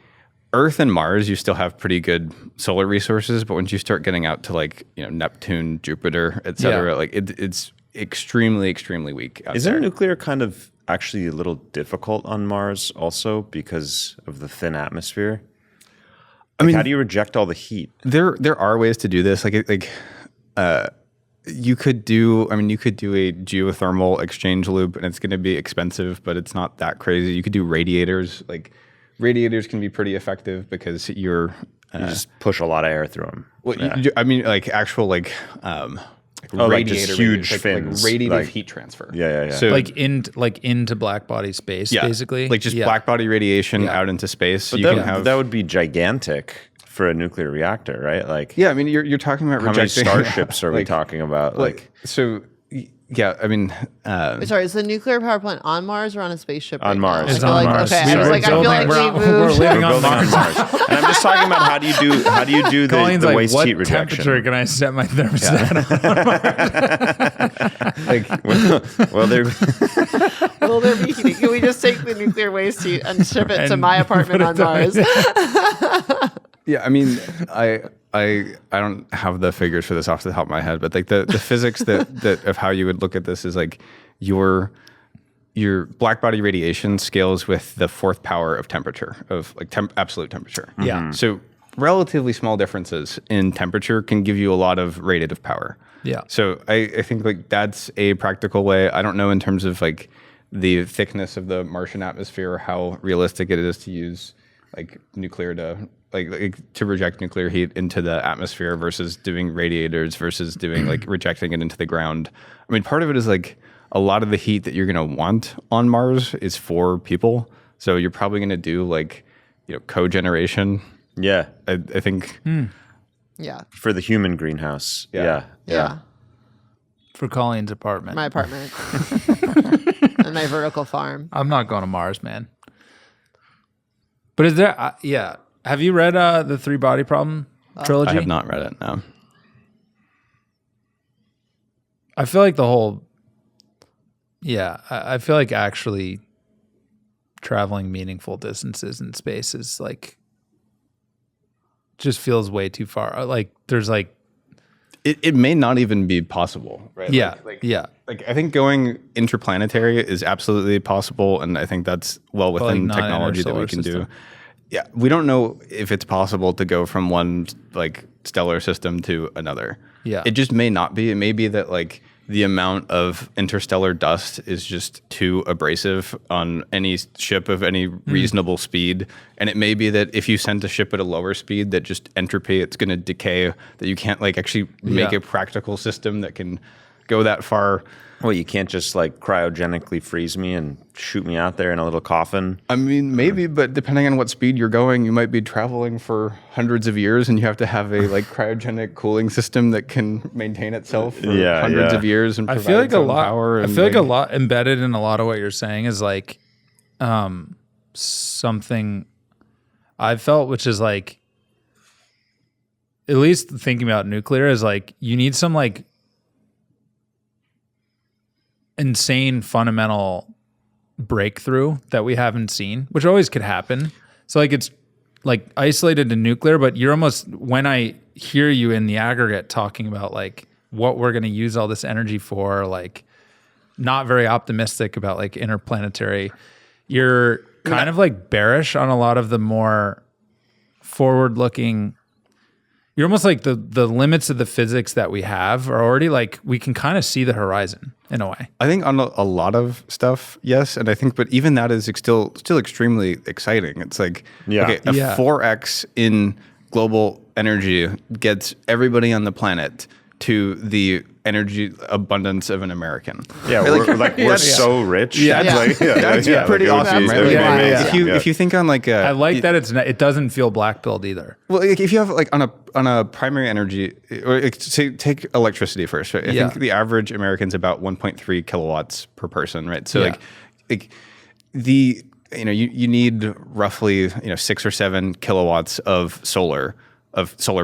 Earth and Mars, you still have pretty good solar resources, but once you start getting out to like Neptune, Jupiter, et cetera, like it's extremely, extremely weak. Isn't nuclear kind of actually a little difficult on Mars also because of the thin atmosphere? I mean, how do you reject all the heat? There are ways to do this. You could do a geothermal exchange loop, and it's going to be expensive, but it's not that crazy. You could do radiators. Like radiators can be pretty effective because you just push a lot of air through them. Well, actual just huge fins, radiative like- heat transfer. Yeah. So Like into black body space, basically. like just black body radiation out into space. But that would be gigantic for a nuclear reactor, right? Like, Yeah, I mean, you're talking about how many rejecting starships are we talking about? I mean, Sorry, is the nuclear power plant on Mars or on a spaceship? On right Mars. Now? It's I on feel Mars. Okay, We I was were like, I feel like building- we we're moved. living we're on building on Mars. Mars. And I'm just talking about how do you do Colleen's the like, waste what heat rejection? temperature can I set my thermostat? Well, there. Will there be heating? Can we just take the nuclear waste heat and ship it to And my apartment put on it down. Mars? yeah, I mean, I don't have the figures for this off the top of my head, but like the physics that of how you would look at this is like your black body radiation scales with the fourth power of temperature of like absolute temperature. Yeah. So relatively small differences in temperature can give you a lot of radiative power. Yeah. So I think like that's a practical way. I don't know in terms of like the thickness of the Martian atmosphere, how realistic it is to use like nuclear to to reject nuclear heat into the atmosphere versus doing radiators versus doing like rejecting it into the ground. I mean, part of it is like a lot of the heat that you're going to want on Mars is for people. So you're probably going to do like, cogeneration. Yeah, I think. Yeah. for the human greenhouse. Yeah. Yeah. For Colleen's apartment. My apartment. And my vertical farm. I'm not going to Mars, man. But is there, have you read the Three Body Problem trilogy? I have not read it, no. I feel like the whole, I feel like actually traveling meaningful distances in space is like, just feels way too far. Like there's like, It may not even be possible, right? Like I think going interplanetary is absolutely possible, and I think that's well within not in our technology that we solar can system. do. Yeah, we don't know if it's possible to go from one like stellar system to another. Yeah. It just may not be. It may be that like the amount of interstellar dust is just too abrasive on any ship of any reasonable speed. And it may be that if you send a ship at a lower speed, that just entropy, it's going to decay, that you can't like actually make a practical system that can go that far. Well, you can't just like cryogenically freeze me and shoot me out there in a little coffin. I mean, maybe, but depending on what speed you're going, you might be traveling for hundreds of years, and you have to have a like cryogenic cooling system that can maintain itself for hundreds of years. And I provide feel like its own power. I feel like a lot embedded in a lot of what you're saying is like something I've felt, which is like, at least thinking about nuclear is like you need some like insane fundamental breakthrough that we haven't seen, which always could happen. So like it's like isolated to nuclear, but you're almost, when I hear you in the aggregate talking about like what we're going to use all this energy for, like not very optimistic about like interplanetary, you're kind of like bearish on a lot of the more forward looking. You're almost like the limits of the physics that we have are already like, we can kind of see the horizon in a way. I think on a lot of stuff, yes. And I think, but even that is still extremely exciting. It's like, okay, a 4x in global energy gets everybody on the planet to the energy abundance of an American. Yeah, Right? we're so rich. Yeah, that's pretty awesome, right? Like, if you think on like I like that it doesn't feel black pilled either. Well, like if you have like on a primary energy, or like, say take electricity first, right? I think the average American's about 1.3 kilowatts per person, right? So like the you need roughly 6 or 7 kilowatts of solar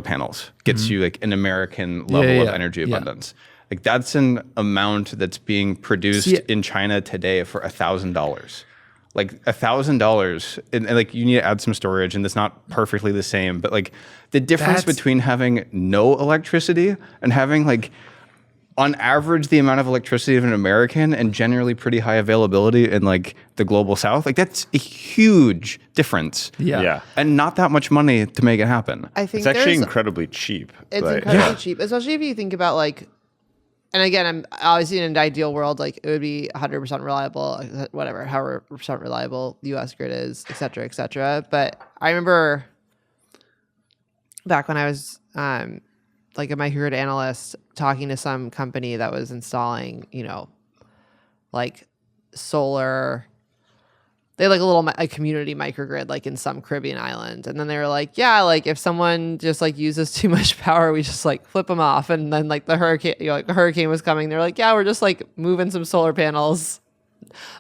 panels gets you like an American level of energy abundance. Like that's an amount that's being produced in China today for $1,000. Like $1,000, and like you need to add some storage, and it's not perfectly the same. But like the difference between having no electricity and having like on average the amount of electricity of an American and generally pretty high availability in like the global South, like that's a huge difference. Yeah. And not that much money to make it happen. I think It's actually incredibly cheap. It's incredibly cheap, especially if you think about like, and again, I'm obviously in an ideal world, like it would be 100% reliable, whatever, however percent reliable the U.S. grid is, et cetera, et cetera. But I remember back when I was like a microgrid analyst talking to some company that was installing, like solar. They had like a little community microgrid like in some Caribbean island. And then they were like, yeah, like if someone just like uses too much power, we just like flip them off. And then like the hurricane was coming. They're like, yeah, we're just like moving some solar panels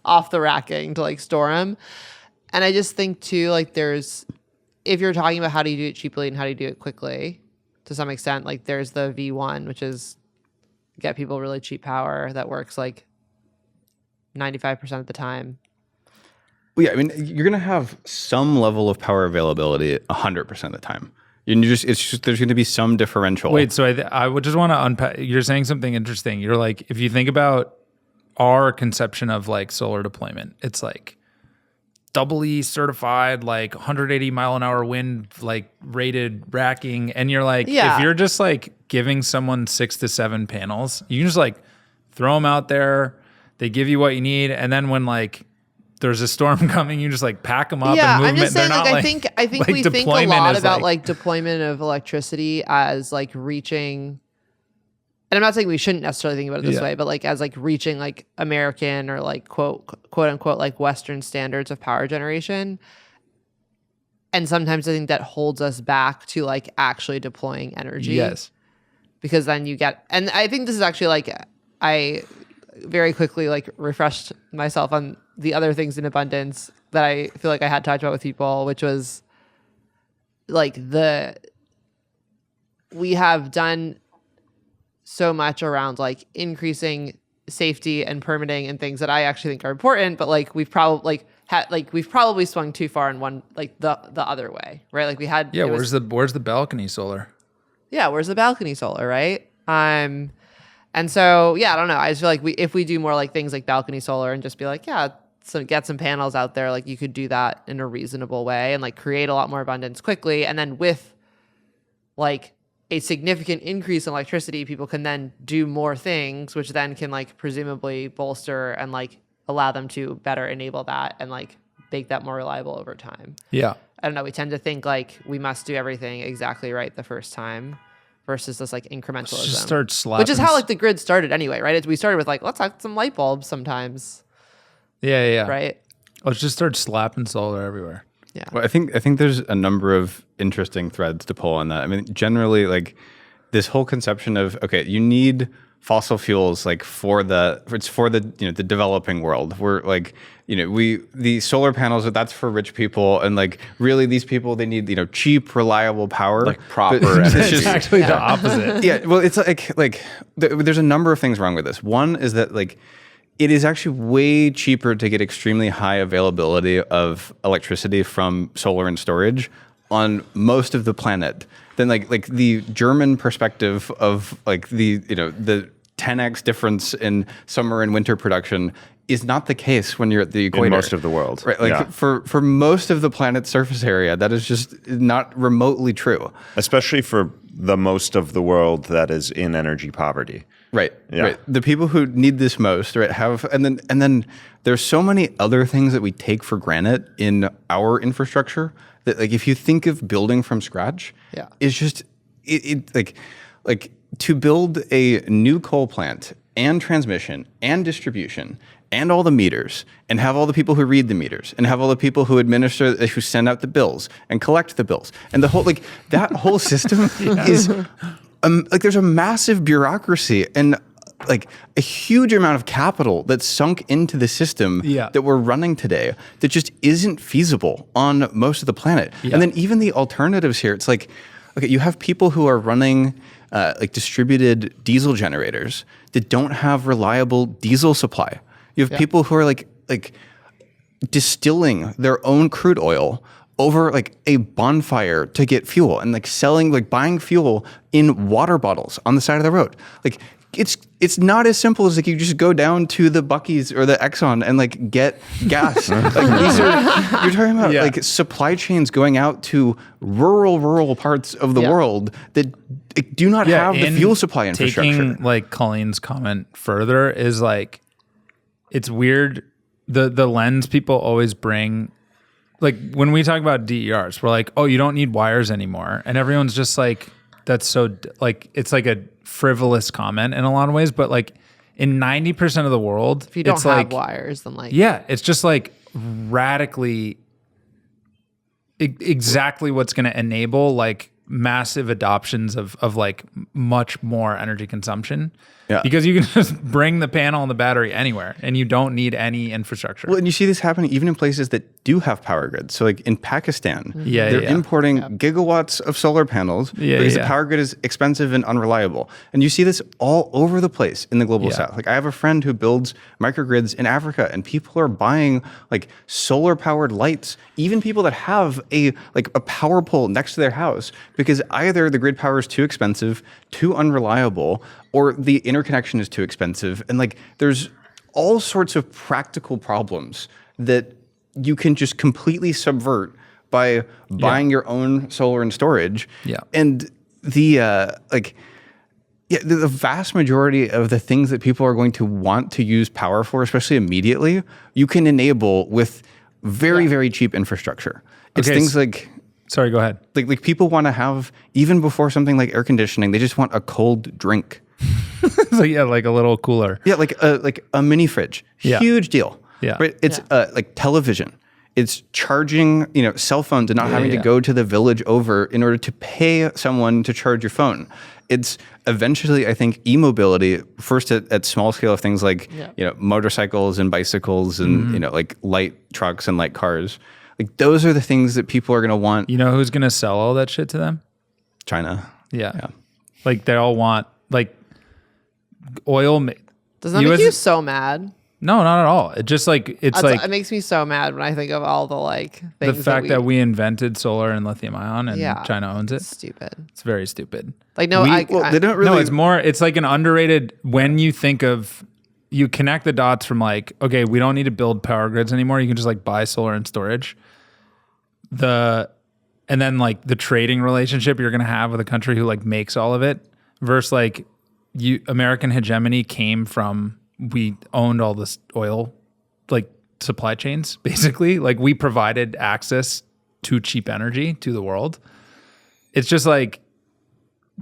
off the racking to like store them. And I just think too, like if you're talking about how do you do it cheaply and how do you do it quickly, to some extent, like there's the V1, which is get people really cheap power that works like 95% of the time. Well, yeah, I mean, you're going to have some level of power availability 100% of the time. It's just there's going to be some differential. Wait, so I would just want to unpack. You're saying something interesting. You're like, if you think about our conception of like solar deployment, it's like doubly certified, like 180 mile an hour wind, like rated racking. And you're like, if you're just like giving someone 6 to 7 panels, you can just like throw them out there. They give you what you need. And then when like there's a storm coming, you just like pack them up and move them. I'm just saying, like, I think like we think a lot about like deployment of electricity as like reaching, and I'm not saying we shouldn't necessarily think about it this way, but like as like reaching like American or like quote unquote like Western standards of power generation. And sometimes I think that holds us back to like actually deploying energy. Yes. Because then you get, and I think this is actually like, I very quickly like refreshed myself on the other things in abundance that I feel like I had talked about with people, which was like we have done so much around like increasing safety and permitting and things that I actually think are important, but like we've probably swung too far in one, like the other way, right? Like we had, where's the balcony solar? Yeah, where's the balcony solar, right? And so, I don't know. I just feel like if we do more like things like balcony solar and just be like, so get some panels out there, like you could do that in a reasonable way and like create a lot more abundance quickly. And then with like a significant increase in electricity, people can then do more things, which then can like presumably bolster and like allow them to better enable that and like make that more reliable over time. Yeah. I don't know. We tend to think like we must do everything exactly right the first time versus this like incrementalism. Just start slapping. Which is how like the grid started anyway, right? We started with like, let's have some light bulbs sometimes. Yeah. Right? Let's just start slapping solar everywhere. Yeah. Well, I think there's a number of interesting threads to pull on that. I mean, generally, like this whole conception of okay, you need fossil fuels like for the the developing world. We're like the solar panels, that's for rich people, and like really these people, they need cheap, reliable power, like proper energy. It's actually the opposite. Yeah, well, it's like there's a number of things wrong with this. One is that like it is actually way cheaper to get extremely high availability of electricity from solar and storage on most of the planet than like the German perspective of like the 10x difference in summer and winter production is not the case when you're at the equator. In most of the world. Right, like Yeah. for most of the planet's surface area, that is just not remotely true. Especially for the most of the world that is in energy poverty. Right. Yeah. Right. The people who need this most, right, have and then there's so many other things that we take for granted in our infrastructure that like if you think of building from scratch, Yeah. it's just it like to build a new coal plant and transmission and distribution and all the meters and have all the people who read the meters and have all the people who who send out the bills and collect the bills and the whole like that whole system is like there's a massive bureaucracy and like a huge amount of capital that's sunk into the system that we're running today that just isn't feasible on most of the planet. And then even the alternatives here, it's like, okay, you have people who are running like distributed diesel generators that don't have reliable diesel supply. You have people who are like distilling their own crude oil over like a bonfire to get fuel and like selling, like buying fuel in water bottles on the side of the road. Like it's not as simple as like you just go down to the Buc-ee's or the Exxon and like get gas. Like you're talking about like supply chains going out to rural parts of the world that do not have the fuel supply infrastructure. Taking like Colleen's comment further is like, it's weird. The lens people always bring, like when we talk about DERs, we're like, oh, you don't need wires anymore. And everyone's just like, that's so like, it's like a frivolous comment in a lot of ways, but like in 90% of the world, If you don't it's have like, wires, then like it's just like radically exactly what's going to enable like massive adoptions of like much more energy consumption. Yeah. Because you can just bring the panel and the battery anywhere and you don't need any infrastructure. Well, and you see this happening even in places that do have power grids. So like in Pakistan, they're importing gigawatts of solar panels because the power grid is expensive and unreliable. And you see this all over the place in the global south. Like I have a friend who builds microgrids in Africa and people are buying like solar powered lights, even people that have a power pole next to their house because either the grid power is too expensive, too unreliable, or the interconnection is too expensive. And like there's all sorts of practical problems that you can just completely subvert by buying your own solar and storage. Yeah. And the the vast majority of the things that people are going to want to use power for, especially immediately, you can enable with very, very cheap infrastructure. It's things like... Sorry, go ahead. Like people want to have, even before something like air conditioning, they just want a cold drink. So like a little cooler. Yeah, like a mini fridge. Huge deal. Yeah. Right? It's like television. It's charging, cell phones and not having to go to the village over in order to pay someone to charge your phone. It's eventually, I think, e-mobility, first at small scale of things like, motorcycles and bicycles and, like light trucks and light cars. Like those are the things that people are going to want. You know who's going to sell all that shit to them? China. Yeah. Like they all want like oil. Does that make you so mad? No, not at all. It just like it makes me so mad when I think of all the like things. The fact that we invented solar and lithium ion and China owns it. It's stupid. It's very stupid. Like no, they don't really. No, it's more. It's like an underrated. When you think of, you connect the dots from like, okay, we don't need to build power grids anymore. You can just like buy solar and storage. And and then like the trading relationship you're going to have with a country who like makes all of it versus like American hegemony came from, we owned all this oil, like supply chains, basically. Like we provided access to cheap energy to the world. It's just like,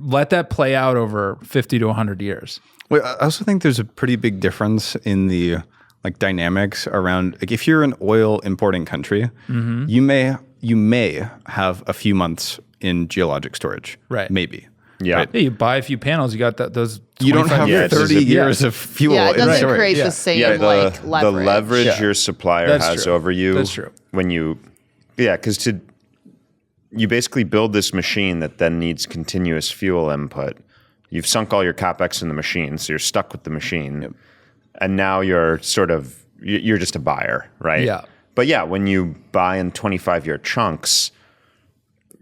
let that play out over 50 to 100 years. Well, I also think there's a pretty big difference in the like dynamics around, like if you're an oil importing country, you may have a few months in geologic storage. Right. Maybe. Yeah. Right? Yeah, you buy a few panels, you got those. You don't have 25 years. 30 years of fuel Yeah, it in doesn't storage. create Yeah. the same Yeah, like the leverage. leverage your supplier That's has true. over you. That's true. When you, because you basically build this machine that then needs continuous fuel input. You've sunk all your capex in the machine, so you're stuck with the machine, and now you're you're just a buyer, right? Yeah. But yeah, when you buy in 25-year chunks,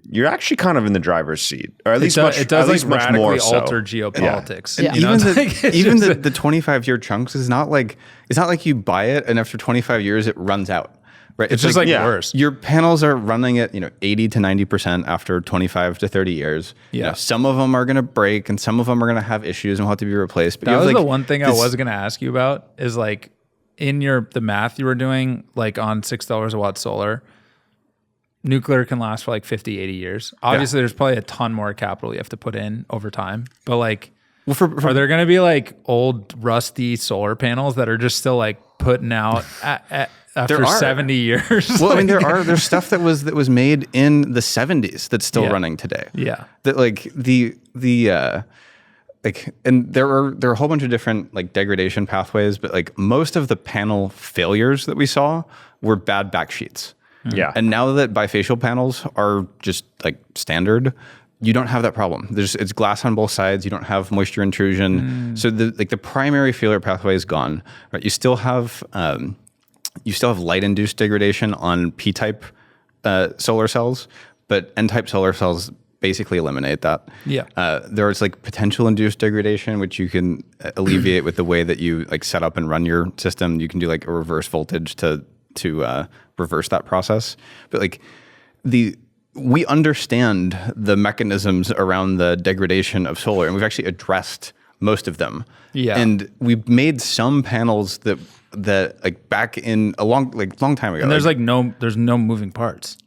you're actually kind of in the driver's seat, or at least It does at least like much radically more so. alter geopolitics. Yeah. You know, Even it's like- it's even just- the 25-year chunks is not like, it's not like you buy it and after 25 years it runs out. Right? it's just like yeah. worse. Your panels are running at 80 to 90% after 25 to 30 years. Yeah. Some of them are going to break and some of them are going to have issues and will have to be replaced. But That you have was like the one thing I this- was going to ask you about is like in the math you were doing, like on $6 a watt solar, nuclear can last for like 50, 80 years. Obviously there's probably a ton more capital you have to put in over time, but like, are there going to be like old rusty solar panels that are just still like putting out after There are. 70 years? Well, I mean, Like- there's stuff that was made in the 70s that's still Yeah. running today. Yeah. That like and there are a whole bunch of different like degradation pathways, but like most of the panel failures that we saw were bad backsheets. Yeah. And now that bifacial panels are just like standard, you don't have that problem. It's glass on both sides. You don't have moisture intrusion. So the primary failure pathway is gone. Right? You still have light induced degradation on P-type solar cells, but N-type solar cells basically eliminate that. Yeah. There's like potential induced degradation, which you can alleviate with the way that you like set up and run your system. You can do like a reverse voltage to reverse that process. But like we understand the mechanisms around the degradation of solar, and we've actually addressed most of them. Yeah. And we've made some panels that like back in a long time ago. and there's there's no moving parts.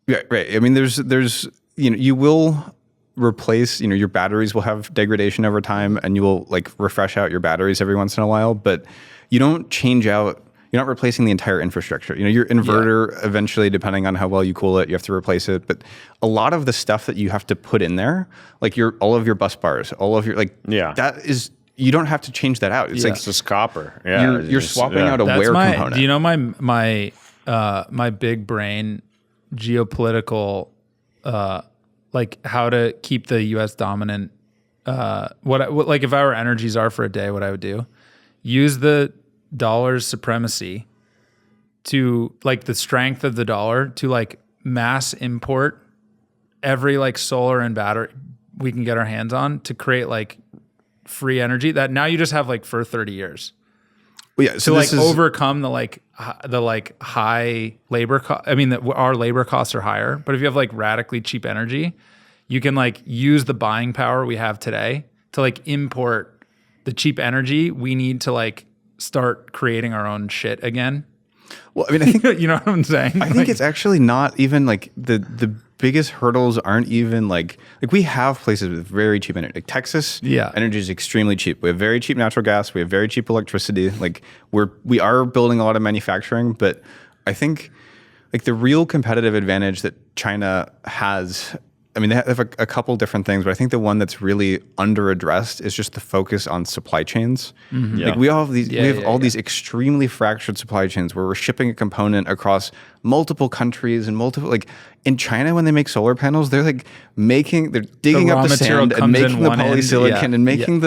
Yeah, right. I mean, there's you will replace, your batteries will have degradation over time, and you will like refresh out your batteries every once in a while, but you don't change out. You're not replacing the entire infrastructure. Your inverter eventually, depending on how well you cool it, you have to replace it. But a lot of the stuff that you have to put in there, like all of your bus bars, all of your that is, you don't have to change that out. It's Yeah. like It's just copper. Yeah. you're swapping out a That's wear my. component. Do you know my big brain geopolitical, like how to keep the U.S. dominant? Like if I were energy czar for a day, what I would do, use the dollar's supremacy to like the strength of the dollar to like mass import every like solar and battery we can get our hands on to create like free energy that now you just have like for 30 years. Well, yeah, To so like this is, overcome the high labor cost. I mean, our labor costs are higher, but if you have like radically cheap energy, you can like use the buying power we have today to like import the cheap energy we need to like start creating our own shit again. well, I mean, I think You know what I'm saying? I think it's actually not even like the biggest hurdles aren't even like we have places with very cheap energy. Like Texas, Yeah. energy is extremely cheap. We have very cheap natural gas. We have very cheap electricity. Like we are building a lot of manufacturing, but I think like the real competitive advantage that China has. I mean, they have a couple different things, but I think the one that's really under addressed is just the focus on supply chains. Like we all have these, we have all these extremely fractured supply chains where we're shipping a component across multiple countries and multiple, like in China, when they make solar panels, they're like they're digging raw up the material sand and comes in making the one end, polysilicon yeah, and making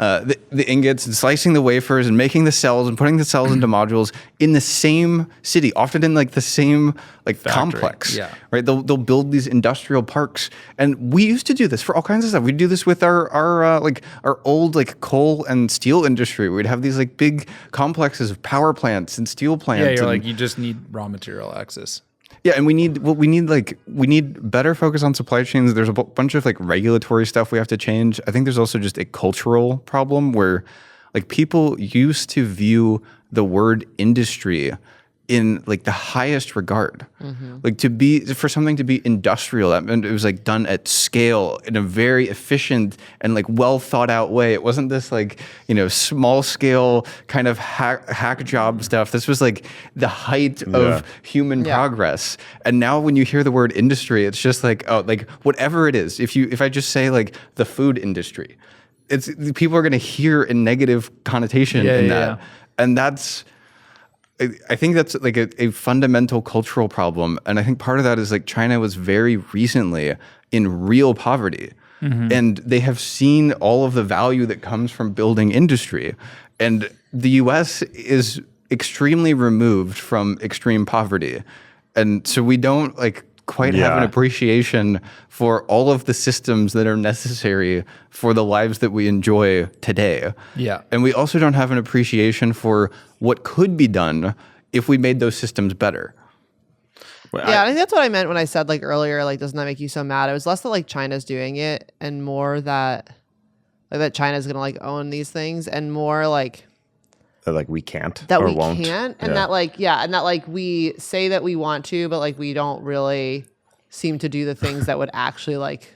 the ingots and slicing the wafers and making the cells and putting the cells into modules in the same city, often in like the same like complex. yeah. Right? They'll build these industrial parks, and we used to do this for all kinds of stuff. We do this with our old like coal and steel industry. We'd have these like big complexes of power plants and steel plants. yeah, you're and, like, you just need raw material access. Yeah, and we need better focus on supply chains. There's a bunch of like regulatory stuff we have to change. I think there's also just a cultural problem where like people used to view the word industry in like the highest regard. Like for something to be industrial, that meant it was like done at scale in a very efficient and like well thought out way. It wasn't this like, small scale kind of hack job stuff. This was like the height of human progress. And now when you hear the word industry, it's just like, oh, like whatever it is. If I just say like the food industry, people are going to hear a negative connotation in that. And I think that's like a fundamental cultural problem. And I think part of that is like China was very recently in real poverty. And they have seen all of the value that comes from building industry. And the US is extremely removed from extreme poverty. And so we don't like quite have an appreciation for all of the systems that are necessary for the lives that we enjoy today. Yeah. And we also don't have an appreciation for what could be done if we made those systems better. I think that's what I meant when I said like earlier, like, doesn't that make you so mad? It was less that like China's doing it and more that China's going to like own these things, and more like That like we can't that or we won't. can't, and that like and that like we say that we want to, but like we don't really seem to do the things that would actually like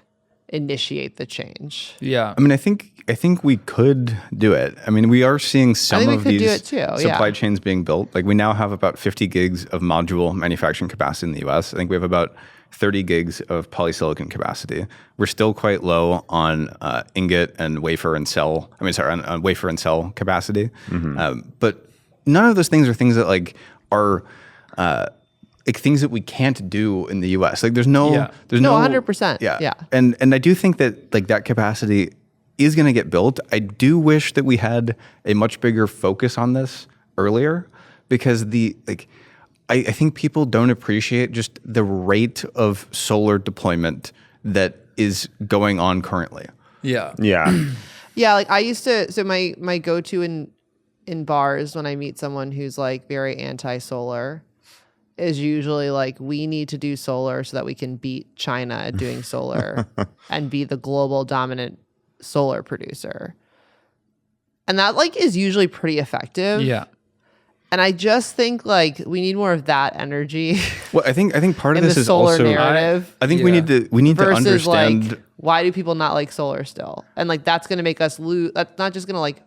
initiate the change. Yeah. I mean, I think we could do it. I mean, we are seeing some of these supply chains being built. Like we now have about 50 gigs of module manufacturing capacity in the US. I think we have about 30 gigs of polysilicon capacity. We're still quite low on ingot and wafer and cell. On wafer and cell capacity. But none of those things are things that like are like things that we can't do in the US. Like there's no 100%. Yeah. And I do think that like that capacity is going to get built. I do wish that we had a much bigger focus on this earlier, because I think people don't appreciate just the rate of solar deployment that is going on currently. Yeah. Yeah, like I used to. So my go-to in bars when I meet someone who's like very anti-solar is usually like, we need to do solar so that we can beat China at doing solar and be the global dominant solar producer. And that like is usually pretty effective. Yeah. And I just think like we need more of that energy. Well, I think part of in this the is solar also narrative. I think we need to versus understand like, why do people not like solar still? And like that's going to make us lose. That's not just going to like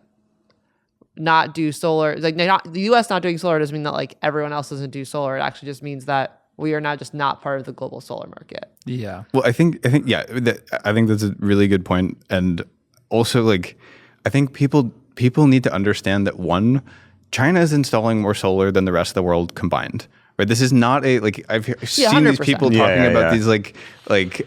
not do solar. Like the US not doing solar doesn't mean that like everyone else doesn't do solar. It actually just means that we are now just not part of the global solar market. Yeah. Well, I think that's a really good point. And also like I think people need to understand that China is installing more solar than the rest of the world combined. Right. This is not I've seen 100%. these people talking about these like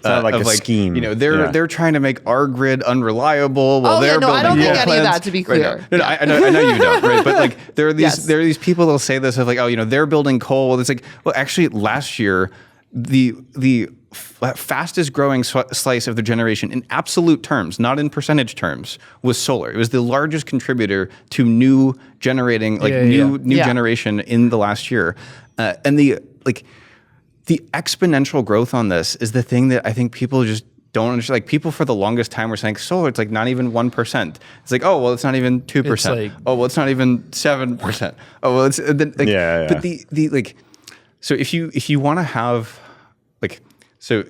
not like a scheme. They're trying to make our grid unreliable while they're building I don't think coal any of plants. that, to be clear. Right, no, I know you don't. Right, but like there are these Yes. there are these people that'll say this of like, oh, they're building coal. Well, it's like, well, actually last year the fastest growing slice of the generation in absolute terms, not in percentage terms, was solar. It was the largest contributor to new generating, new generation in the last year. And the exponential growth on this is the thing that I think people just don't understand. Like people for the longest time were saying solar, it's like not even 1%. It's like, oh, well, it's not even 2%. Like, oh, well, it's not even 7%. Oh, well, it's like, but the like, so if you want to have like, so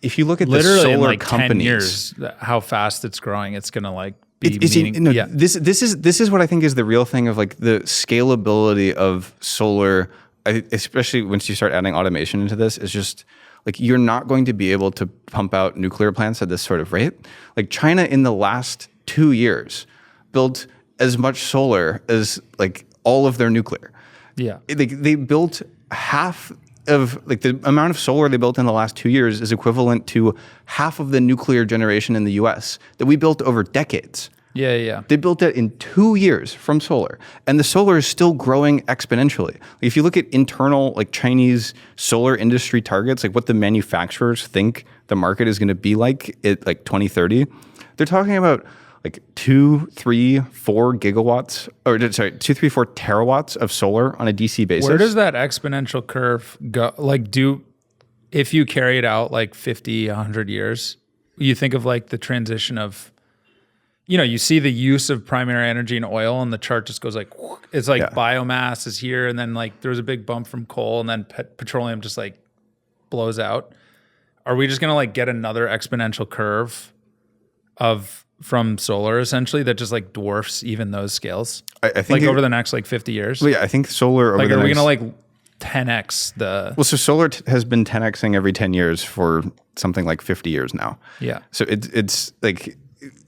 if you look at literally the solar in like companies, 10 years, how fast it's growing, it's going to like be This is what I think is the real thing of like the scalability of solar, especially once you start adding automation into this, is just like you're not going to be able to pump out nuclear plants at this sort of rate. Like China in the last 2 years built as much solar as like all of their nuclear. Yeah. They built half of like the amount of solar they built in the last 2 years is equivalent to half of the nuclear generation in the US that we built over decades. Yeah. They built it in 2 years from solar, and the solar is still growing exponentially. Like if you look at internal like Chinese solar industry targets, like what the manufacturers think the market is going to be like at like 2030, they're talking about like 2, 3, 4 gigawatts, or sorry, 2, 3, 4 terawatts of solar on a DC basis. Where does that exponential curve go? Like, if you carry it out like 50, 100 years, you think of like the transition of, you see the use of primary energy in oil, and the chart just goes like, it's like biomass is here, and then like there's a big bump from coal, and then petroleum just like blows out. Are we just gonna like get another exponential curve from solar essentially that just like dwarfs even those scales? I think like over the next like 50 years. Well, yeah, I think solar. Like, are we gonna like 10x the? Well, so solar has been 10xing every 10 years for something like 50 years now. Yeah. So it's like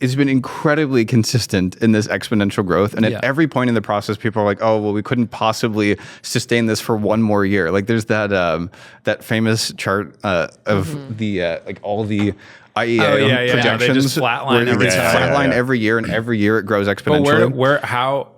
it's been incredibly consistent in this exponential growth, and at every point in the process, people are like, "Oh, well, we couldn't possibly sustain this for one more year." Like, there's that famous chart of the like all the IEA projections. They just flatline every time. Flatline every year, and every year it grows exponentially. But how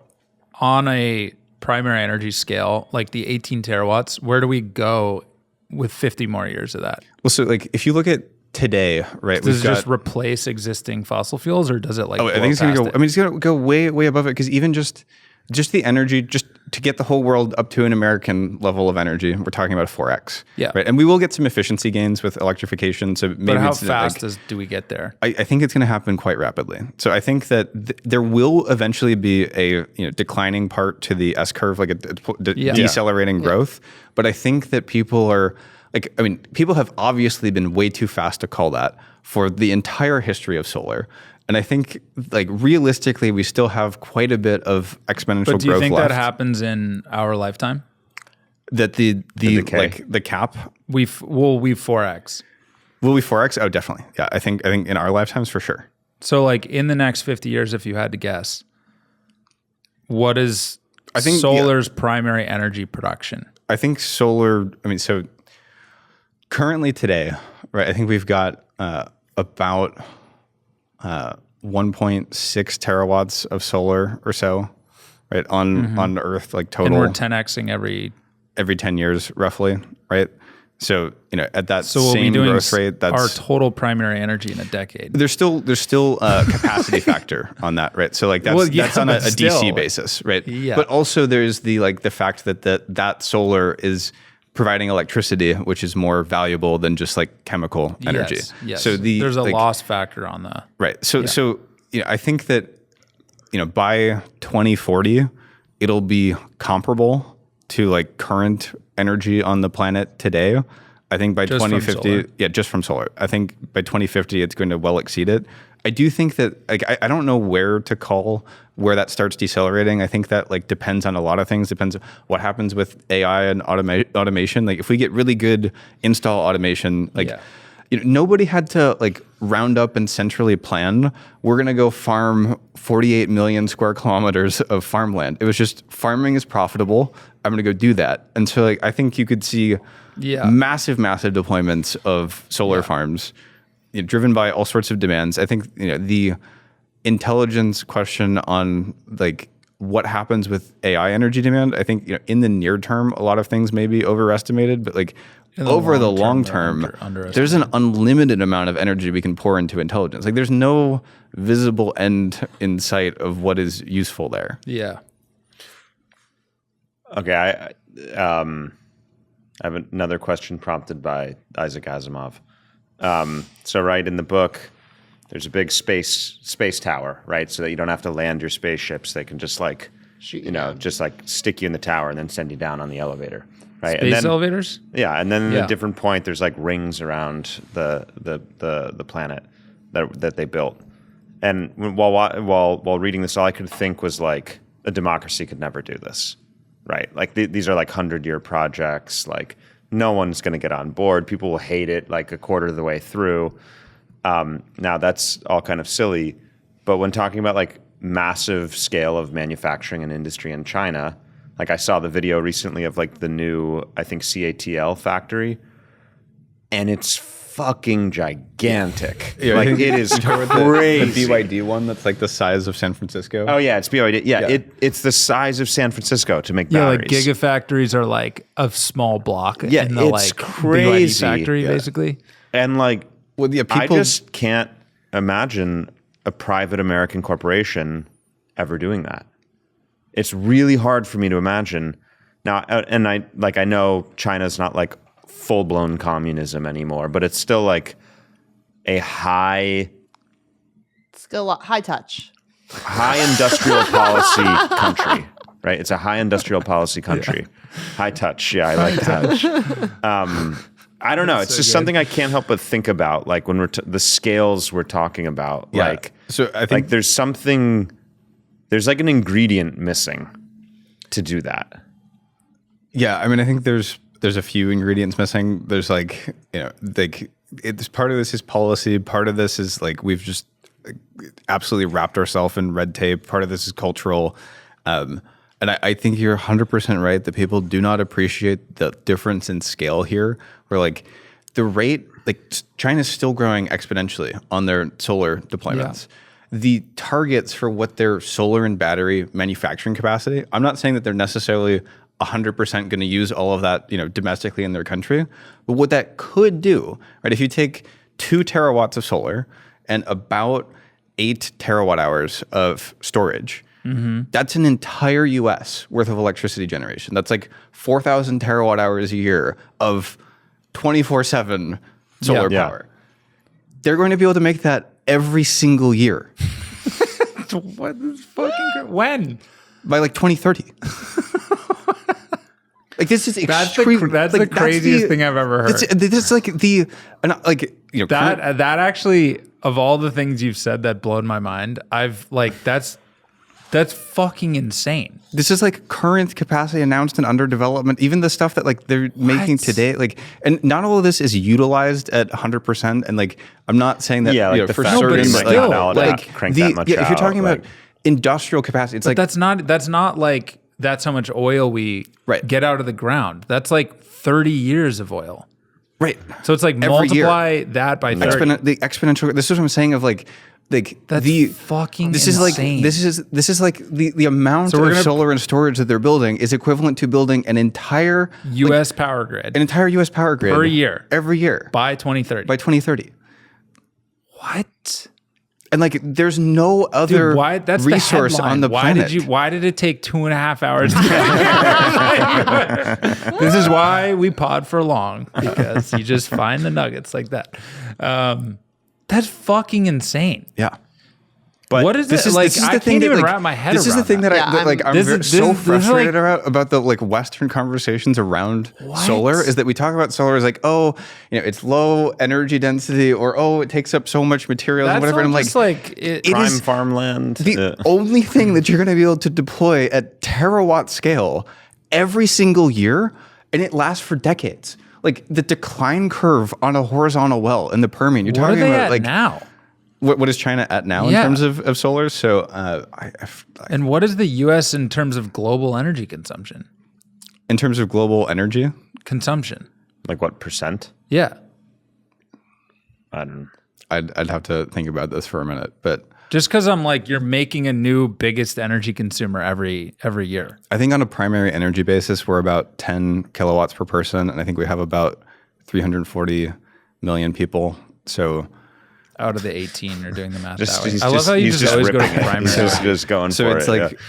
on a primary energy scale, like the 18 terawatts, where do we go with 50 more years of that? Well, so like if you look at today, right? Does it just replace existing fossil fuels, or does it like? I think it's going to go. I mean, it's going to go way, way above it, because even just the energy, just to get the whole world up to an American level of energy, we're talking about 4x. Yeah. Right. And we will get some efficiency gains with electrification. So maybe but how fast do we get there? I think it's going to happen quite rapidly. So I think that there will eventually be a declining part to the S curve, like a decelerating growth. But I think that people are. Like, I mean, people have obviously been way too fast to call that for the entire history of solar. And I think, like, realistically, we still have quite a bit of exponential growth left. But do you think that happens in our lifetime? That the cap? We've 4x. Will we 4x? Oh, definitely. Yeah, I think in our lifetimes for sure. So, like, in the next 50 years, if you had to guess, what is solar's primary energy production? I think solar, so currently today, right, I think we've got about 1.6 terawatts of solar or so, right, on Earth, like total. And we're 10xing every 10 years, roughly, right? So, at that same growth rate, that's our total primary energy in a decade. There's still a capacity factor on that, right? So, like, that's on a DC basis, right? Yeah. But also there's the fact that solar is providing electricity, which is more valuable than just like chemical energy. Yes. So there's a loss factor on the right. So I think that by 2040 it'll be comparable to like current energy on the planet today. I think by 2050, just from solar. I think by 2050 it's going to well exceed it. I do think that like I don't know where to call where that starts decelerating. I think that like depends on a lot of things. Depends on what happens with AI and automation. Like if we get really good install automation, like nobody had to like round up and centrally plan. We're gonna go farm 48 million square kilometers of farmland. It was just farming is profitable. I'm gonna go do that. And so like I think you could see massive deployments of solar farms. Driven by all sorts of demands. I think the intelligence question on like what happens with AI energy demand. I think in the near term, a lot of things may be overestimated, but like over the long term, there's an unlimited amount of energy we can pour into intelligence. Like there's no visible end in sight of what is useful there. Yeah. Okay, I have another question prompted by Isaac Asimov. So right in the book, there's a big space tower, right? So that you don't have to land your spaceships. They can just like, just like stick you in the tower and then send you down on the elevator, right? Space elevators? Yeah. And then at a different point, there's like rings around the planet that they built. And while reading this, all I could think was like a democracy could never do this, right? Like these are like 100-year projects, like no one's going to get on board. People will hate it like a quarter of the way through. Now that's all kind of silly, but when talking about like massive scale of manufacturing and industry in China, like I saw the video recently of like the new, I think CATL factory, and it's fucking gigantic. Like it is crazy. The BYD one that's like the size of San Francisco. Oh yeah, it's BYD. Yeah. It's the size of San Francisco to make batteries. Yeah, like gigafactories are like a small block in the it's like crazy. BYD factory basically. And like, I just can't imagine a private American corporation ever doing that. It's really hard for me to imagine now. And I know China's not like full blown communism anymore, but it's still like a high touch, high industrial policy country, right? It's a high industrial policy country. Yeah. High touch. Yeah, I like that. I don't know. It's just something I can't help but think about. Like when the scales we're talking about, like, so I think like there's like an ingredient missing to do that. Yeah. I mean, I think there's a few ingredients missing. There's like, like it's part of this is policy. Part of this is like, we've just absolutely wrapped ourselves in red tape. Part of this is cultural. And I think you're 100% right that people do not appreciate the difference in scale here, where like the rate, like China's still growing exponentially on their solar deployments. Yeah. The targets for what their solar and battery manufacturing capacity, I'm not saying that they're necessarily 100% going to use all of that, domestically in their country, but what that could do, right? If you take 2 terawatts of solar and about 8 terawatt hours of storage, that's an entire US worth of electricity generation. That's like 4,000 terawatt hours a year of 24/7 solar power. They're going to be able to make that every single year. What is fucking when? By like 2030. Like this is extreme. That's the craziest thing I've ever heard. This is like that actually, of all the things you've said that blown my mind, I've like that's fucking insane. This is like current capacity announced and under development. Even the stuff that like they're making today, like, and not all of this is utilized at 100%. And like, I'm not saying that for certain, crank that much if you're talking about industrial capacity, it's like that's not like that's how much oil we get out of the ground. That's like 30 years of oil. Right. So it's like multiply that by 30. The exponential. This is what I'm saying of like that's fucking this insane. Is like the amount of solar and storage that they're building is equivalent to building an entire US power grid. An entire US power grid per year. Every year. By 2030. By 2030. What? And like, there's no other resource on the planet. Why did it take 2.5 hours? This is why we pod for long, because you just find the nuggets like that. That's fucking insane. Yeah. But what is this? Like, I can't even wrap my head around this is the thing that I'm so frustrated about the like Western conversations around solar, is that we talk about solar as like, oh, it's low energy density, or oh, it takes up so much materials and whatever. And I'm like it prime is farmland. The only thing that you're going to be able to deploy at terawatt scale every single year, and it lasts for decades. Like the decline curve on a horizontal well in the Permian. You're talking about like now. What is China at now in terms of solar? So, and what is the U.S. in terms of global energy consumption? In terms of global energy consumption, like what %? Yeah, I'd have to think about this for a minute, but just because I'm like, you're making a new biggest energy consumer every year. I think on a primary energy basis, we're about 10 kilowatts per person, and I think we have about 340 million people. So. Out of the 18, you're doing the math that way. I love how you just always go to primary. He's just going so for it. So it's like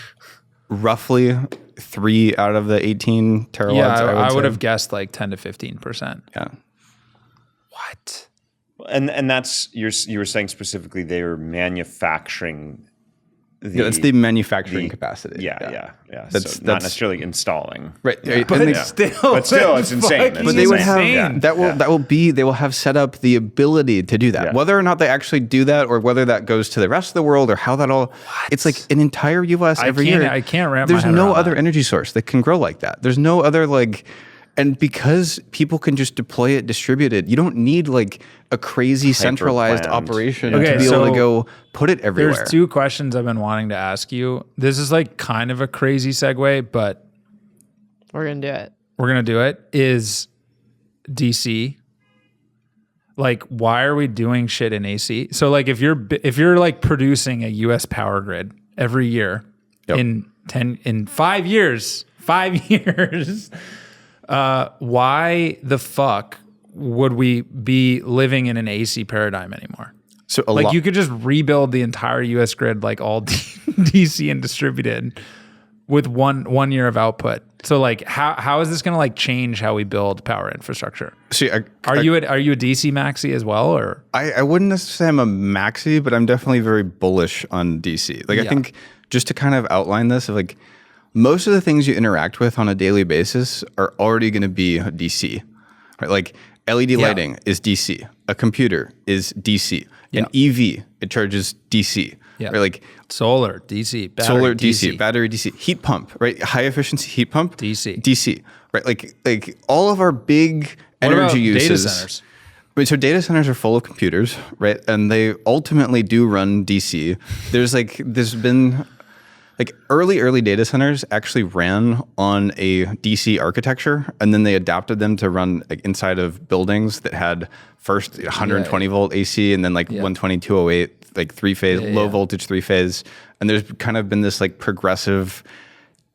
roughly 3 out of the 18 terawatts. Yeah, I would have guessed like 10 to 15%. Yeah. What? And that's you were saying specifically they were manufacturing. That's the manufacturing capacity. Yeah. That's not necessarily installing. Right. But still, it's insane. But they would have they will have set up the ability to do that. Yeah. Whether or not they actually do that, or whether that goes to the rest of the world, or how that all, it's like an entire US every year. I can't wrap There's my head no around other that. energy source that can grow like that. There's no other and because people can just deploy it distributed, you don't need like a crazy centralized operation to be able to go put it everywhere. There's 2 questions I've been wanting to ask you. This is like kind of a crazy segue, but we're going to do it. We're going to do it. Is DC, like, why are we doing shit in AC? So like, if you're like producing a US power grid every year in 5 years, why the fuck would we be living in an AC paradigm anymore? So like you could just rebuild the entire US grid, like all DC and distributed with one year of output. So like how is this going to like change how we build power infrastructure? See, Are you a DC maxi as well, or? I wouldn't necessarily say I'm a maxi, but I'm definitely very bullish on DC. Like I think just to kind of outline this, like most of the things you interact with on a daily basis are already going to be DC, right? Like LED lighting is DC. A computer is DC. An EV, it charges DC. Yeah. Right? Like solar, DC, battery, solar, DC, battery, DC, heat pump, right? High efficiency heat pump, DC, right? Like all of our big energy uses. Data centers? Wait, so data centers are full of computers, right? And they ultimately do run DC. There's been like early data centers actually ran on a DC architecture, and then they adapted them to run like inside of buildings that had first 120 volt AC and then like 120, 208, like three-phase, low voltage three-phase. And there's kind of been this like progressive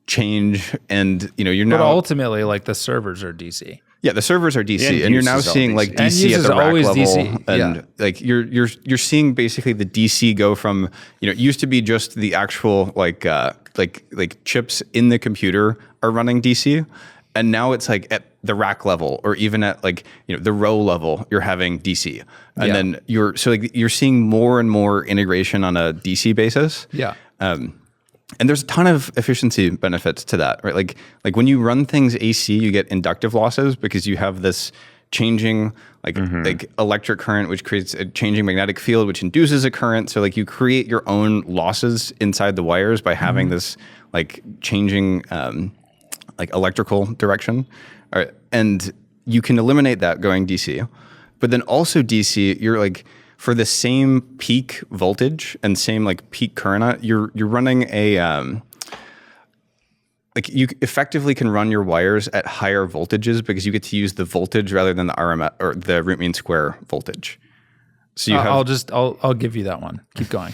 change, and you're now. But ultimately, like the servers are DC. Yeah, the servers are DC, and you're now seeing like End DC use at is the rack always level, DC. and like you're seeing basically the DC go from it used to be just the actual like chips in the computer are running DC, and now it's like at the rack level or even at like the row level you're having DC, and then you're seeing more and more integration on a DC basis. Yeah. And there's a ton of efficiency benefits to that, right? Like when you run things AC, you get inductive losses because you have this changing like electric current, which creates a changing magnetic field, which induces a current. So like you create your own losses inside the wires by having this like changing like electrical direction. All right. And you can eliminate that going DC. But then also DC, you're like, for the same peak voltage and same like peak current, you're running a like you effectively can run your wires at higher voltages because you get to use the voltage rather than the RMS or the root mean square voltage. So you have, I'll give you that one. Keep going.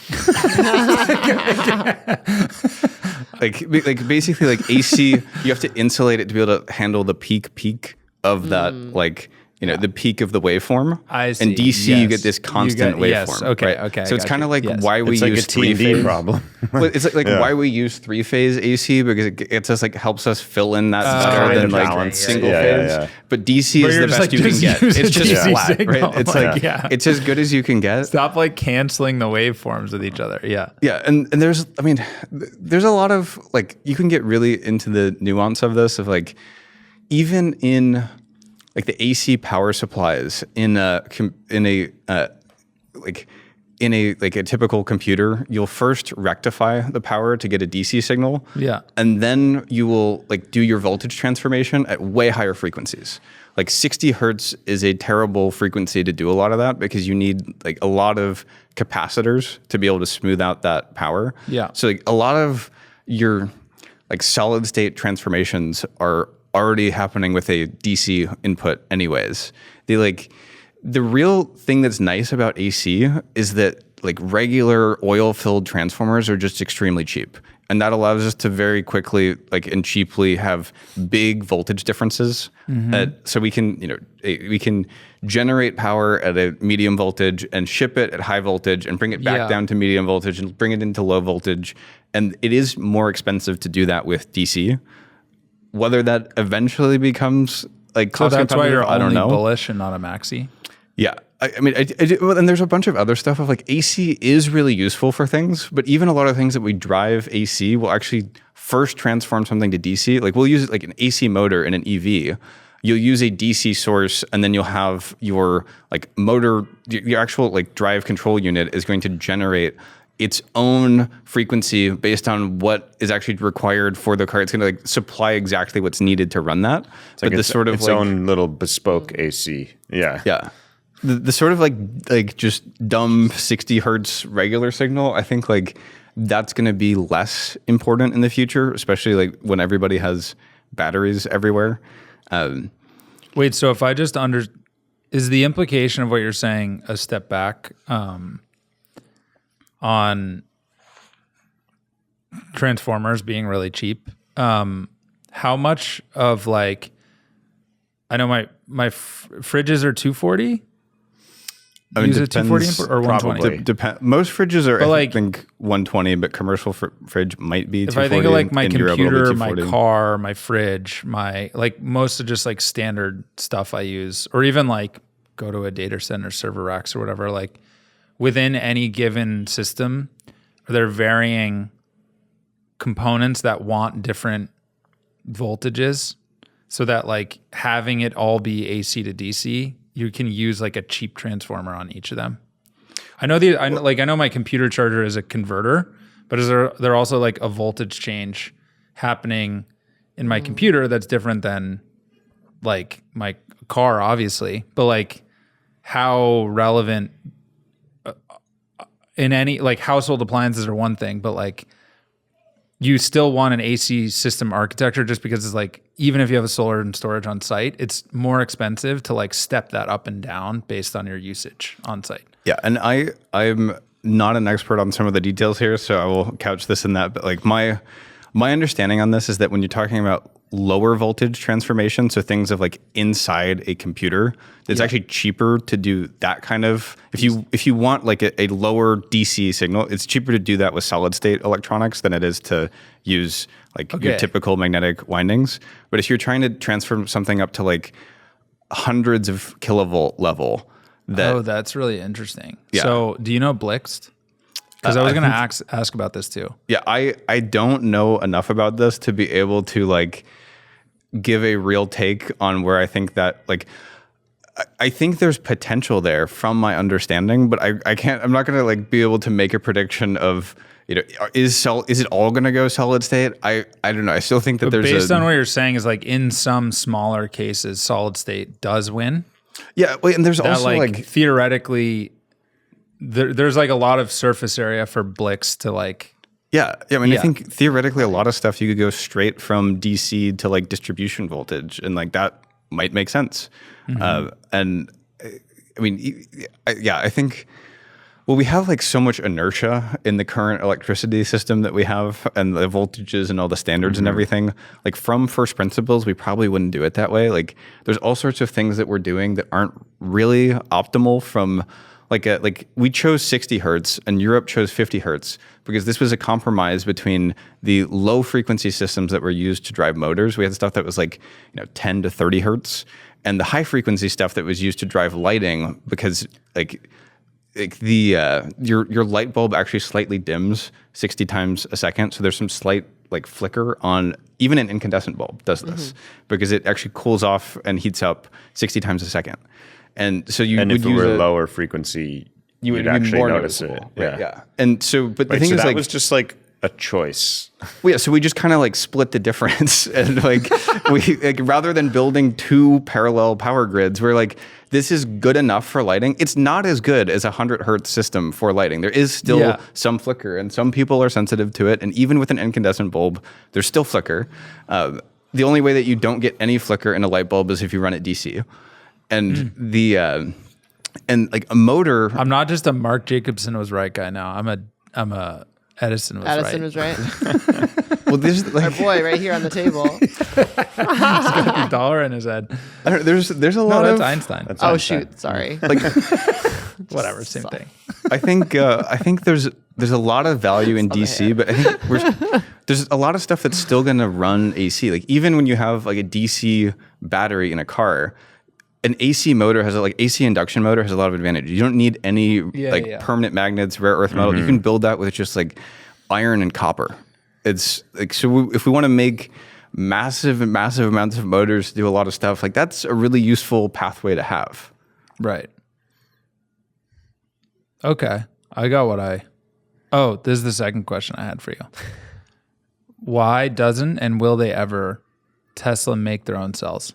like basically like AC, you have to insulate it to be able to handle the peak of that like. The peak of the waveform. I see. And DC, you get this constant waveform. Yes. Okay. Right? Okay. So it's kind of like why we like use a T&D problem. Well, it's like why we use three-phase AC because it just like helps us fill in that better than like single phase. Yeah. But DC is the best you can get. It's just flat, right? It's like it's as good as you can get. Stop like canceling the waveforms with each other. Yeah. Yeah, and there's a lot of like you can get really into the nuance of this of like even in like the AC power supplies in a typical computer, you'll first rectify the power to get a DC signal. Yeah. And then you will like do your voltage transformation at way higher frequencies. Like 60 hertz is a terrible frequency to do a lot of that because you need like a lot of capacitors to be able to smooth out that power. Yeah. So like a lot of your like solid state transformations are already happening with a DC input anyways. The real thing that's nice about AC is that like regular oil-filled transformers are just extremely cheap. And that allows us to very quickly like and cheaply have big voltage differences. So we can generate power at a medium voltage and ship it at high voltage and bring it back down to medium voltage and bring it into low voltage. And it is more expensive to do that with DC. Whether that eventually becomes like cost so that's why you're I don't know. Bullish and not a maxi. Yeah, and there's a bunch of other stuff of like AC is really useful for things, but even a lot of things that we drive AC will actually first transform something to DC. Like we'll use it like an AC motor in an EV. You'll use a DC source, and then you'll have your like motor, your actual like drive control unit is going to generate its own frequency based on what is actually required for the car. It's going to like supply exactly what's needed to run that. It's like its own little bespoke AC. Yeah. Yeah. The sort of like just dumb 60 hertz regular signal, I think like that's going to be less important in the future, especially like when everybody has batteries everywhere. Wait, so if I just is the implication of what you're saying a step back on transformers being really cheap? How much of like, I know my fridges are 240. use a 240 depends. input or 120? Probably. Depend. Most fridges are, But, I like, think, 120, but commercial fridge might be If 240. I think of like my in Europe, it'll be computer, my 240. car, my fridge, my like most of just like standard stuff I use, or even like go to a data center, server racks or whatever, like within any given system, there are varying components that want different voltages, so that like having it all be AC to DC, you can use like a cheap transformer on each of them. I know my computer charger is a converter, but is there also like a voltage change happening in my computer that's different than like my car, obviously, but like how relevant in any like household appliances are one thing, but like you still want an AC system architecture, just because it's like, even if you have a solar and storage on site, it's more expensive to like step that up and down based on your usage on site. Yeah, and I'm not an expert on some of the details here, so I will couch this in that. But like my understanding on this is that when you're talking about lower voltage transformation, so things of like inside a computer, it's actually cheaper to do that kind of. If you want like a lower DC signal, it's cheaper to do that with solid state electronics than it is to use like your typical magnetic windings. But if you're trying to transfer something up to like hundreds of kilovolt level. That's really interesting. Yeah. So do you know Blixt? Because I was going to ask about this too. Yeah, I don't know enough about this to be able to like give a real take on where I think that like I think there's potential there from my understanding, but I can't. I'm not going to like be able to make a prediction of, you know, is it all going to go solid state? I don't know. I still think that there's based on what you're saying is like in some smaller cases, solid state does win. Yeah, wait, and there's That also like theoretically, there's like a lot of surface area for Blix to like. Yeah, I mean, I think theoretically a lot of stuff you could go straight from DC to like distribution voltage, and like that might make sense. And I mean, I think. Well, we have like so much inertia in the current electricity system that we have, and the voltages and all the standards and everything. Like from first principles, we probably wouldn't do it that way. Like there's all sorts of things that we're doing that aren't really optimal from like we chose 60 hertz and Europe chose 50 hertz because this was a compromise between the low frequency systems that were used to drive motors. We had stuff that was like, 10 to 30 hertz, and the high frequency stuff that was used to drive lighting, because like the your light bulb actually slightly dims 60 times a second. So there's some slight like flicker on even an incandescent bulb does this because it actually cools off and heats up 60 times a second. And so you and would if it use were lower frequency, you'd actually more notice it. noticeable. Right, yeah. And so, but the thing so is that like, was just like a choice. well, yeah, so we just kind of like split the difference, and like we like rather than building two parallel power grids, we're like, this is good enough for lighting. It's not as good as a 100 hertz system for lighting. There is still some flicker, and some people are sensitive to it. And even with an incandescent bulb, there's still flicker. The only way that you don't get any flicker in a light bulb is if you run it DC. And and like a motor. I'm not just a Mark Jacobson was right guy now. I'm a Edison was right. Edison was right. Well, this is Our like boy right here on the table. He's got a dollar in his head. I don't, there's a lot No, that's of Einstein. That's Oh Einstein. shoot, sorry. like. Whatever, same thing. I think there's a lot of value in DC, but I think there's a lot of stuff that's still going to run AC. Like even when you have like a DC battery in a car, an AC motor has AC induction motor has a lot of advantages. You don't need any permanent magnets, rare earth metal. You can build that with just like iron and copper. It's like if we want to make massive amounts of motors to do a lot of stuff, like that's a really useful pathway to have. Right. Okay. I got what this is the second question I had for you. Why doesn't and will they ever Tesla make their own cells?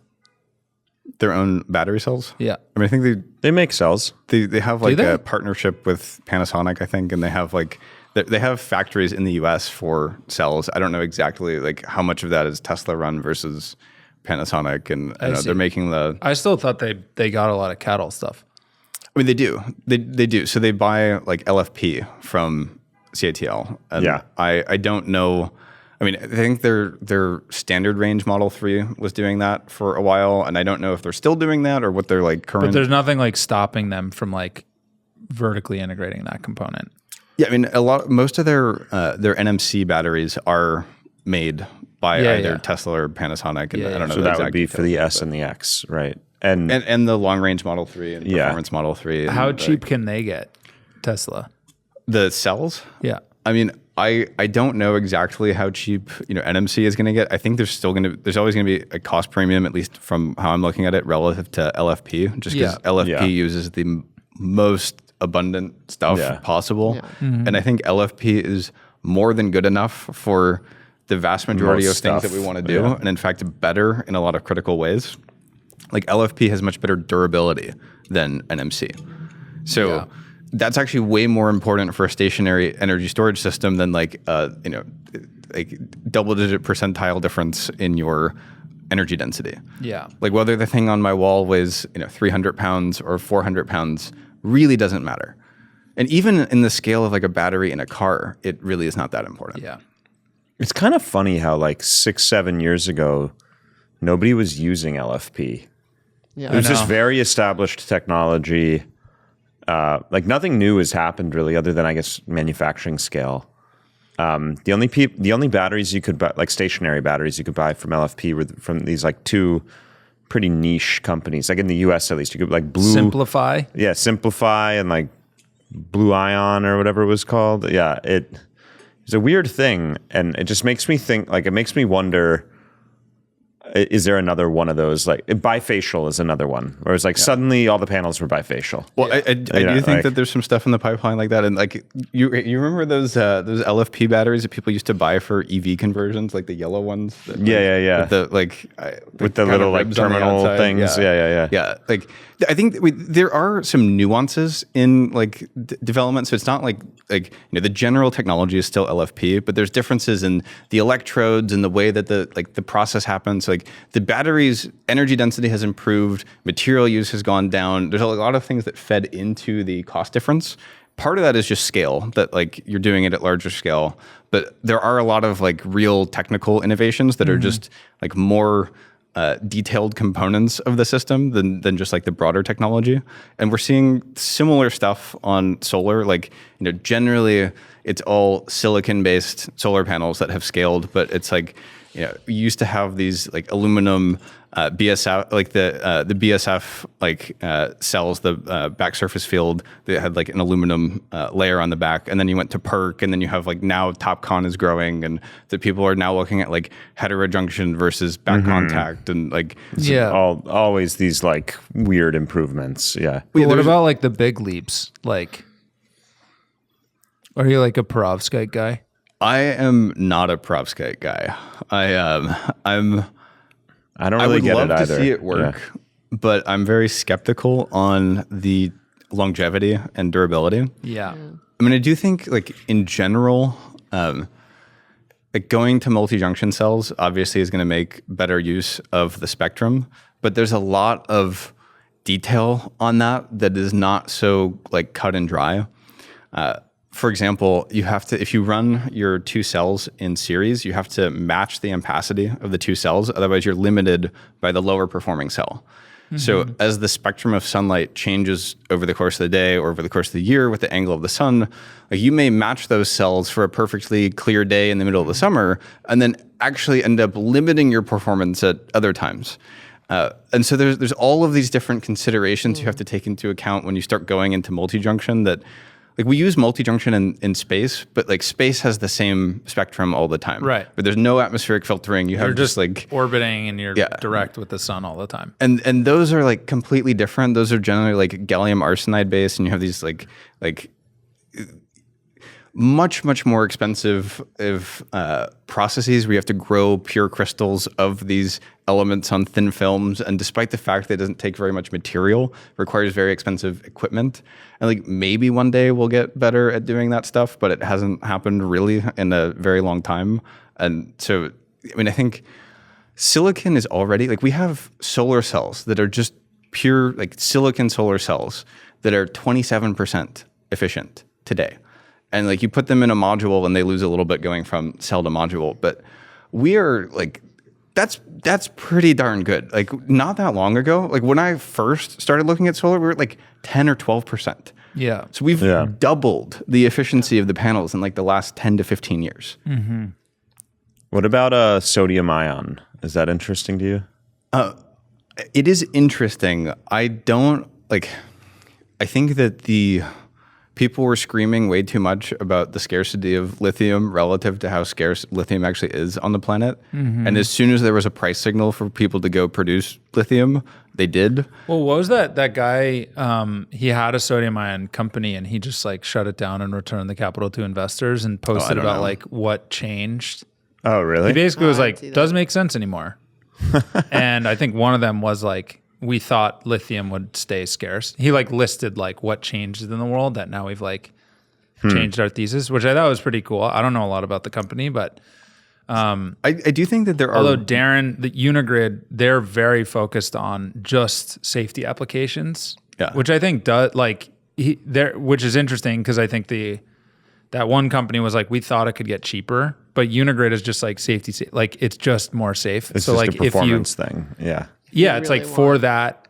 Their own battery cells? Yeah. I mean, I think They make cells. they have like they? a partnership with Panasonic, I think, and they have like they have factories in the US for cells. I don't know exactly like how much of that is Tesla run versus Panasonic, and I know see. they're making the. I still thought they got a lot of cattle stuff. I mean, they do. They do. So they buy like LFP from CATL. And Yeah. I don't know. I mean, I think their standard range Model 3 was doing that for a while, and I don't know if they're still doing that or what they're like current. But there's nothing like stopping them from like vertically integrating that component. Yeah, I mean, most of their NMC batteries are made by either Tesla or Panasonic, and I don't know. So the that would exact be for the details, S and the X, right? and the long range Model 3 and performance Model 3. And How cheap can they get, Tesla? the cells? Yeah. I mean, I don't know exactly how cheap NMC is going to get. I think there's always going to be a cost premium, at least from how I'm looking at it, relative to LFP, just because LFP uses the most abundant stuff possible, and I think LFP is more than good enough for the vast majority of things that we want to do, and in fact, better in a lot of critical ways. Like LFP has much better durability than NMC, so. That's actually way more important for a stationary energy storage system than like double-digit percentile difference in your energy density. Yeah. Like whether the thing on my wall weighs 300 pounds or 400 pounds really doesn't matter. And even in the scale of like a battery in a car, it really is not that important. Yeah. It's kind of funny how like 6-7 years ago, nobody was using LFP. Yeah. It was just very established technology. Like nothing new has happened really, other than I guess manufacturing scale. The only batteries you could buy, like stationary batteries you could buy from LFP, were from these like two pretty niche companies. Like in the U.S. at least, you could like Simplify. Yeah, Simplify and like Blue Ion or whatever it was called. Yeah, it's a weird thing, and it just makes me think. Like it makes me wonder. Is there another one of those? Like bifacial is another one, where it's like suddenly all the panels were bifacial. Well, I do think that there's some stuff in the pipeline like that, and like you remember those LFP batteries that people used to buy for EV conversions, like the yellow ones. That, with the little like terminal things. Yeah. Like I think there are some nuances in like development, so it's not like the general technology is still LFP, but there's differences in the electrodes and the way that the process happens. Like the battery's energy density has improved, material use has gone down. There's a lot of things that fed into the cost difference. Part of that is just scale, that like you're doing it at larger scale, but there are a lot of like real technical innovations that are just like more detailed components of the system than just like the broader technology. And we're seeing similar stuff on solar. Like, generally it's all silicon based solar panels that have scaled, but it's like, we used to have these like aluminum BSF, like the BSF like cells, the back surface field that had like an aluminum layer on the back, and then you went to PERC, and then you have like now TOPCon is growing, and the people are now looking at like heterojunction versus back contact, and like always these like weird improvements. Yeah. But what about like the big leaps? Like, are you like a perovskite guy? I am not a perovskite guy. I don't really get it either. I would love to see it work, but I'm very skeptical on the longevity and durability. Yeah. I mean, I do think like in general, like going to multi-junction cells obviously is going to make better use of the spectrum, but there's a lot of detail on that is not so like cut and dry. For example, you have to, if you run your two cells in series, you have to match the ampacity of the two cells. Otherwise, you're limited by the lower performing cell. So as the spectrum of sunlight changes over the course of the day or over the course of the year with the angle of the sun, like you may match those cells for a perfectly clear day in the middle of the summer and then actually end up limiting your performance at other times. And so there's all of these different considerations you have to take into account when you start going into multi-junction that, like we use multi-junction in space, but like space has the same spectrum all the time. Right. But there's no atmospheric filtering. You're just like orbiting and you're direct with the sun all the time. And those are like completely different. Those are generally like gallium arsenide based, and you have these like much more expensive processes where you have to grow pure crystals of these elements on thin films, and despite the fact that it doesn't take very much material, requires very expensive equipment. And like maybe one day we'll get better at doing that stuff, but it hasn't happened really in a very long time. And so, I mean, I think silicon is already, like we have solar cells that are just pure like silicon solar cells that are 27% efficient today. And like you put them in a module and they lose a little bit going from cell to module. But we are like That's pretty darn good. Like not that long ago, like when I first started looking at solar, we were at like 10 or 12%. Yeah. So we've doubled the efficiency of the panels in like the last 10 to 15 years. Mm-hmm. What about sodium ion? Is that interesting to you? It is interesting. I think that the people were screaming way too much about the scarcity of lithium relative to how scarce lithium actually is on the planet. Mm-hmm. And as soon as there was a price signal for people to go produce lithium, they did. Well, what was that guy, he had a sodium ion company and he just like shut it down and returned the capital to investors and posted about like what changed. Oh, really? He basically was like, doesn't make sense anymore. And I think one of them was like, we thought lithium would stay scarce. He like listed like what changed in the world that now we've like changed our thesis, which I thought was pretty cool. I don't know a lot about the company, but I do think that there are. Although Darren, the Unigrid, they're very focused on just safety applications, which I think does like which is interesting because I think that one company was like, we thought it could get cheaper, but Unigrid is just like safety, like it's just more safe. It's so just like a performance thing. Yeah. Yeah, it's really like for want. that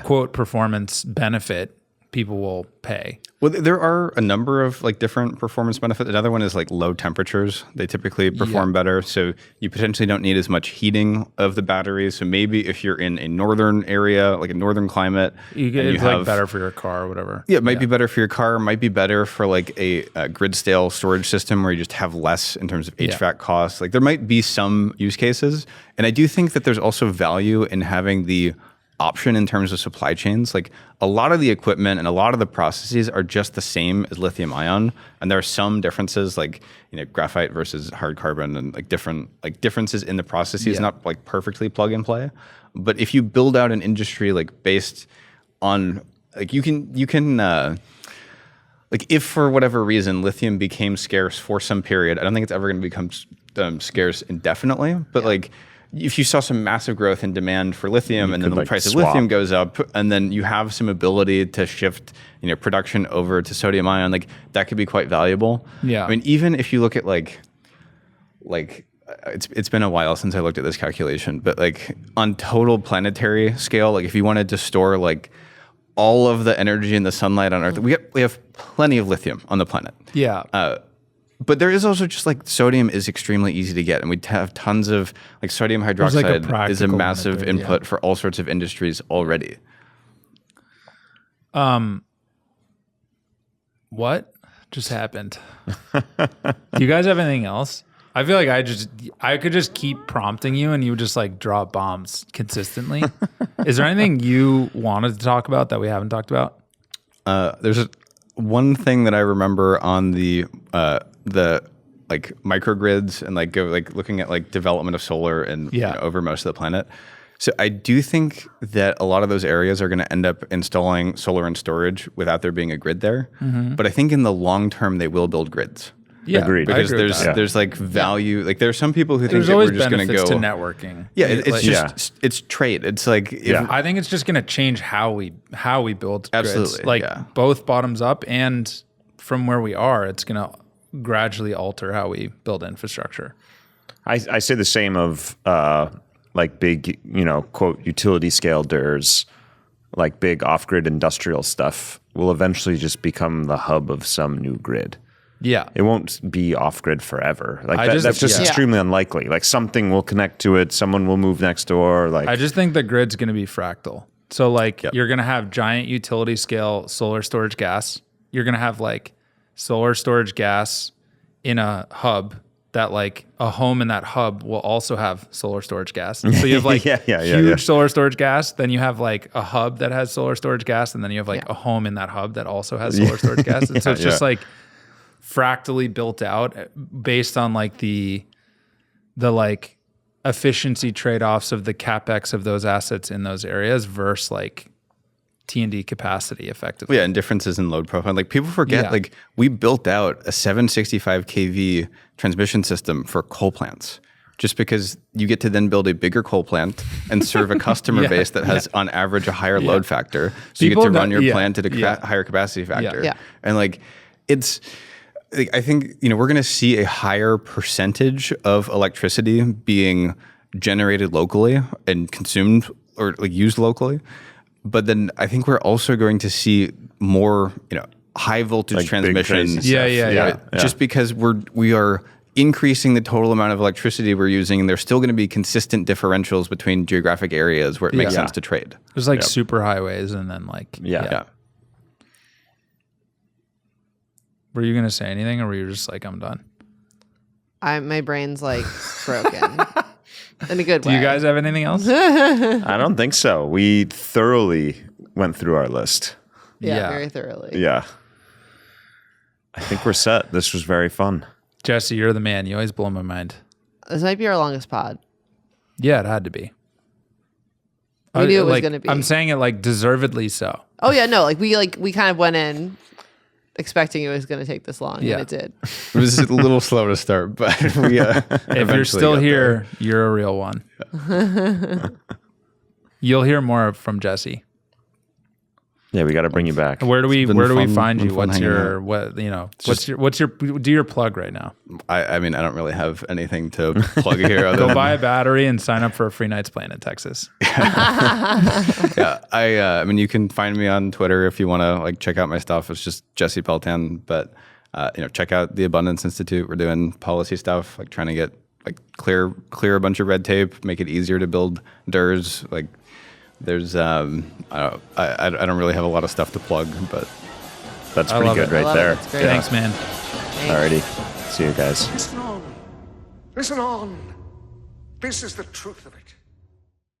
quote performance benefit, people will pay. Well, there are a number of like different performance benefits. Another one is like low temperatures. They typically perform better. So you potentially don't need as much heating of the batteries. So maybe if you're in a northern area, like a northern climate, It's like better for your car or whatever. Yeah, it might be better for your car. Might be better for like a grid scale storage system where you just have less in terms of HVAC costs. Like there might be some use cases. And I do think that there's also value in having the option in terms of supply chains. Like a lot of the equipment and a lot of the processes are just the same as lithium ion, and there are some differences, like graphite versus hard carbon, and like differences in the processes, not like perfectly plug and play. But if you build out an industry like based on like you can like if for whatever reason lithium became scarce for some period, I don't think it's ever going to become scarce indefinitely, but like if you saw some massive growth in demand for lithium and then the price of lithium goes up and then you have some ability to shift production over to sodium ion, like that could be quite valuable. Yeah. I mean, even if you look at like it's been a while since I looked at this calculation, but like on total planetary scale, like if you wanted to store like all of the energy in the sunlight on Earth, we have plenty of lithium on the planet. Yeah. But there is also just like sodium is extremely easy to get, and we have tons of like sodium hydroxide is a massive input for all sorts of industries already. What just happened? Do you guys have anything else? I feel like I could just keep prompting you and you would just like drop bombs consistently. Is there anything you wanted to talk about that we haven't talked about? There's one thing that I remember on the like microgrids and like looking at like development of solar and over most of the planet. So I do think that a lot of those areas are going to end up installing solar and storage without there being a grid there. Mm-hmm. But I think in the long term they will build grids. Yeah, agreed. Because there's like value. Like there are some people who think that we're just going to go to networking. Yeah, it's just it's trade. It's like I think it's just going to change how we build grids. Absolutely, like both bottoms up and from where we are, it's going to gradually alter how we build infrastructure. I say the same of like big, quote, utility scale DERs, like big off-grid industrial stuff will eventually just become the hub of some new grid. Yeah. It won't be off-grid forever. Like that's just extremely unlikely. Like something will connect to it. Someone will move next door. Like I just think the grid's going to be fractal. So like you're going to have giant utility scale solar storage gas. You're going to have like solar storage gas in a hub that like a home in that hub will also have solar storage gas. So you have like huge solar storage gas. Then you have like a hub that has solar storage gas. And then you have like a home in that hub that also has solar storage gas. And so it's just like fractally built out based on like the like efficiency trade-offs of the capex of those assets in those areas versus like T&D capacity effectively. Yeah, and differences in load profile. Like people forget, like we built out a 765 kV transmission system for coal plants just because you get to then build a bigger coal plant and serve a customer base that has on average a higher load factor. So you get to run your plant at a higher capacity factor. Yeah. And like it's, I think, we're going to see a higher percentage of electricity being generated locally and consumed or like used locally. But then I think we're also going to see more, high voltage Like big transmission. crazy stuff. Yeah. Just because we are increasing the total amount of electricity we're using, and there's still going to be consistent differentials between geographic areas where it makes Yeah. sense to trade. There's like Yep. super highways and then like Yeah. Were you gonna say anything, or were you just like, I'm done? My brain's like broken in a good Do way. you guys have anything else? I don't think so. We thoroughly went through our list. Yeah, very thoroughly. Yeah. I think we're set. This was very fun. Jesse, you're the man. You always blow my mind. This might be our longest pod. Yeah, it had to be. We knew it was like, gonna be. I'm saying it like deservedly so. Oh yeah, no, we kind of went in expecting it was going to take this long, Yeah. and it did. It was a little slow to start, but we If you're still here, you're a real one. You'll hear more from Jesse. Yeah, we got to bring you back. Where do we been find fun you? What's hanging your out. what's your do your plug right now? I mean, I don't really have anything to plug here. Other Go than, buy a battery and sign up for a free night's playing in Texas. Yeah, I mean, you can find me on Twitter if you want to like check out my stuff. It's just Jesse Peltan. But check out the Abundance Institute. We're doing policy stuff, like trying to get like clear a bunch of red tape, make it easier to build DERs. Like there's I don't really have a lot of stuff to plug, but That's I pretty love good it. right I love it. there. It's great. Thanks, man. Alrighty. See you guys. Listen on. Listen on. This is the truth of it.